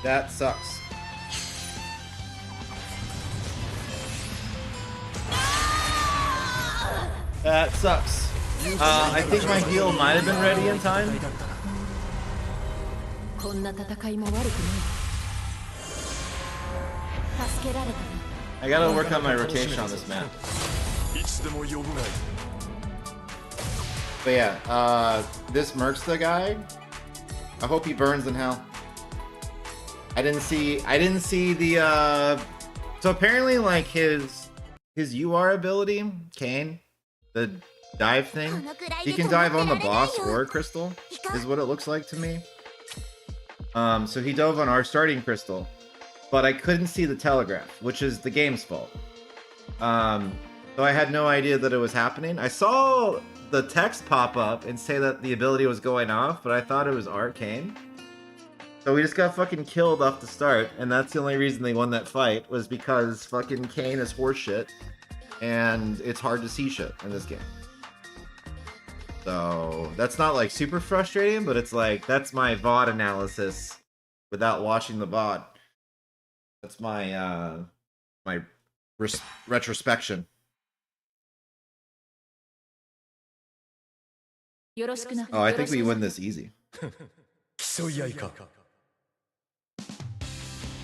That sucks. That sucks. I think my heal might have been ready in time. こんな戦いも悪くない。助けられたな。I gotta work on my rotation on this map. いつでも呼ぶがいい。 But yeah, this Merksta guy, I hope he burns in hell. I didn't see the so apparently like his UR ability, Kane, the dive thing, he can dive on the boss or crystal, is what it looks like to me. So he dove on our starting crystal, but I couldn't see the telegraph, which is the game's fault. So I had no idea that it was happening. I saw the text pop up and say that the ability was going off, but I thought it was Arcane. So we just got fucking killed off the start, and that's the only reason they won that fight, was because fucking Kane is horseshit, and it's hard to see shit in this game. So that's not like super frustrating, but it's like that's my VOD analysis without watching the VOD. That's my my retrospection. よろしくな。 Oh, I think we win this easy. 競い合いか。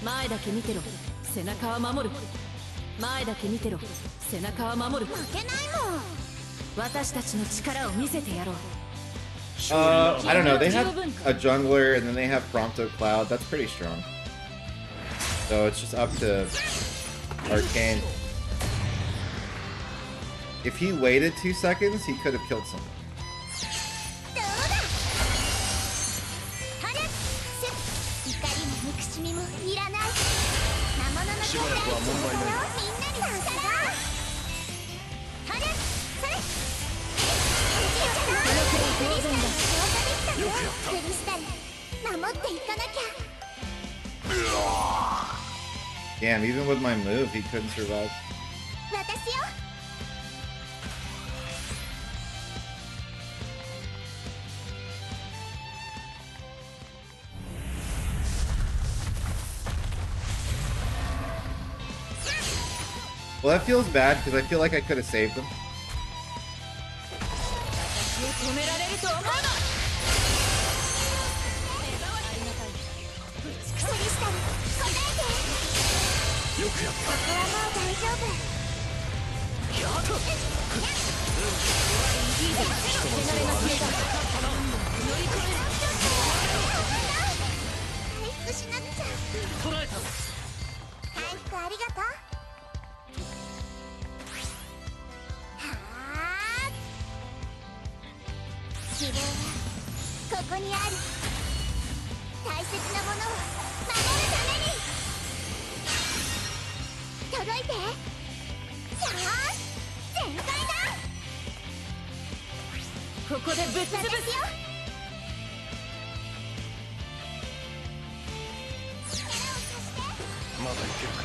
前だけ見てろ。背中は守る。前だけ見てろ。背中は守る。負けないもん。私たちの力を見せてやろう。 I don't know. They have a jungler and then they have Prompto Cloud. That's pretty strong. So it's just up to Arcane. If he waited 2 seconds, he could have killed someone. どうだ。はる。す。怒りも憎しみもいらない。魔物のしばらくは問題ない。みんなに力。はる。それ。おじいちゃん。クリスタル消化できたね。クリスタル守っていかなきゃ。 Damn, even with my move, he couldn't survive. 私よ。 Well, that feels bad because I feel like I could have saved him. 止められると思うな。クリスタル答えて。よくやっここはもう大丈夫。回復しなくちゃ。捉えた。回復ありがとう。はあ。希望はここにある。大切なものを守るために。 届いて。よーし全開だ。ここでぶっ潰すよ。まだいけるか。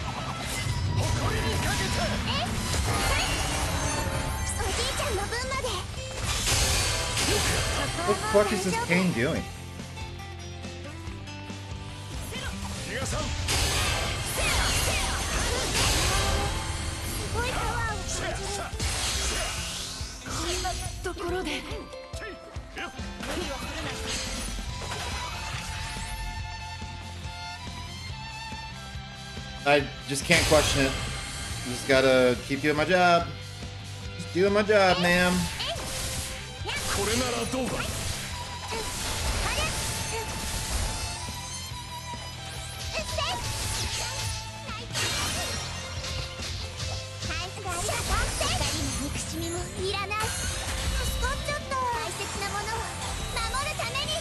誇りにかけて。え、はい。おじいちゃんの分まで。 What the fuck is this Kane doing? 比嘉さん。 すごいパワーを感じる。こんなところで。 I just can't question it. Just gotta keep doing my job. Just doing my job, ma'am. これならどうだ。いらない。助かっちゃった。大切なものを守るために。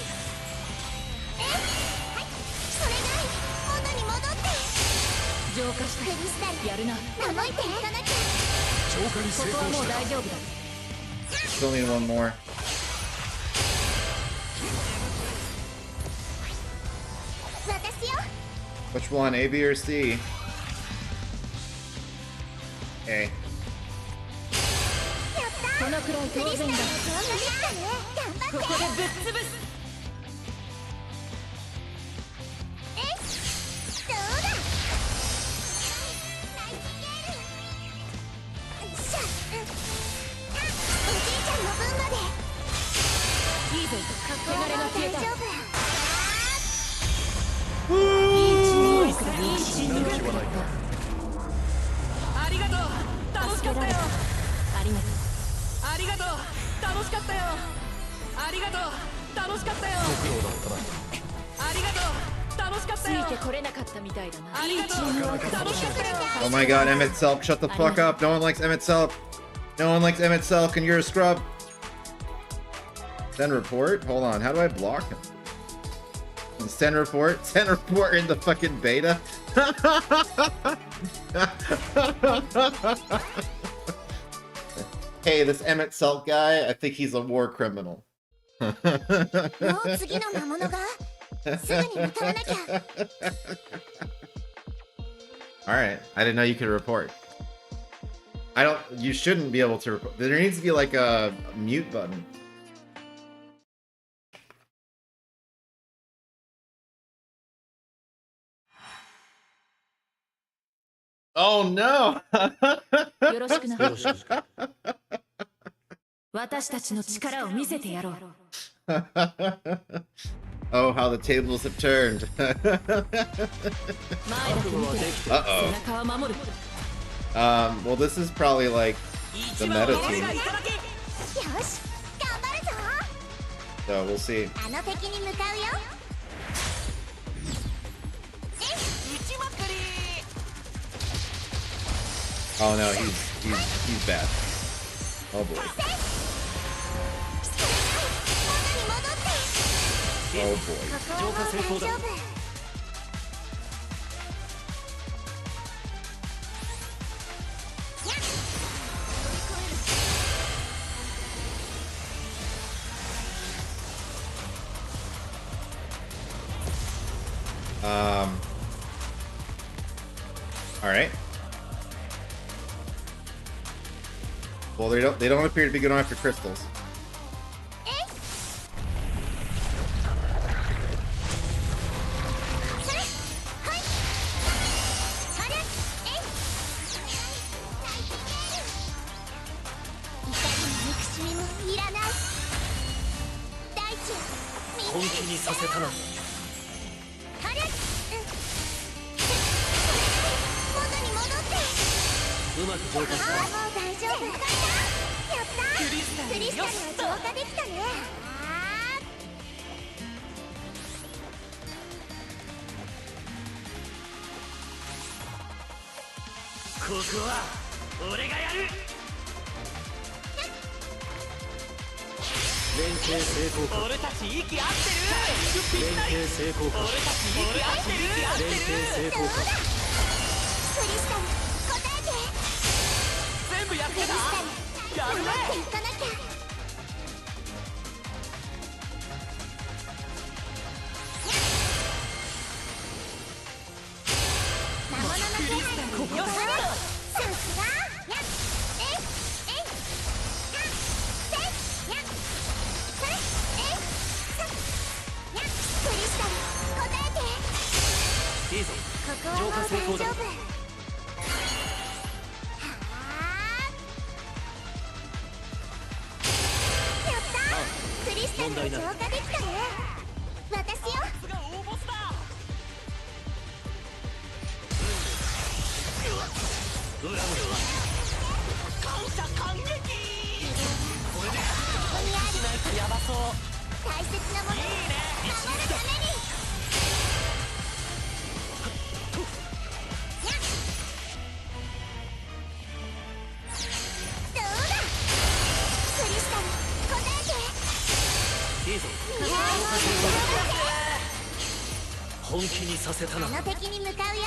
え、はい。それがいい。元に戻って。浄化した。クリスタルやるな。守っていかなきゃ。浄化に成ここはもう功した。大丈夫だ。 Still need one more. 私よ。 Which one, A, B, or C? A. やったー。このくらい当然だ。クリスタルの浄化できたね。頑張って。ここでぶっ潰す。え、どうだ。ナイチンゲール。しゃ。あ、おじいちゃんの分まで。いいぞ。ここは汚れがもう大消えた。丈夫。いいチームワークだ。いいチームワークだ。ありがとう。楽しかったよ。ありがとう。ありがとう。楽しかったよ。ありがとう。楽しかったよ。ご苦労だったな。ありがとう。楽しかっつたよ。いてこれなかったみたいだな。ありがとう。楽しかったよ。 Oh my god, Emmett Selk, shut the fuck up. No one likes Emmett Selk. No one likes Emmett Selk, and you're a scrub. Send report? Hold on, how do I block him? Send report? Send report in the fucking beta? Hey, this Emmett Selk guy, I think he's a war criminal. もう次の魔物がすぐに向かわなきゃ。 Alright, I didn't know you could report. You shouldn't be able to report. There needs to be like a mute button. Oh no! よろしくな。私たちの力を見せてやろう。Oh, how the tables have turned. 前だけ見て背 Uh-oh. 中は守る。 Well, this is probably like the meta よ team, し頑張るぞ so we'll see. あの敵に向かうよ Oh no, he's bad. Oh boy. 元に戻って Oh boy. ここはもう大丈夫 All right. Well, they don't appear to be going after crystals. それはいあれえい怒りも憎しみもいらない大地よ本気にさせたなあれ元に戻ってうまく浄化したもう大丈夫やったクリスタルは浄化できたねここは俺がやる連携成功か俺たち息合ってる連携成功か俺たち息合ってる連携成功かクリスタル答えて全部やってたやるね頑張っていかなきゃ魔物の気配ここからさすがやっえいえいはせいやっそれえいさやっクリスタル答えていいぞここはもう大丈夫はあやったクリスタルが浄化できたね私よさすが大ボスだ感謝感激これでここにあるしないとヤバそう大切なものを守るためにやっどうだクリスタル答えていいぞいや本気にさせたなあの敵に向かうよ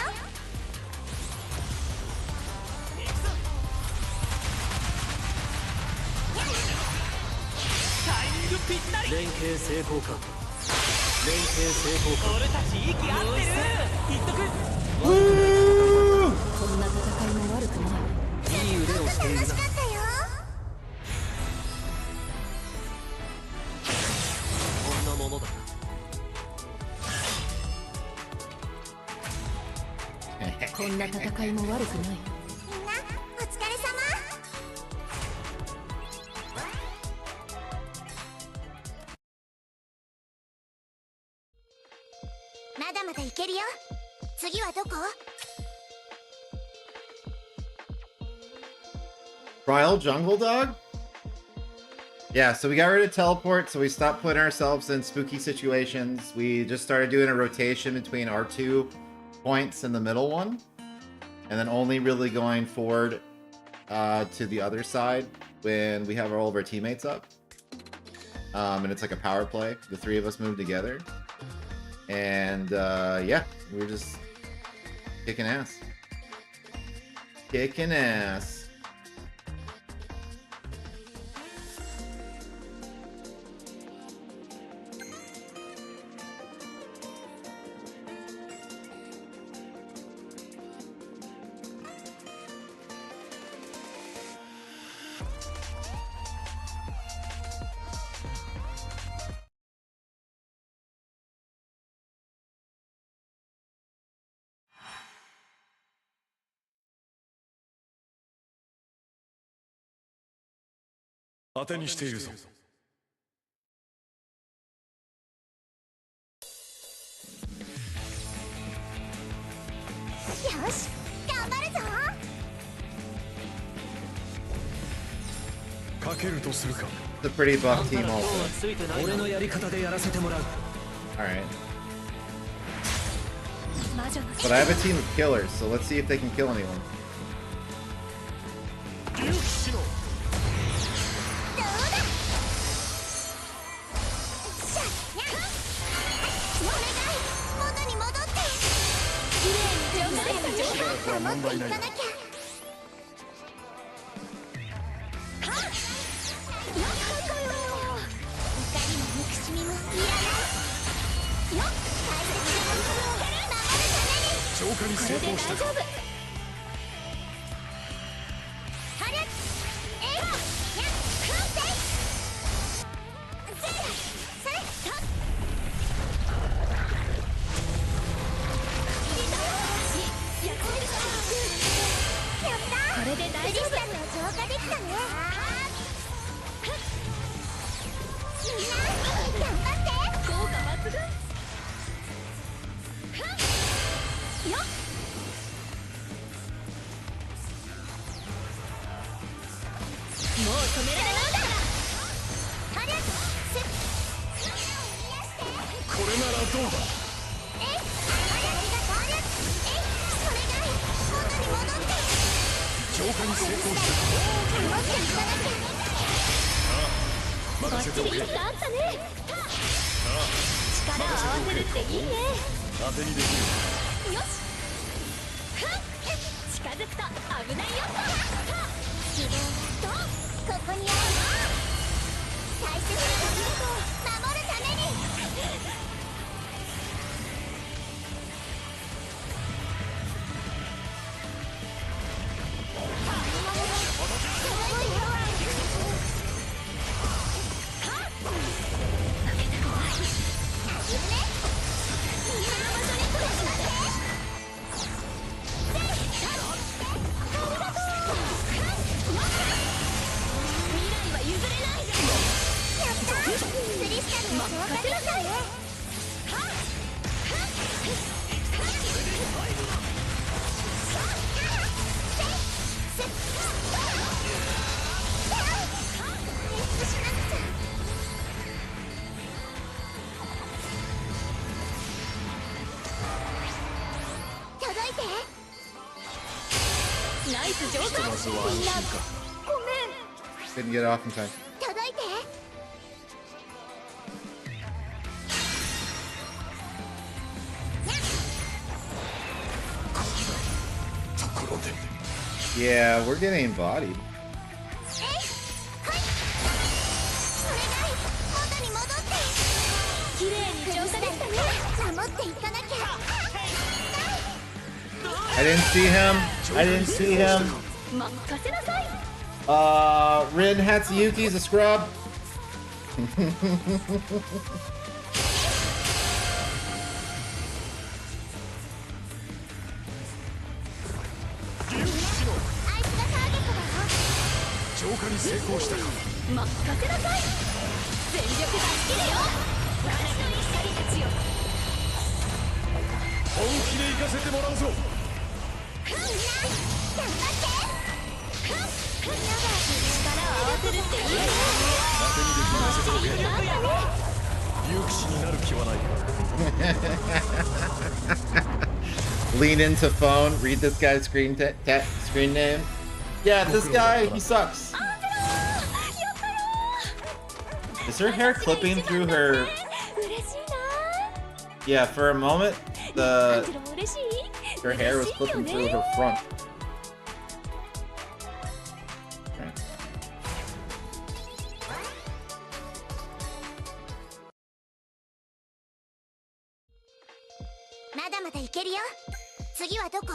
タイミングぴったり連携成功か連携成功か俺たち息合ってる言っとくこんな戦いも悪くない。いい腕をしているな楽しかったよこんなものだこんな戦いも悪くない。みんなお疲れ様まだまだいけるよ次はどこ Trial Jungle Dog? Yeah, so we got rid of teleport, so we stopped putting ourselves in spooky situations. We just started doing a rotation between our 2 points and the middle one. And then only really going forward to the other side when we have all of our teammates up. And it's like a power play. The 3 of us move together. And yeah, we're just kicking ass. Kicking ass. 当てにしているぞ。よし頑張るぞ。かけるとするか。 It's a pretty buff team 今日は also. ついてない。俺のやり方でやらせてもらう。 Alright. 魔女の But I have a team of killers, so let's see if they can kill anyone. 竜騎士のどうだ。しゃやっお願い元に戻って。きれいに守っていかなきゃ。浄化に成功したか。これで大丈夫。浄化できたね。みんな頑張って。効果抜群。よっ。もう止められないんだ。あれせこれならどうだ。えいあれあれえいお願い元に戻って。浄化に成功したか。守っていかなきゃ。任せておけ。息があったね。力を合わせるっていいね。当てにできる。よし。近づくと危ないよ。自分とここにあるの。大切なことを守るために。ナイス浄化。みんなごめん。 Didn't get off in time. 届いて。ところで。 Yeah, we're getting bodied. えいはい。お願い元に戻って。きれいに浄化できたね。守っていかなきゃ。 I didn't see him. I didn't see him. 任せなさい。Rin Hatsuyuki's a scrub. 竜騎士のあいつがターゲットだよ。浄化に成功したか。任せなさい。全力出し切れよ。私の怒りたちよ。本気で行かせてもらうぞ。みんな頑張って。みんなが力を合わせるっていいね。当てにできる。なんだね。竜騎士になる気はないか。 Lean into phone. Read this guy's screen name. Yeah, this guy, he sucks. Is her hair clipping through her? 嬉しいな。 Yeah, for a moment, 感じる嬉しい。 her hair was clipping through her front. Okay. まだまだいけるよ。次はどこ？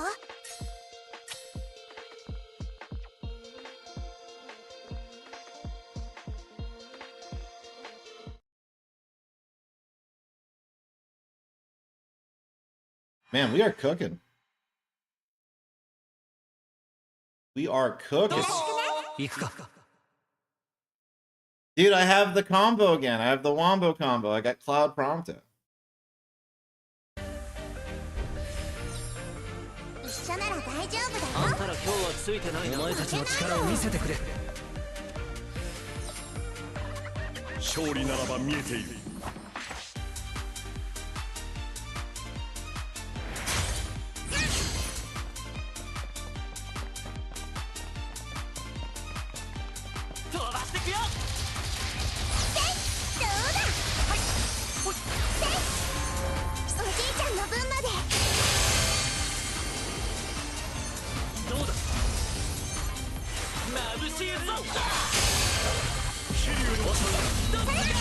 Man, we are cooking. We are cooking. 行くか。Dude, I have the combo again. I have the Wombo combo. I got Cloud Prompto. 一緒なら大丈夫だよ。あんたら今日はついてないな。お前たちの力を見せてくれ。勝利ならば見えている。飛ばしてくよ。どうだ。はいほいおじいちゃんの分まで。どうだ。眩しいぞ。桐生のどっちか。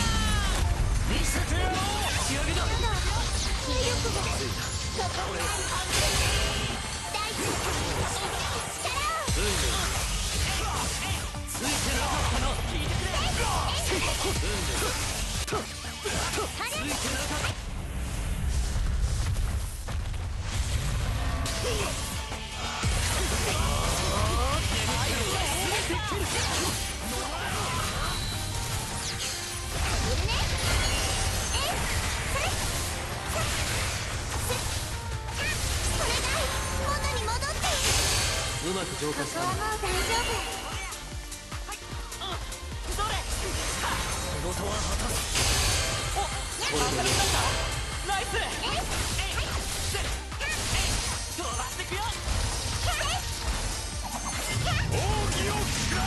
見せてやろう。仕上げだ。気力がここにある。大地の力を。ついてなかったの。聞いてくれ。ついてなかった。うまく浄化したな。もう大丈夫。どれ。仕事は果たす。お、これでナイス。飛ばしてくよ。奥義を食らえ。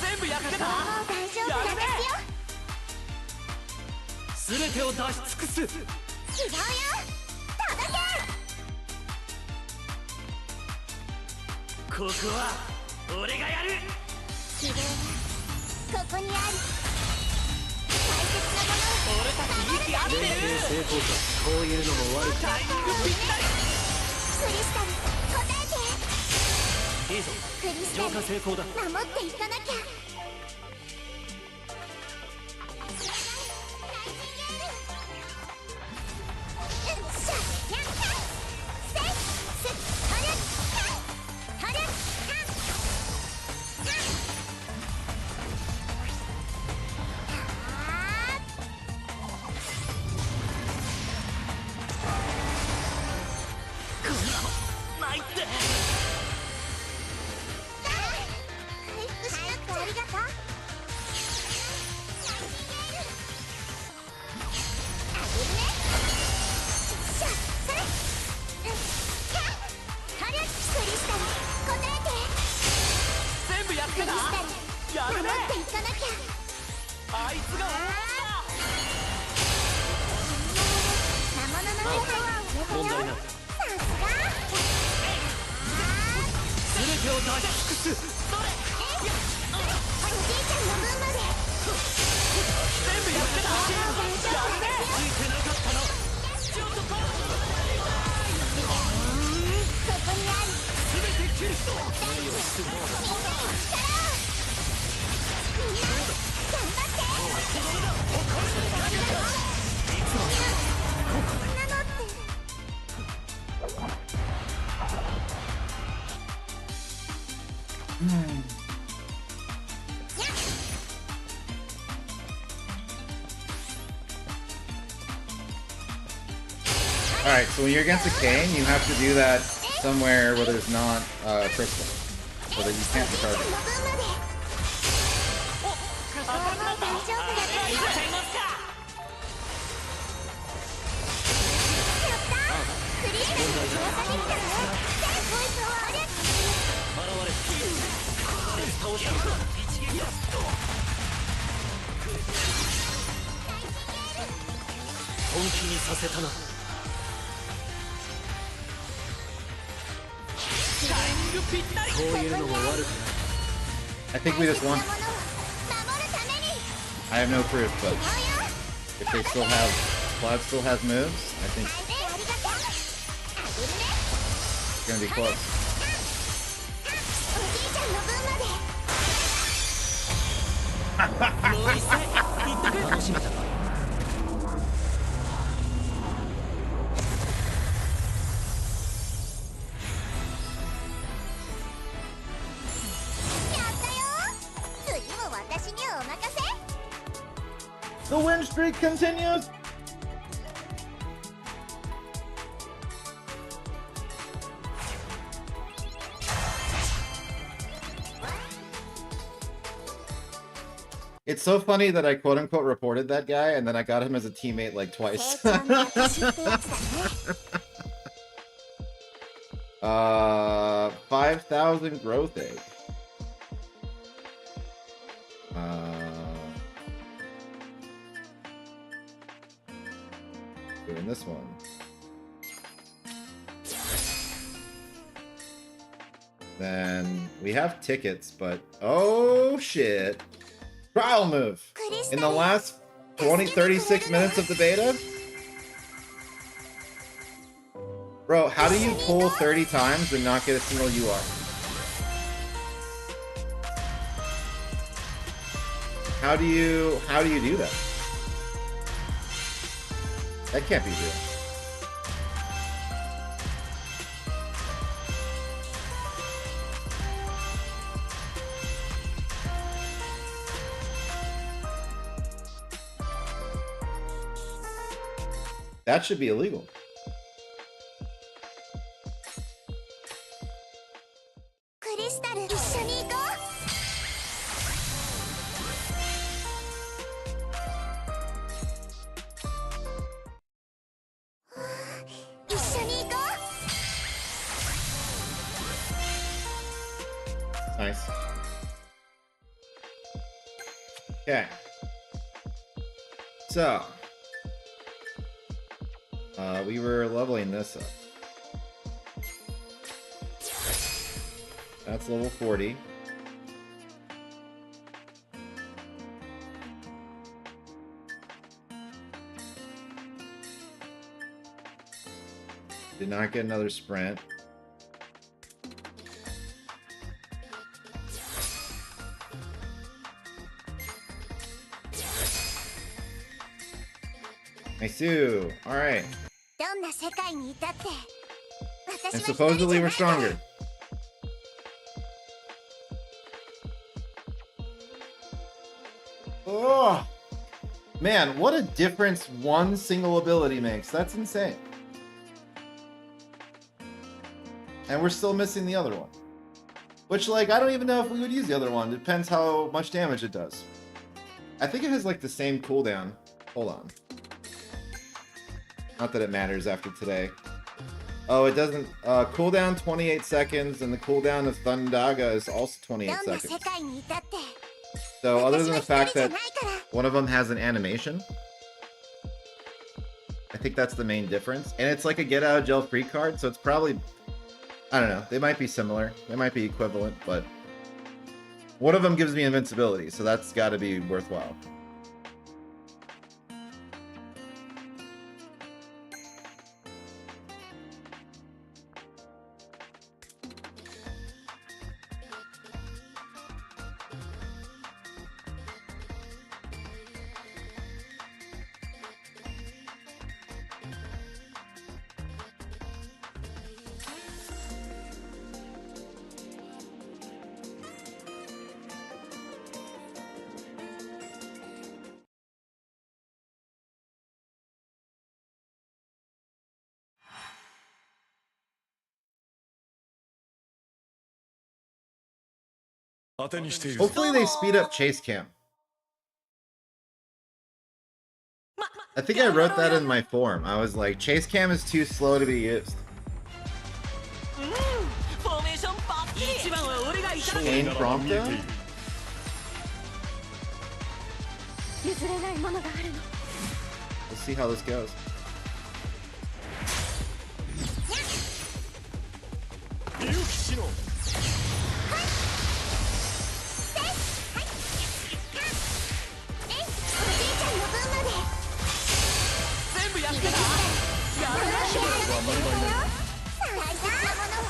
全部やっつけた。もう大丈夫なんですよ。すべてを出し尽くす。違うよ。届け。ここは俺がやる。希望はここにある。大切なものを俺たち息合ってる。成功か。こういうのも悪くタイミングぴったり。クリスタル答えて。いいぞ。クリスタ浄ル化成功だ。守っていかなきゃ。ないって。回復しなくてありがとう。あげるね。しゃそれ。はるクリスタル答えて。全部やっつけた。クリスタルやるね。守っていかなきゃ。あいつが魔物の気配が消えたよ。問題ない。さすが。すべてを出し尽くす。どれ。おじいちゃんの分まで。全部やっつけた。大丈夫ですよ。ついてなかったの。ちょっとパワー。ここにある。すべて切る。大地の力を。みんな頑張って。なのって。Alright, so when you're against a Kane, you have to do that somewhere where there's not crystal. So that you can't recharge it. ここはもう大丈夫だから。いっちゃいますか。やったー。クリスタルの調査できたね。ボイスをあれ。現れ倒して一撃だ。本気にさせたな。タイミングぴったり。こういうのも悪くない。 I think we just won. 守るために。 I have no proof, but 違うよ。 if they still have Cloud still has moves, I think ありがとう。あげるね。 it's gonna be close. 一戦行ってくる。楽しみだな。やったよ。次も私にお任せ。 The win streak continues. It's so funny that I quote unquote reported that guy and then I got him as a teammate like twice. ちゃんの私ってやつだね。 5,000 growth egg. Doing this one. Then we have tickets, but oh shit. Trial move. In the last 36 minutes of the beta? Bro, how do you pull 30 times and not get a single UR? How do you do that? That can't be real. That should be illegal. Crystal, 一緒に行こう。一緒に行こ Nice. Okay. So, we were leveling this up. That's level 40. Did not get another sprint. Nice. All right. どんな世界にいたって私 And は一人 supposedly じゃ we're ないから stronger. Oh, man, what a difference one single ability makes. That's insane. And we're still missing the other one. Which, like, I don't even know if we would use the other one. Depends how much damage it does. I think it has, like, the same cooldown. Hold on. Not that it matters after today. Oh, it doesn't. Cooldown 28 seconds, and the cooldown of Thundaga is also 28 どんな seconds. 世界にいたって So, other than the 私は fact 一人じゃ that ないから one of them has an animation, I think that's the main difference. And it's like a get out of jail free card, so it's probably, I don't know, they might be similar, they might be equivalent, but one of them gives me invincibility, so that's got to be worthwhile. Hopefully they speed up chase cam. I think I wrote that in my form. I was like, chase cam is too slow to be used. フォーメーションバッチリ。一番は俺がいただく。 Aim prompto? 譲れないものがあるの We'll see how this goes. 竜騎士の えいおじいちゃんの分まで全部やってた。やこのるな。日あるだけだよ大切なものを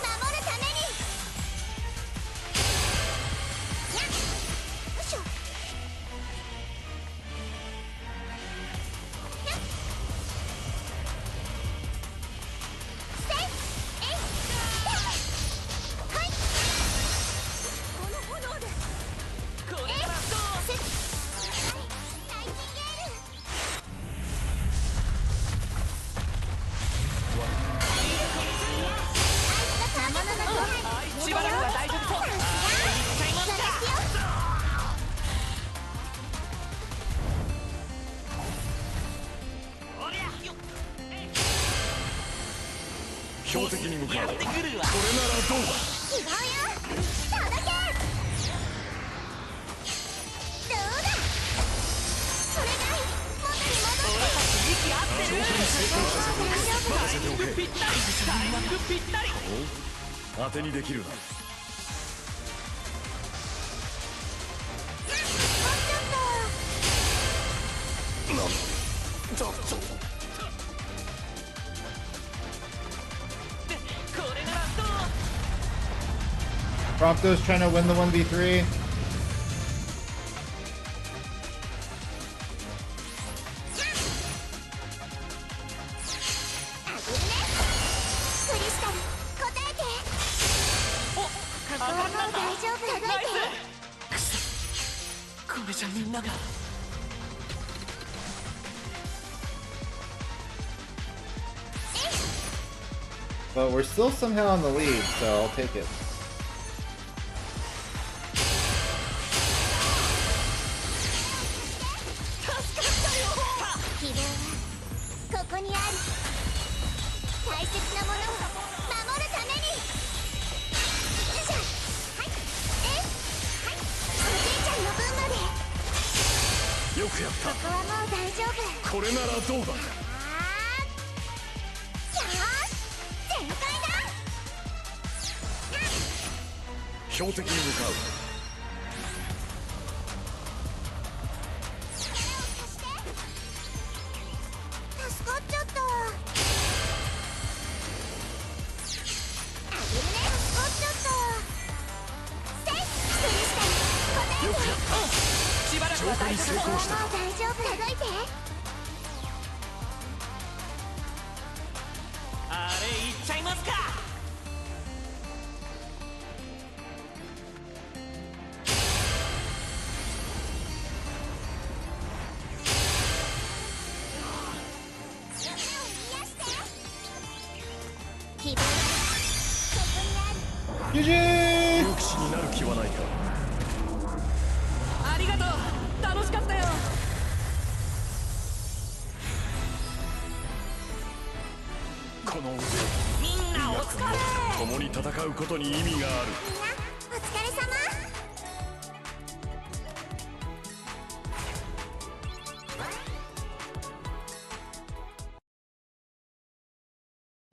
守るためにやっよいしょ標的に向かう。やってくるわ。これならどうだ。違うよ届けどうだそれがい元に戻って俺たち息合ってる。任せておけ。ぴったりタイミングぴったり。当てにできるな。ちょっと。これならどう。Prompto's trying to win the 1v3. これじゃみんなが。But we're still somehow in the lead, so I'll take it. 希望はここにある大切なものを守るためによいしょはいはいおじいちゃんの分までよくやった。ここはもう大丈夫これならどうだ。よーし全開だ標的に向かう。助かっちゃったあげるね助かっちゃったせい一人下に答えてしばらくは大丈夫。ここはもう大丈夫届いてあれいっちゃいますか。希望はここにある GG! 勇気士になる気はないか。ありがとう。楽しかったよ。この腕みんなお疲れ。共に戦うことに意味がある。みんなお疲れ様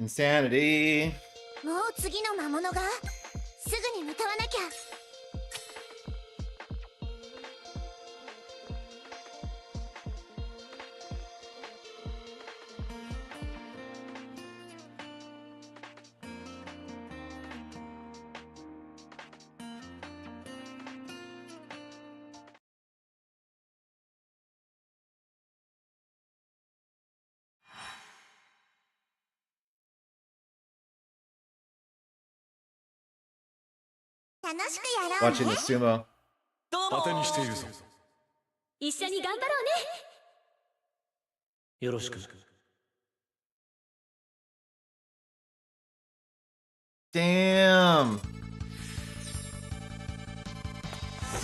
Insanity. もう次の魔物がすぐに向かわなきゃ 楽しくやろう Watching ね the sumo. どうも。当てにしているぞ。一緒に頑張ろうね。よろしく。 Damn.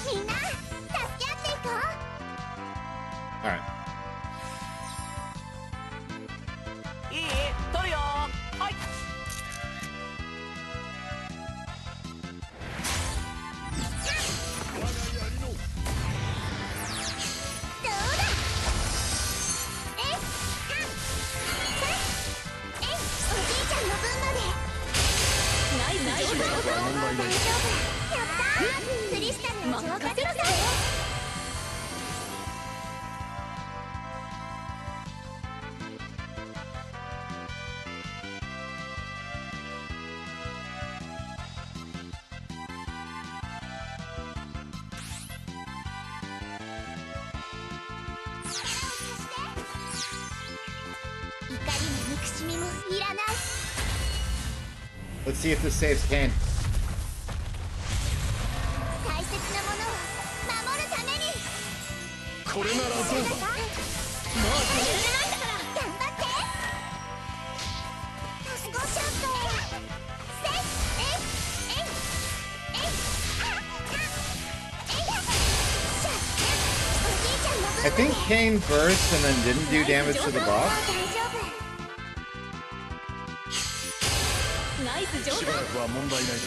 みんな助け合っていこう Alright. いい取るよ。はい。どうだえいおじいちゃんの分までナイスナイス。大丈夫やったークリスタルの浄化ゼロだ 怒りも憎しみもいらない Let's see if this saves Kane. 大切なものを守るためにこれならどうだ。もう止められないんだから頑張って助かっちゃったせいえいえいえいあえいやしゃおじいちゃんの分 I think Kane burst and then didn't do damage to the もう boss. 大丈夫ス上しばらくは問題ないだろ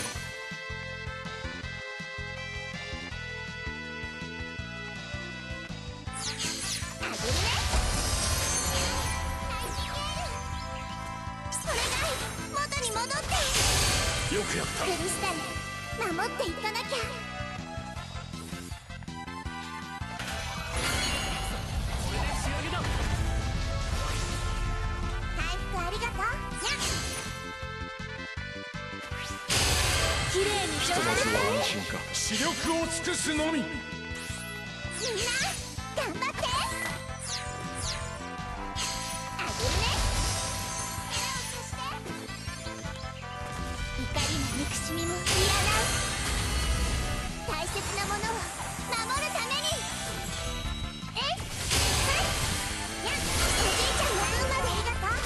それが元に戻ってう。よくやったクリスタル守っていかなきゃ。仕上げだ。回復ありがとう。綺麗にひとまずは安心か。視力を尽くすのみ。みんな頑張って。あげるね。怒りも憎しみもいらない。大切なものを守るために。えっ、はいやっ、おじいちゃんの分までありがとう。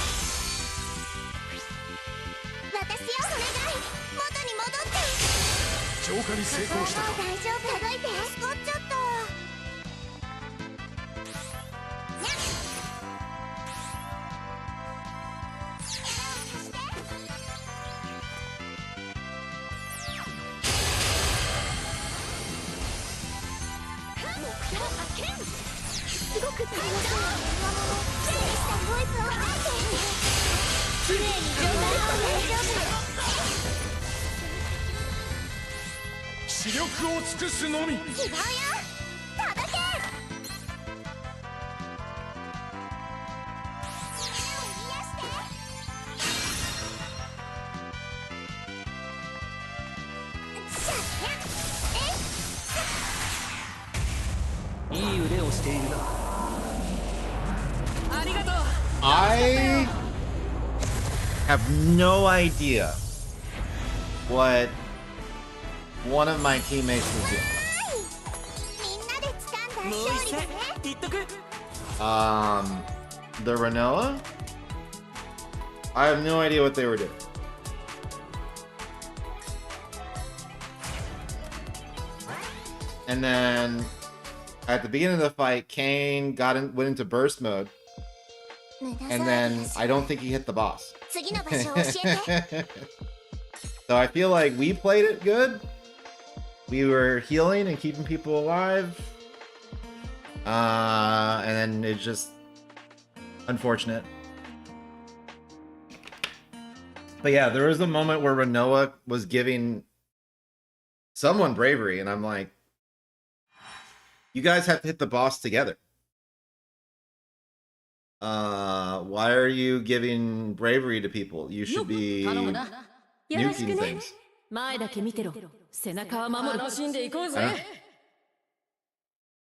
私よ、お願い、元に戻って。浄化に成功したか。大丈夫、届いて。助かっちゃった。にゃっ、目標発見。すごく大変だ。クリスタルボイスを放って。綺麗に状態を。大丈夫。視力を尽くすのみ。違うよ、届け。いい腕をしているな。ありがとう。 I have no idea what one of my teammates was doing. みんなで掴んだもう一戦勝利だね。言っとく。 The Renoa? I have no idea what they were doing. And then at the beginning of the fight, Kane went into burst mode, 無駄 and 騒 then ぎだし I don't think he hit the boss. 次の場所を教えて。 So I feel like we played it good. We were healing and keeping people alive. And then it's just unfortunate. But yeah, there was a moment where Renoa was giving someone bravery, and I'm like, you guys have to hit the boss together. Why are you giving bravery to people? You should be 頼むな。よろしく nuking ね。 things. 前だけ見てろ。背中は守る。楽しんでいこうぜ。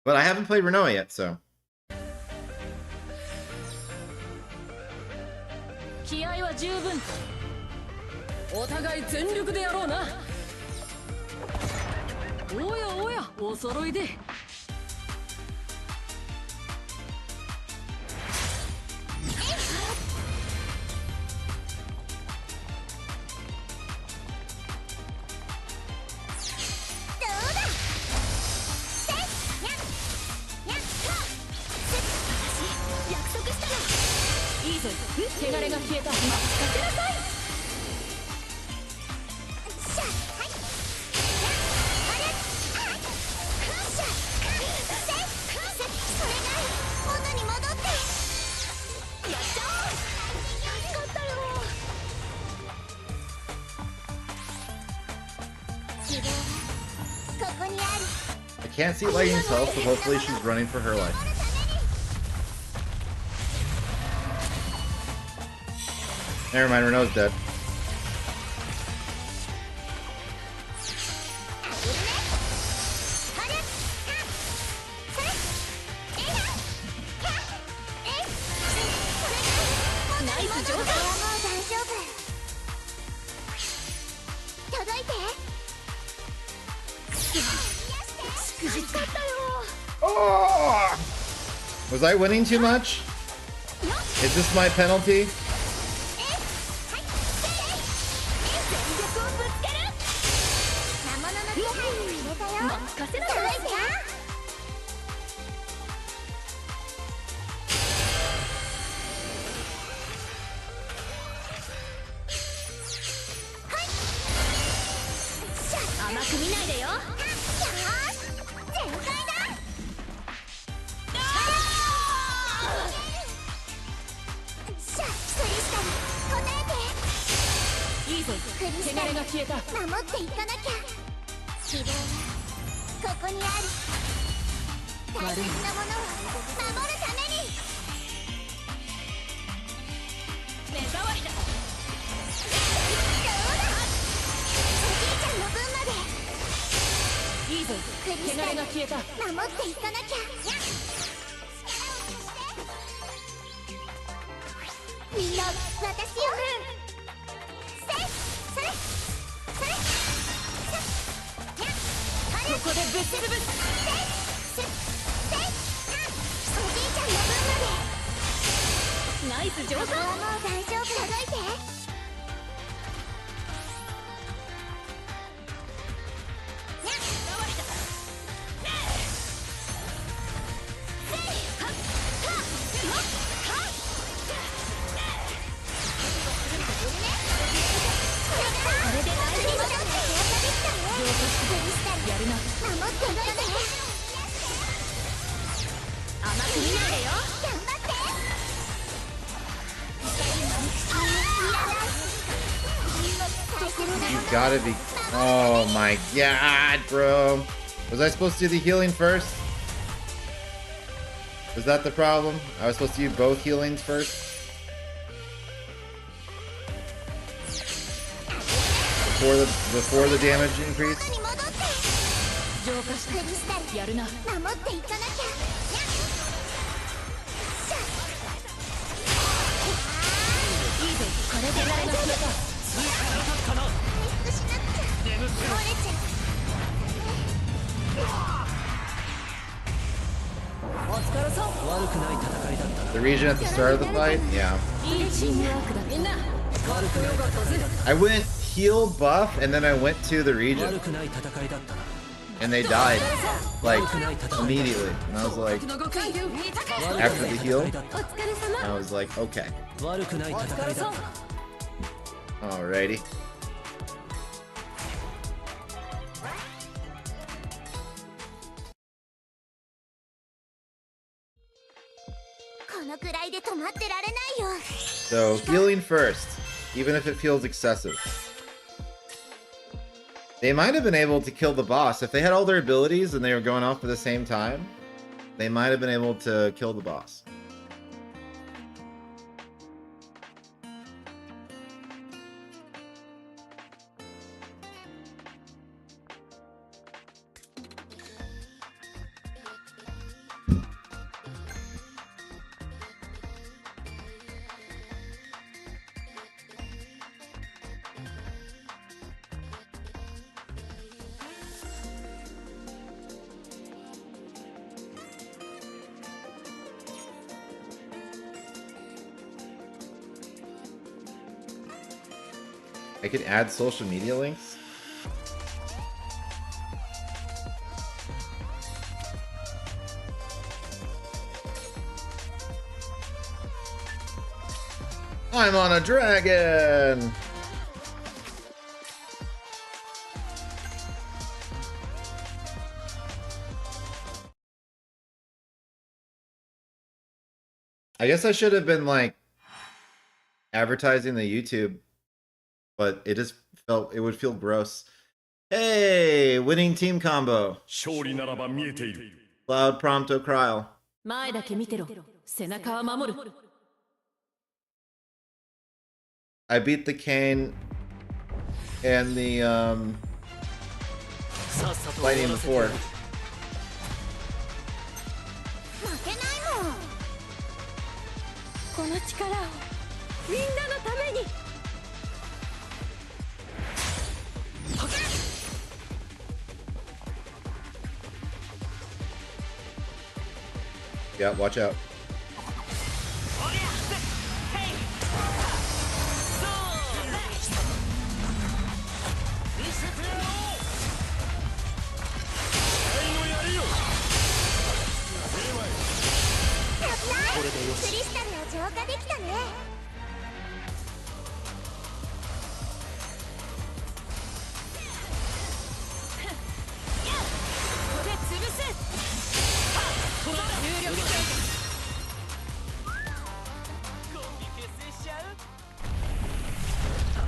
But I haven't played Renoa yet, so 気合は十分。お互い全力でやろうな。おやおや、お揃いで。どうだ。せっ、にゃっ、にゃっ、私、約束したの。いいぞ。汚れが消えた。任せなさい。しゃ、はい。にゃっ、あれ、はい。しゃ、せっ、それが元に戻って。やっちゃおう。助かったよ。希望はここにある。 I can't see Lightning's health, but hopefully she's running for her life. Never mind, Renault's dead. Was I winning too much? Is this my penalty? 消えた。守っていかなきゃ。希望はここにある。大切なものを守るために。目障りだ。どうだ。おじいちゃんの分まで。いいぞ。クリスタル汚れが消えた。守っていかなきゃ。みんな私をせいそれそれここでぶっ潰す。せいせいおじいちゃんの分まで。ナイス上手。ここはもう大丈夫。届いて。やるな。守っていかなきゃ。甘く見ないでよ。頑張って。You gotta be. Oh my god, bro. Was I supposed to do the healing first? Was that the problem? I was supposed to do both healings first? Before the damage increase? 浄化した。やるな。守っていかなきゃ。いいぞ。これで大丈夫。回復しなくちゃ。折れちゃう。お疲れさん。悪くない戦いだったな。 The region at the start of the fight? Yeah. いいチームワークだ。みんな。悪くよかったぜ。 I went heal buff and then I went to the region 悪くない戦いだったな。 and they died like immediately. And I was like, after the heal, お疲れ様。 I was like, okay. 悪くない戦いだったな。 Alrighty. このくらいで止まってられないよ。 So healing first, even if it feels excessive. They might have been able to kill the boss. If they had all their abilities and they were going off at the same time, they might have been able to kill the boss. I could add social media links. I'm on a dragon! I guess I should have been like advertising the YouTube, but it just felt it would feel gross. Hey, winning team combo. 勝利ならば見えている。 Cloud Prompto Cryle. 前だけ見てろ。背中は守る。 I beat the Kane and the さっさと Lightning 終わらせて before. 負けないもん。この力をみんなのために。 Yeah, watch out.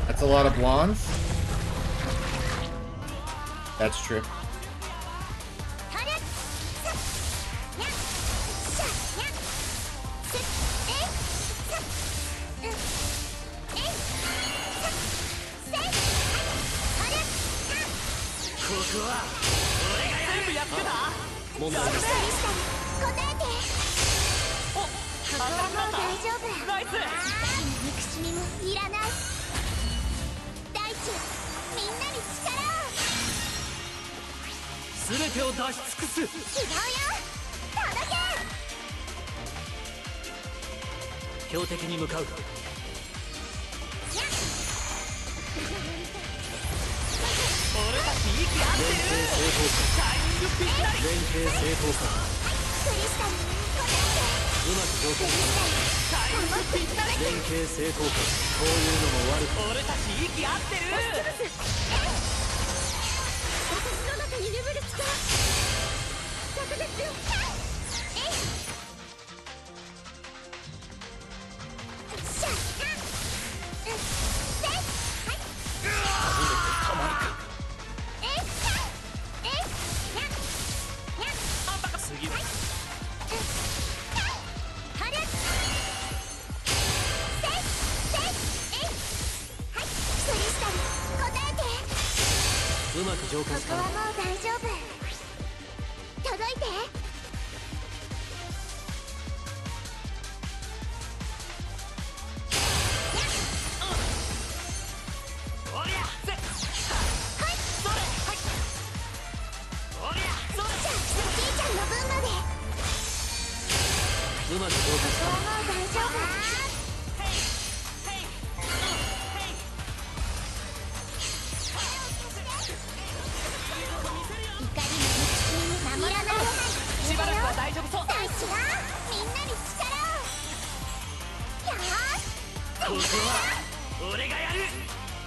That's a lot of blondes. That's true.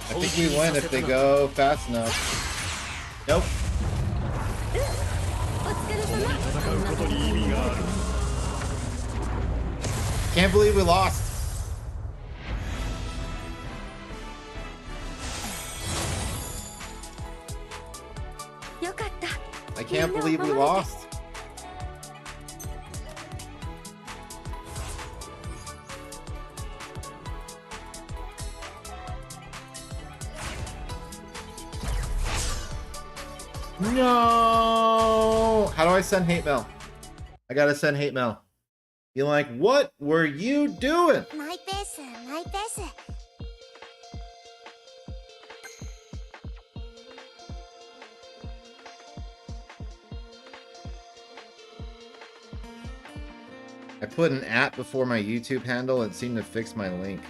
I think we win if they go fast enough. Nope. 戦うことに意味がある。 Can't believe we lost. I can't believe we lost. No! How do I send hate mail? I gotta send hate mail. Be like, what were you doing? My best, my best. I put an @ before my YouTube handle and seemed to fix my link.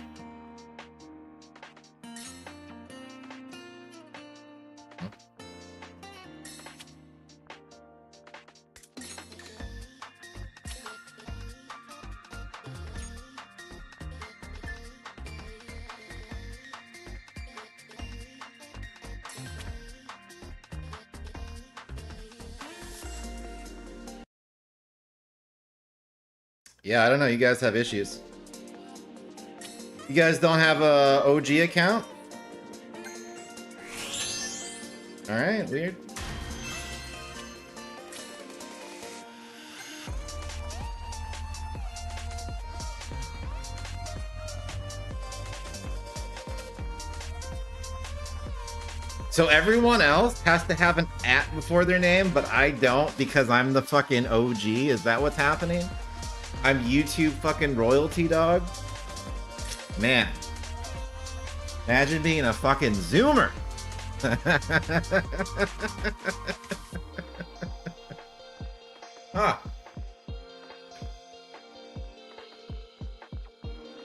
Yeah, I don't know. You guys have issues. You guys don't have a OG account? All right, weird. So everyone else has to have an @ before their name, but I don't because I'm the fucking OG. Is that what's happening? I'm YouTube fucking royalty, dog. Man. Imagine being a fucking Zoomer. Huh.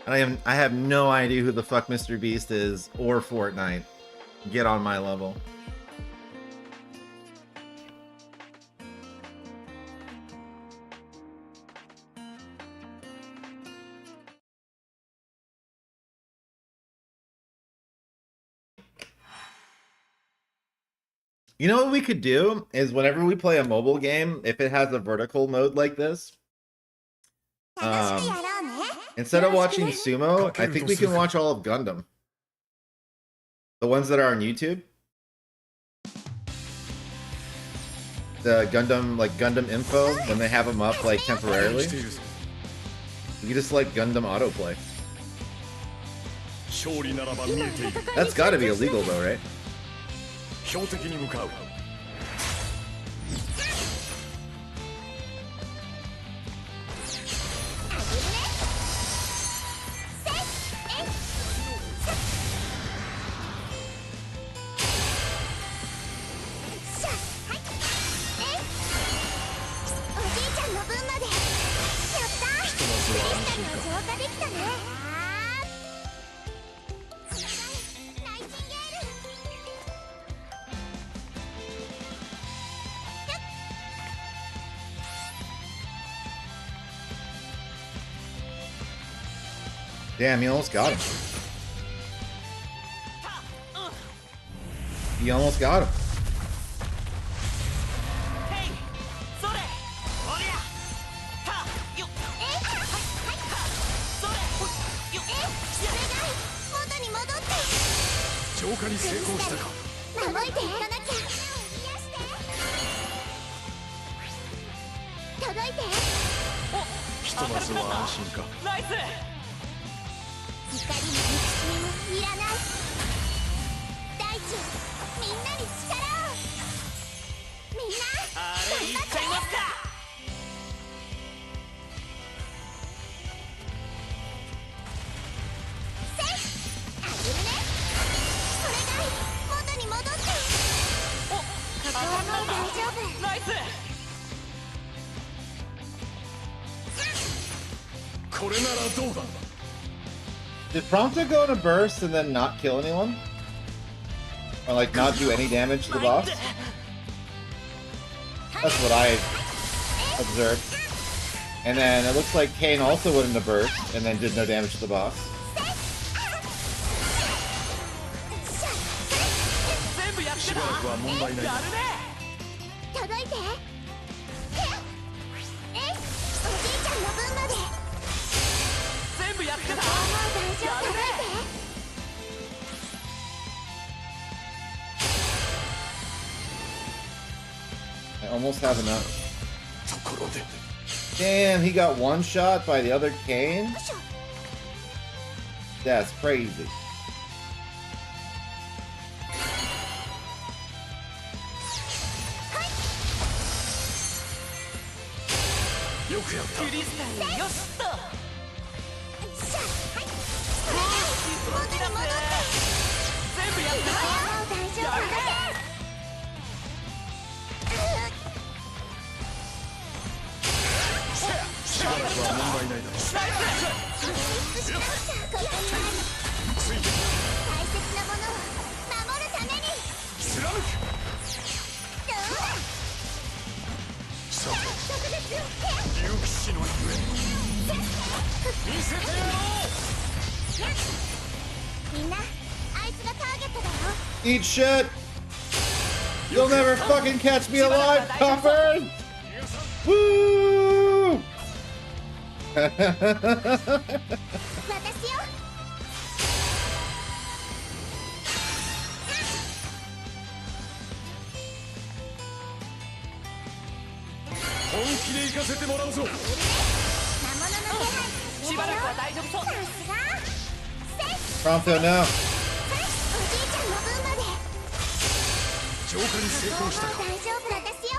I have no idea who the fuck Mr. Beast is or Fortnite. Get on my level. You know what we could do is whenever we play a mobile game, if it has a vertical mode like this, instead of watching Sumo, I think we can watch all of Gundam. The ones that are on YouTube. the Gundam, like Gundam info, when they have them up like temporarily. You just like Gundam autoplay. 勝利ならば見えている That's gotta be illegal though, right? 標的に向かう おじいちゃんの分までやったークリスタルの浄化できたねナイチンゲール Damn, he almost got him. He almost got him. それおりゃたよっそれよっそれが元に戻って浄化に成功したか守っていかなきゃ届いてひとまずは安心かナイス怒りも憎しみもいらない大地みんなに力をみんなあれいっちゃいますかせいあげるねそれが元に戻ってここはもう大丈夫ナイスこれならどうだ Did Prompto go in a burst and then not kill anyone? Or like not do any damage to the boss? That's what I observed. And then it looks like Kane also went in a burst and then did no damage to the boss. 全部やってたしばらくは問題ないやるね届いておじいちゃんの分まで全部やってたもう大丈夫届いて I almost have enough. ところで Damn, he got one shot by the other Kane? That's crazy.よくやったクリスタルよしっと元に戻って全部やってたもう大丈夫しばらくは問題ないだろうここにあるついて大切なものを守るために貫くどうださて特別竜騎士のゆえ見せてやろみんなあいつがターゲットだよ Eat shit! You'll never fucking catch me alive, Copper! Woo! 私よ本気で行かせてもらうぞ魔物の手配しばらくは大丈夫そうさすがセイ Prompto, no. おじいちゃんの分まで浄化に成功したかもう大丈夫私よ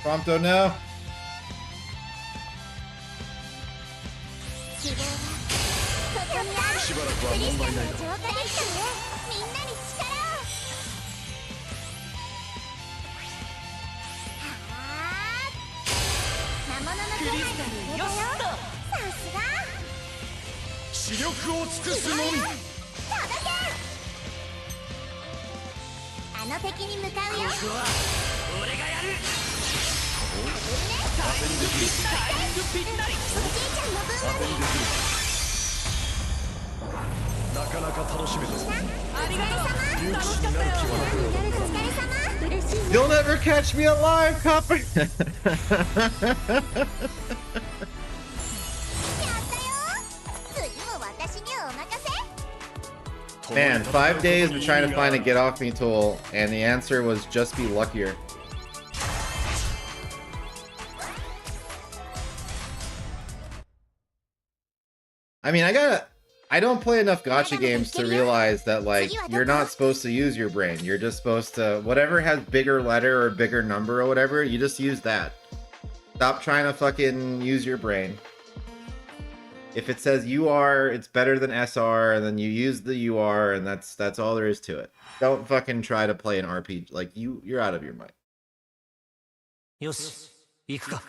Prompto, no. 希望はここにあるしばらくは問題ないだろう浄化できたねみんなに力をはあ魔物の手配クリスタルよしっとさすが視力を尽くすのみ届けあの敵に向かうよ俺がやるおじいタイミングぴったりちゃんの分までなかなか楽しめたぞありがとう竜騎士になる気はなくお疲れ様嬉しい You'll never catch me alive, Copper! やったよ次も私にお任せと Man, 5 days of trying to find a get off me tool, and the answer was just be luckier. I mean, I don't play enough gacha games to realize that, like, you're not supposed to use your brain. You're just supposed to, whatever has bigger letter or bigger number or whatever, you just use that. Stop trying to fucking use your brain. If it says UR, it's better than SR, and then you use the UR, and that's all there is to it. Don't fucking try to play an RPG. Like, you're out of your mind. よし行くか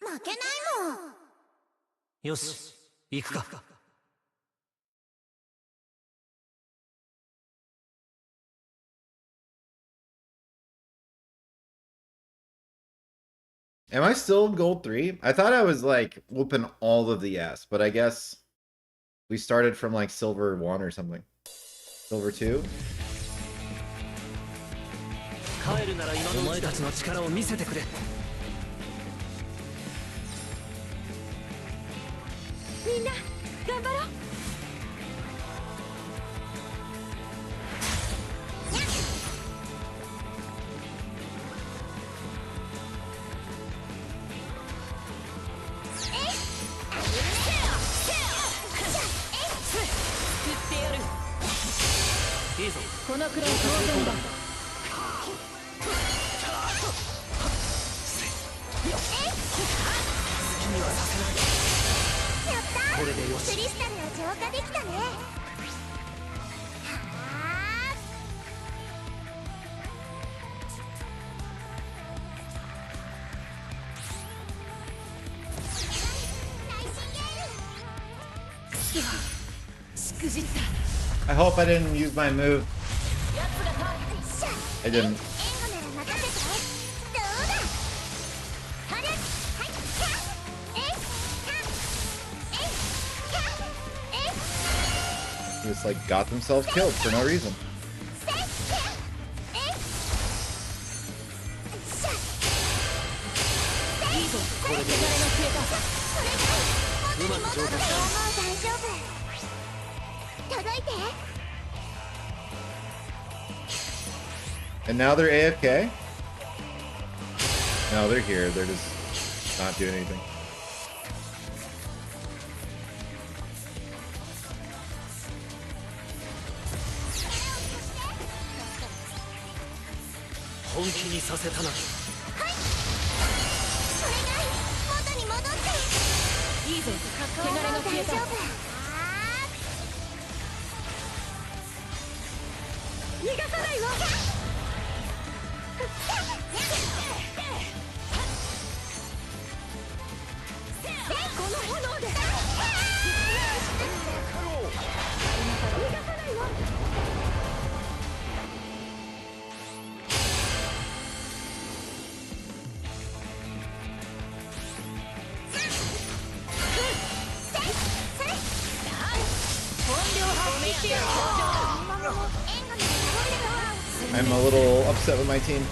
負けないもん。よし行くか Am I still gold 3? I thought I was, like, whooping all of the ass, but I guess we started from, like, silver 1 or something. Silver 2? 帰るなら今のお前たちの力を見せてくれみんな頑張ろう。いいぞこのくらい当然だやったー。クリスタルの浄化できたね。はーしくじった I hope I didn't use my move. I didn't. 援護なら任せて。どうだ。はるはいキャえキャえキャえ Just, like, got themselves killed for no reason. せキャえしゃいいぞこれで手柄が消えたそれが元に戻ると思う。大丈夫。届いて。 And now they're AFK? No, they're here. They're just not doing anything. I'm a little upset with my team.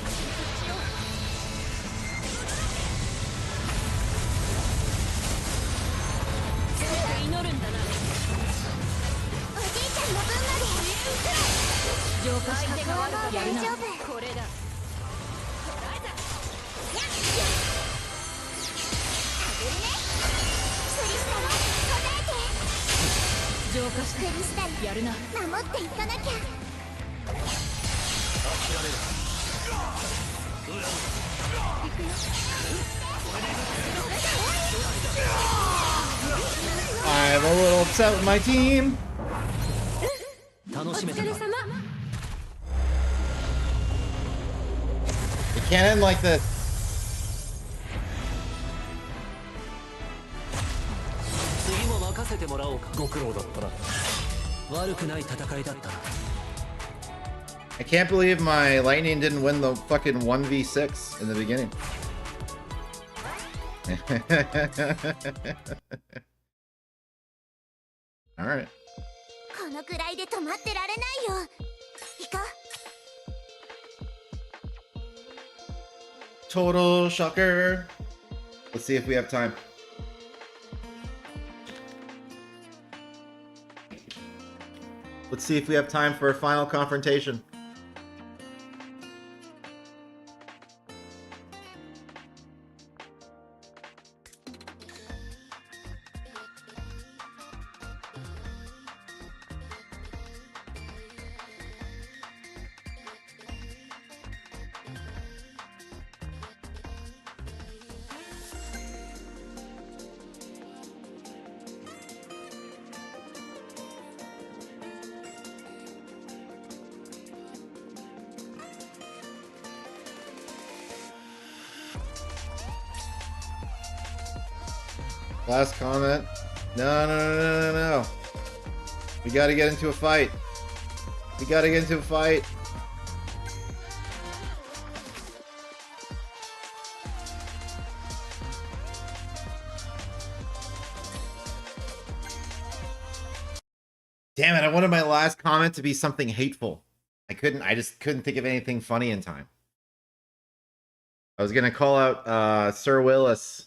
I'm a little upset with my team. It can't end like this. そうかご苦労だったな悪くない戦いだったな I can't believe my Lightning didn't win the fucking 1v6 in the beginning. Alright. このくらいで止まってられないよ。行こう。 Total shocker. Let's see if we have time. Let's see if we have time for a final confrontation. Last comment. No. We gotta get into a fight. We gotta get into a fight. Damn it, I wanted my last comment to be something hateful. I just couldn't think of anything funny in time. I was gonna call out Sir Willis.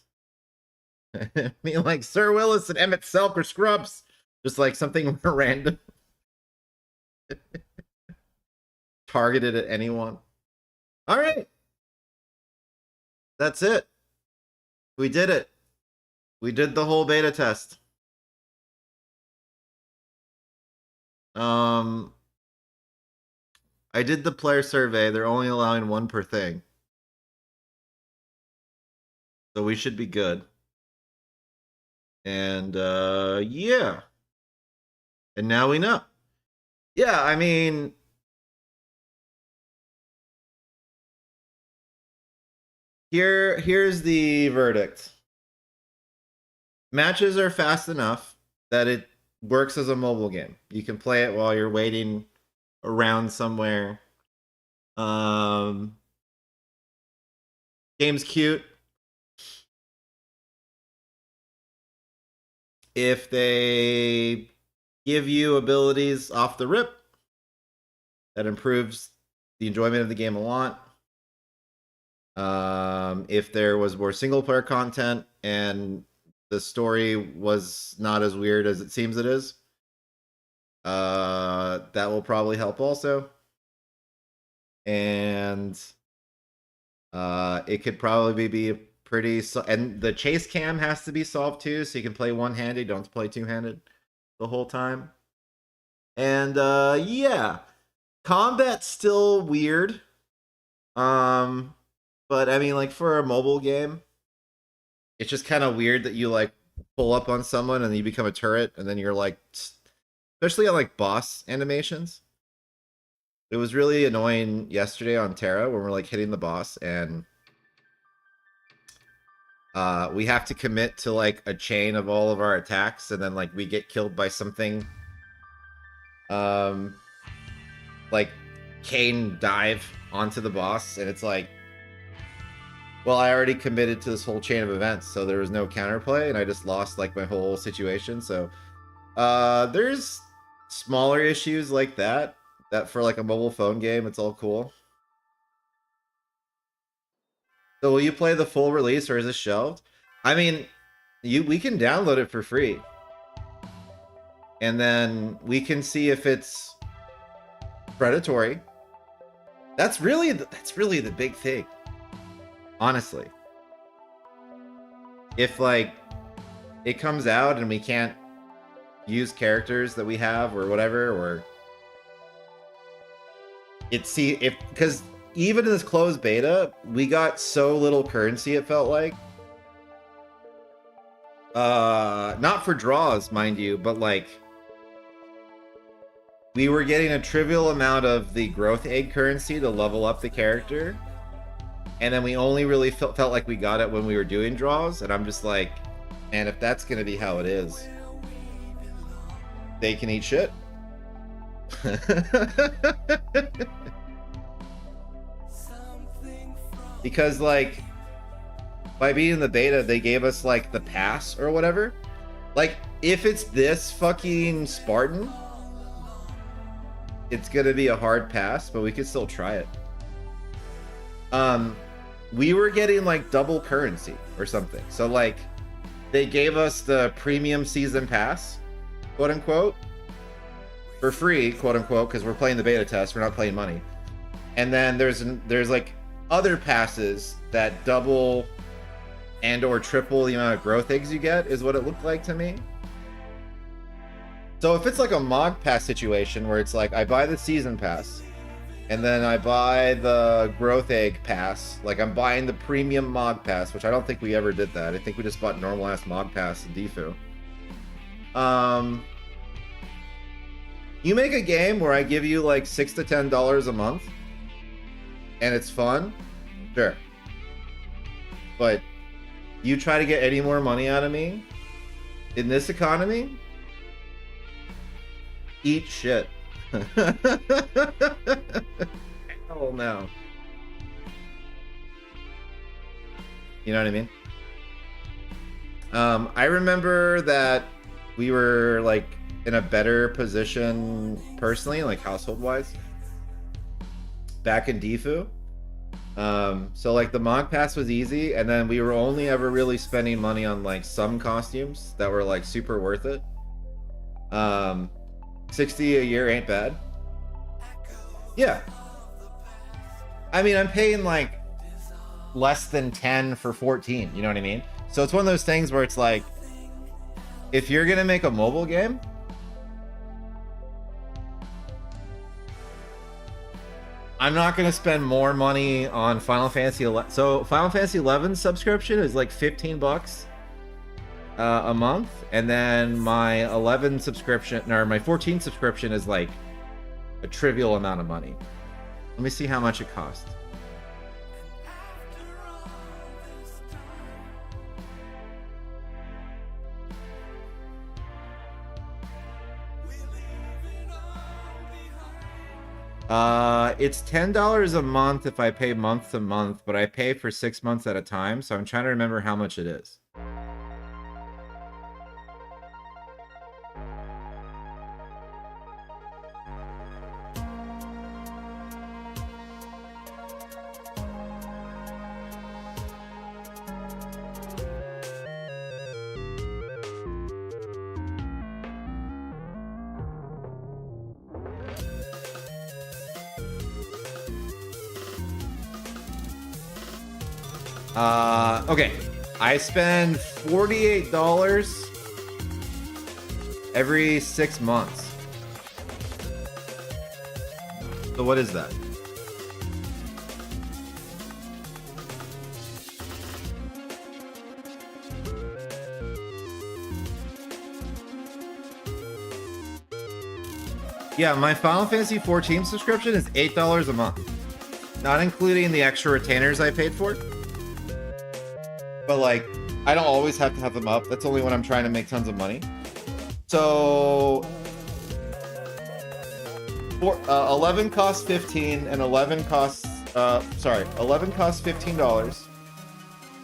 I mean, like Sir Willis and Emmett Selk are scrubs. Just like something random. Targeted at anyone. All right. That's it. We did it. We did the whole beta test. I did the player survey. They're only allowing one per thing. So we should be good. And yeah. And now we know. Yeah, I mean, here's the verdict. Matches are fast enough that it works as a mobile game. You can play it while you're waiting around somewhere. Game's cute. If they give you abilities off the rip, that improves the enjoyment of the game a lot. If there was more single player content and the story was not as weird as it seems it is, that will probably help also. And it could probably be a pretty... and the chase cam has to be solved too, so you can play one-handed, don't have to play two-handed the whole time. And yeah, combat's still weird. But I mean, like, for a mobile game, it's just kind of weird that you like pull up on someone and you become a turret, and then you're like, especially on like boss animations. It was really annoying yesterday on Terra when we're like hitting the boss and we have to commit to like a chain of all of our attacks, and then like we get killed by something like Kane dive onto the boss, and it's like, well, I already committed to this whole chain of events, so there was no counterplay, and I just lost like my whole situation. So there's smaller issues like that for like a mobile phone game, it's all cool. So will you play the full release, or is it shelved? I mean, we can download it for free, and then we can see if it's predatory. That's really the big thing, honestly. If like it comes out and we can't use characters that we have or whatever, or because even in this closed beta, we got so little currency, it felt like. Not for draws, mind you, but like we were getting a trivial amount of the growth egg currency to level up the character, and then we only really felt like we got it when we were doing draws, and I'm just like, man, if that's gonna be how it is, they can eat shit. Because like by being in the beta, they gave us like the pass or whatever. Like if it's this fucking Spartan, it's gonna be a hard pass, but we could still try it. We were getting like double currency or something. So like they gave us the premium season pass, quote unquote, for free, quote unquote, because we're playing the beta test, we're not playing money. And then there's like other passes that double and or triple the amount of growth eggs you get, is what it looked like to me. So if it's like a Mog Pass situation where it's like I buy the season pass and then I buy the growth egg pass, like I'm buying the premium Mog Pass, which I don't think we ever did that. I think we just bought normal ass Mog Pass in Defu. You make a game where I give you like $6 to $10 a month and it's fun, sure. But you try to get any more money out of me in this economy, eat shit. Hell no. You know what I mean? I remember that we were like in a better position personally, like household wise, back in Defu. So like the Mog Pass was easy, and then we were only ever really spending money on like some costumes that were like super worth it. 60 a year ain't bad. Yeah. I mean, I'm paying like less than 10 for 14, you know what I mean? So it's one of those things where it's like, if you're gonna make a mobile game, I'm not gonna spend more money on Final Fantasy 11. So Final Fantasy 11 subscription is like $15 a month, and then my 11 subscription, or my 14 subscription is like a trivial amount of money. Let me see how much it costs. It's $10 a month if I pay month to month, but I pay for 6 months at a time, so I'm trying to remember how much it is. Okay, I spend $48 every 6 months. So what is that? Yeah, my Final Fantasy 14 subscription is $8 a month, not including the extra retainers I paid for. But like, I don't always have to have them up. That's only when I'm trying to make tons of money. So 11 costs 15, and 11 costs 11 costs $15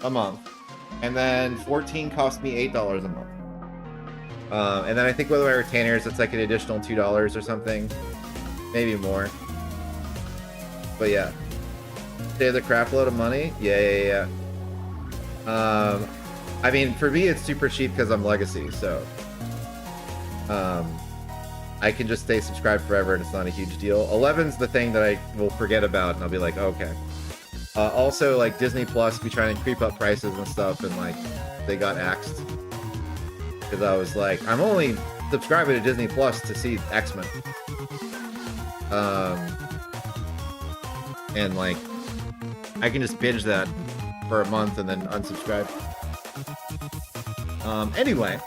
a month, and then 14 cost me $8 a month. And then I think with my retainers, it's like an additional $2 or something, maybe more. But yeah, save the crap load of money. Yeah. I mean, for me, it's super cheap because I'm Legacy, so I can just stay subscribed forever, and it's not a huge deal. 11's the thing that I will forget about, and I'll be like, okay. Also, like Disney Plus be trying to creep up prices and stuff, and like they got axed because I was like, I'm only subscribing to Disney Plus to see X-Men, and like I can just binge that for a month and then unsubscribe. Anyway,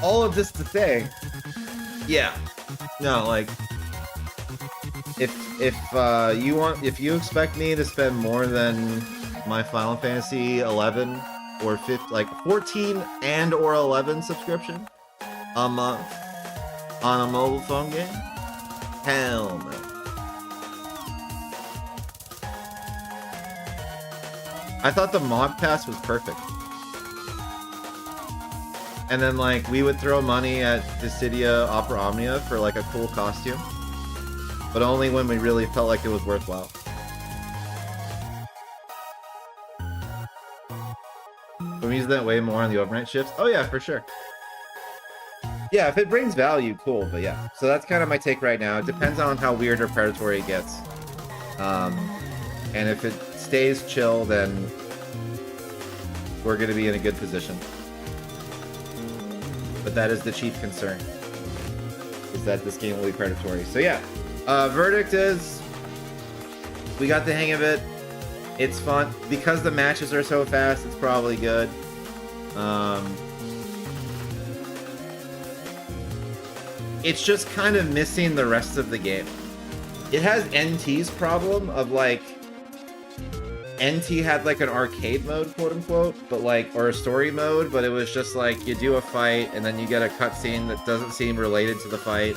all of this to say, yeah, no, like, if you expect me to spend more than my Final Fantasy 11 or 15, like 14 and or 11 subscription, a month on a mobile phone game? Hell no. I thought the mod pass was perfect. And then like we would throw money at Dissidia Opera Omnia for like a cool costume. But only when we really felt like it was worthwhile. I'm using that way more on the overnight shifts. Oh yeah, for sure. Yeah, if it brings value, cool, but yeah. So that's kind of my take right now. It depends on how weird or predatory it gets. And if it stays chill, then we're going to be in a good position. But that is the chief concern, is that this game will be predatory. So yeah, verdict is, we got the hang of it. It's fun. Because the matches are so fast, it's probably good. It's just kind of missing the rest of the game. It has NT's problem of like, NT had like an arcade mode, quote unquote, but like, or a story mode, but it was just like, you do a fight and then you get a cutscene that doesn't seem related to the fight.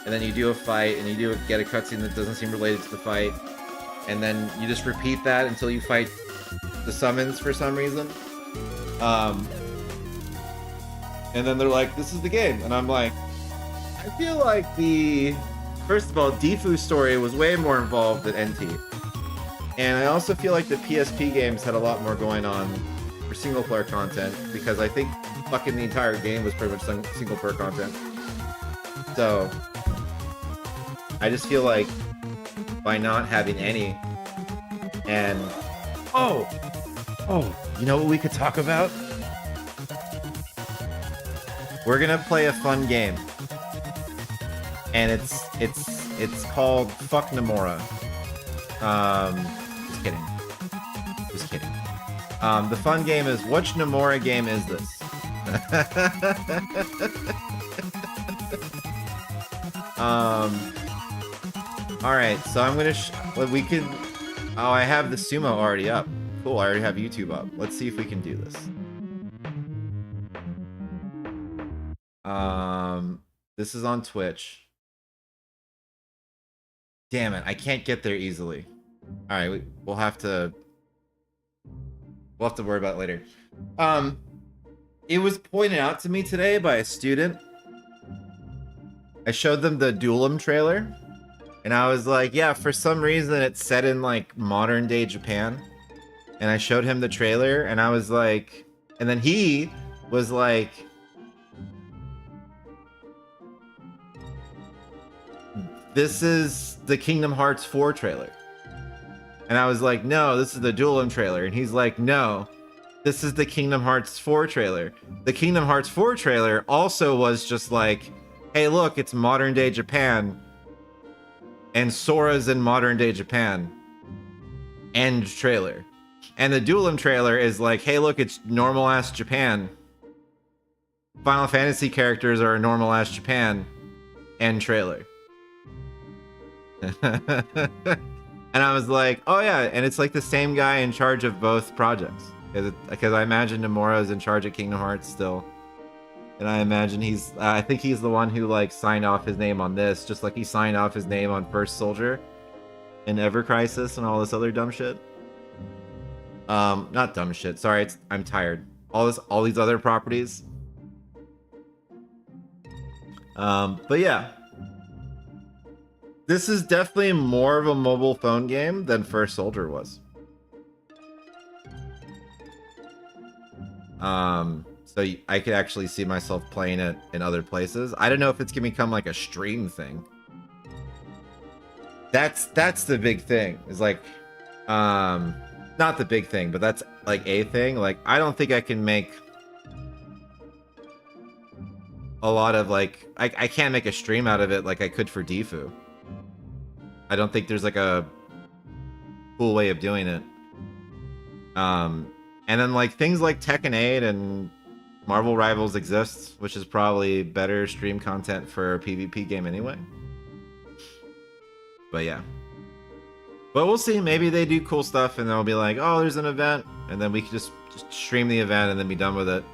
And then you do a fight and you get a cutscene that doesn't seem related to the fight. And then you just repeat that until you fight the summons for some reason. And then they're like, this is the game. And I'm like, I feel like first of all, Defu's story was way more involved than NT. And I also feel like the PSP games had a lot more going on for single player content, because I think fucking the entire game was pretty much single player content. So I just feel like by not having any, and oh, you know what we could talk about? We're gonna play a fun game, and it's called Fuck Nomura. Just kidding. The fun game is, which Nomura game is this? Alright, so I'm gonna we could, oh, I have the sumo already up. Cool, I already have YouTube up. Let's see if we can do this. This is on Twitch. Damn it, I can't get there easily. Alright, we'll have to worry about it later. It was pointed out to me today by a student. I showed them the Duellum trailer, and I was like, yeah, for some reason it's set in like modern day Japan. And I showed him the trailer, and I was like, and then he was like, this is the Kingdom Hearts 4 trailer. And I was like, no, this is the Duellum trailer. And he's like, no, this is the Kingdom Hearts 4 trailer. The Kingdom Hearts 4 trailer also was just like, hey, look, it's modern day Japan. And Sora's in modern day Japan. End trailer. And the Duellum trailer is like, hey, look, it's normal ass Japan. Final Fantasy characters are normal ass Japan. End trailer. And I was like, oh yeah, and it's like the same guy in charge of both projects. Because I imagine Nomura is in charge of Kingdom Hearts still. And I imagine I think he's the one who like signed off his name on this, just like he signed off his name on First Soldier and Ever Crisis and all this other dumb shit. Not dumb shit, sorry, I'm tired. All these other properties. But yeah. This is definitely more of a mobile phone game than First Soldier was. So I could actually see myself playing it in other places. I don't know if it's gonna become like a stream thing. That's the big thing. Is like, not the big thing, but that's like a thing. Like, I don't think I can make a lot of like, I can't make a stream out of it like I could for Defu. I don't think there's like a cool way of doing it. And then like things like Tekken 8 and Marvel Rivals exists, which is probably better stream content for a PvP game anyway. But yeah. But we'll see. Maybe they do cool stuff and they'll be like, oh, there's an event. And then we can just stream the event and then be done with it.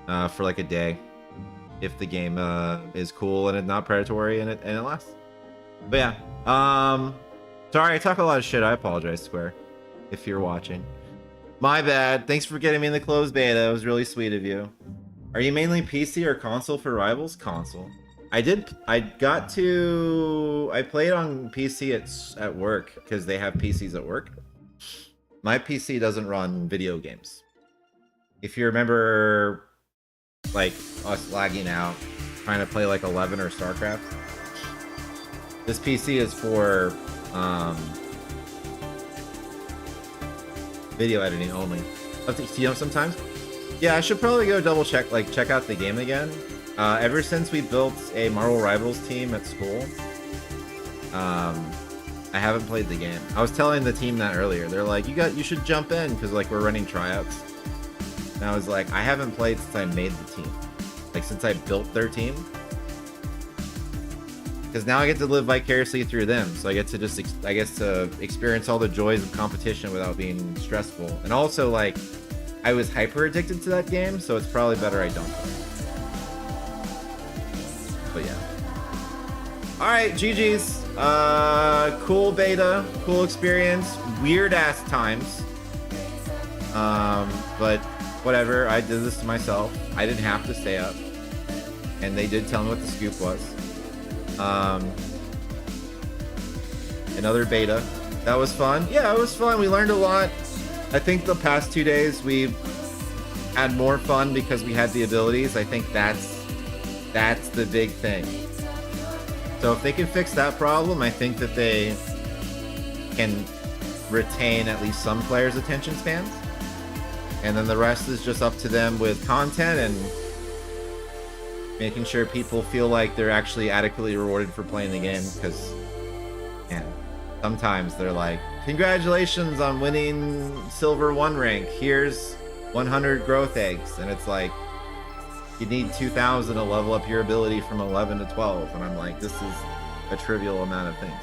for like a day if the game is cool and it's not predatory and it lasts. But yeah, sorry I talk a lot of shit. I apologize, Square, if you're watching. My bad. Thanks for getting me in the closed beta. It was really sweet of you. Are you mainly PC or console for Rivals? Console. I played on PC at work because they have PCs at work. My PC doesn't run video games. If you remember, like, us lagging out, trying to play like 11 or StarCraft, this PC is for video editing only. You know, sometimes. Yeah, I should probably go double check out the game again. Ever since we built a Marvel Rivals team at school, I haven't played the game. I was telling the team that earlier. They're like, you should jump in because like we're running tryouts. And I was like, I haven't played since I made the team, like since I built their team. Because now I get to live vicariously through them, so I get to experience all the joys of competition without being stressful. And also, like, I was hyper addicted to that game, so it's probably better I don't play. But yeah. All right, GG's. Cool beta, cool experience, weird ass times. But whatever. I did this to myself. I didn't have to stay up, and they did tell me what the scoop was. Another beta. That was fun. Yeah, it was fun. We learned a lot. I think the past 2 days we've had more fun because we had the abilities. I think that's the big thing. So if they can fix that problem, I think that they can retain at least some players' attention spans. And then the rest is just up to them with content and making sure people feel like they're actually adequately rewarded for playing the game. Because, man, sometimes they're like, congratulations on winning Silver 1 rank. Here's 100 growth eggs. And it's like, you need 2,000 to level up your ability from 11 to 12. And I'm like, this is a trivial amount of things.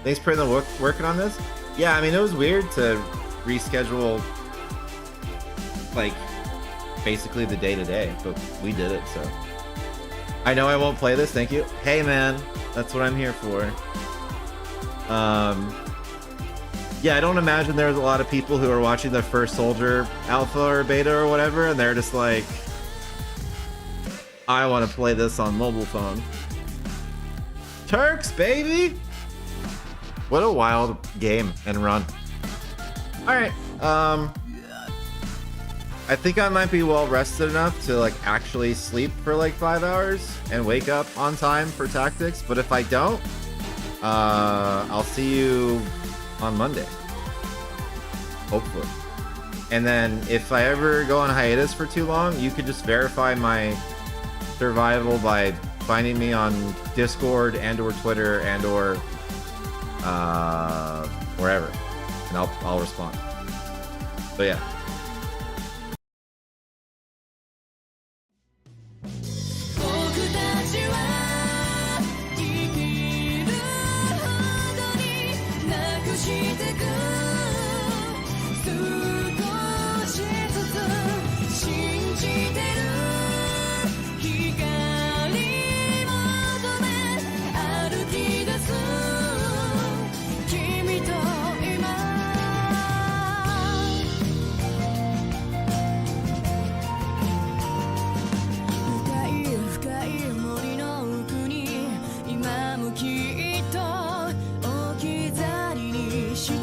Thanks for working on this. Yeah, I mean, it was weird to reschedule, like, basically the day-to-day, but we did it, so. I know I won't play this, thank you. Hey, man, that's what I'm here for. Yeah, I don't imagine there's a lot of people who are watching the First Soldier alpha or beta or whatever, and they're just like, I want to play this on mobile phone. Turks, baby! What a wild game and run. Alright, I think I might be well rested enough to like actually sleep for like 5 hours and wake up on time for tactics, but if I don't, I'll see you on Monday. Hopefully. And then if I ever go on hiatus for too long, you could just verify my survival by finding me on Discord and or Twitter and or wherever, and I'll respond. So yeah. She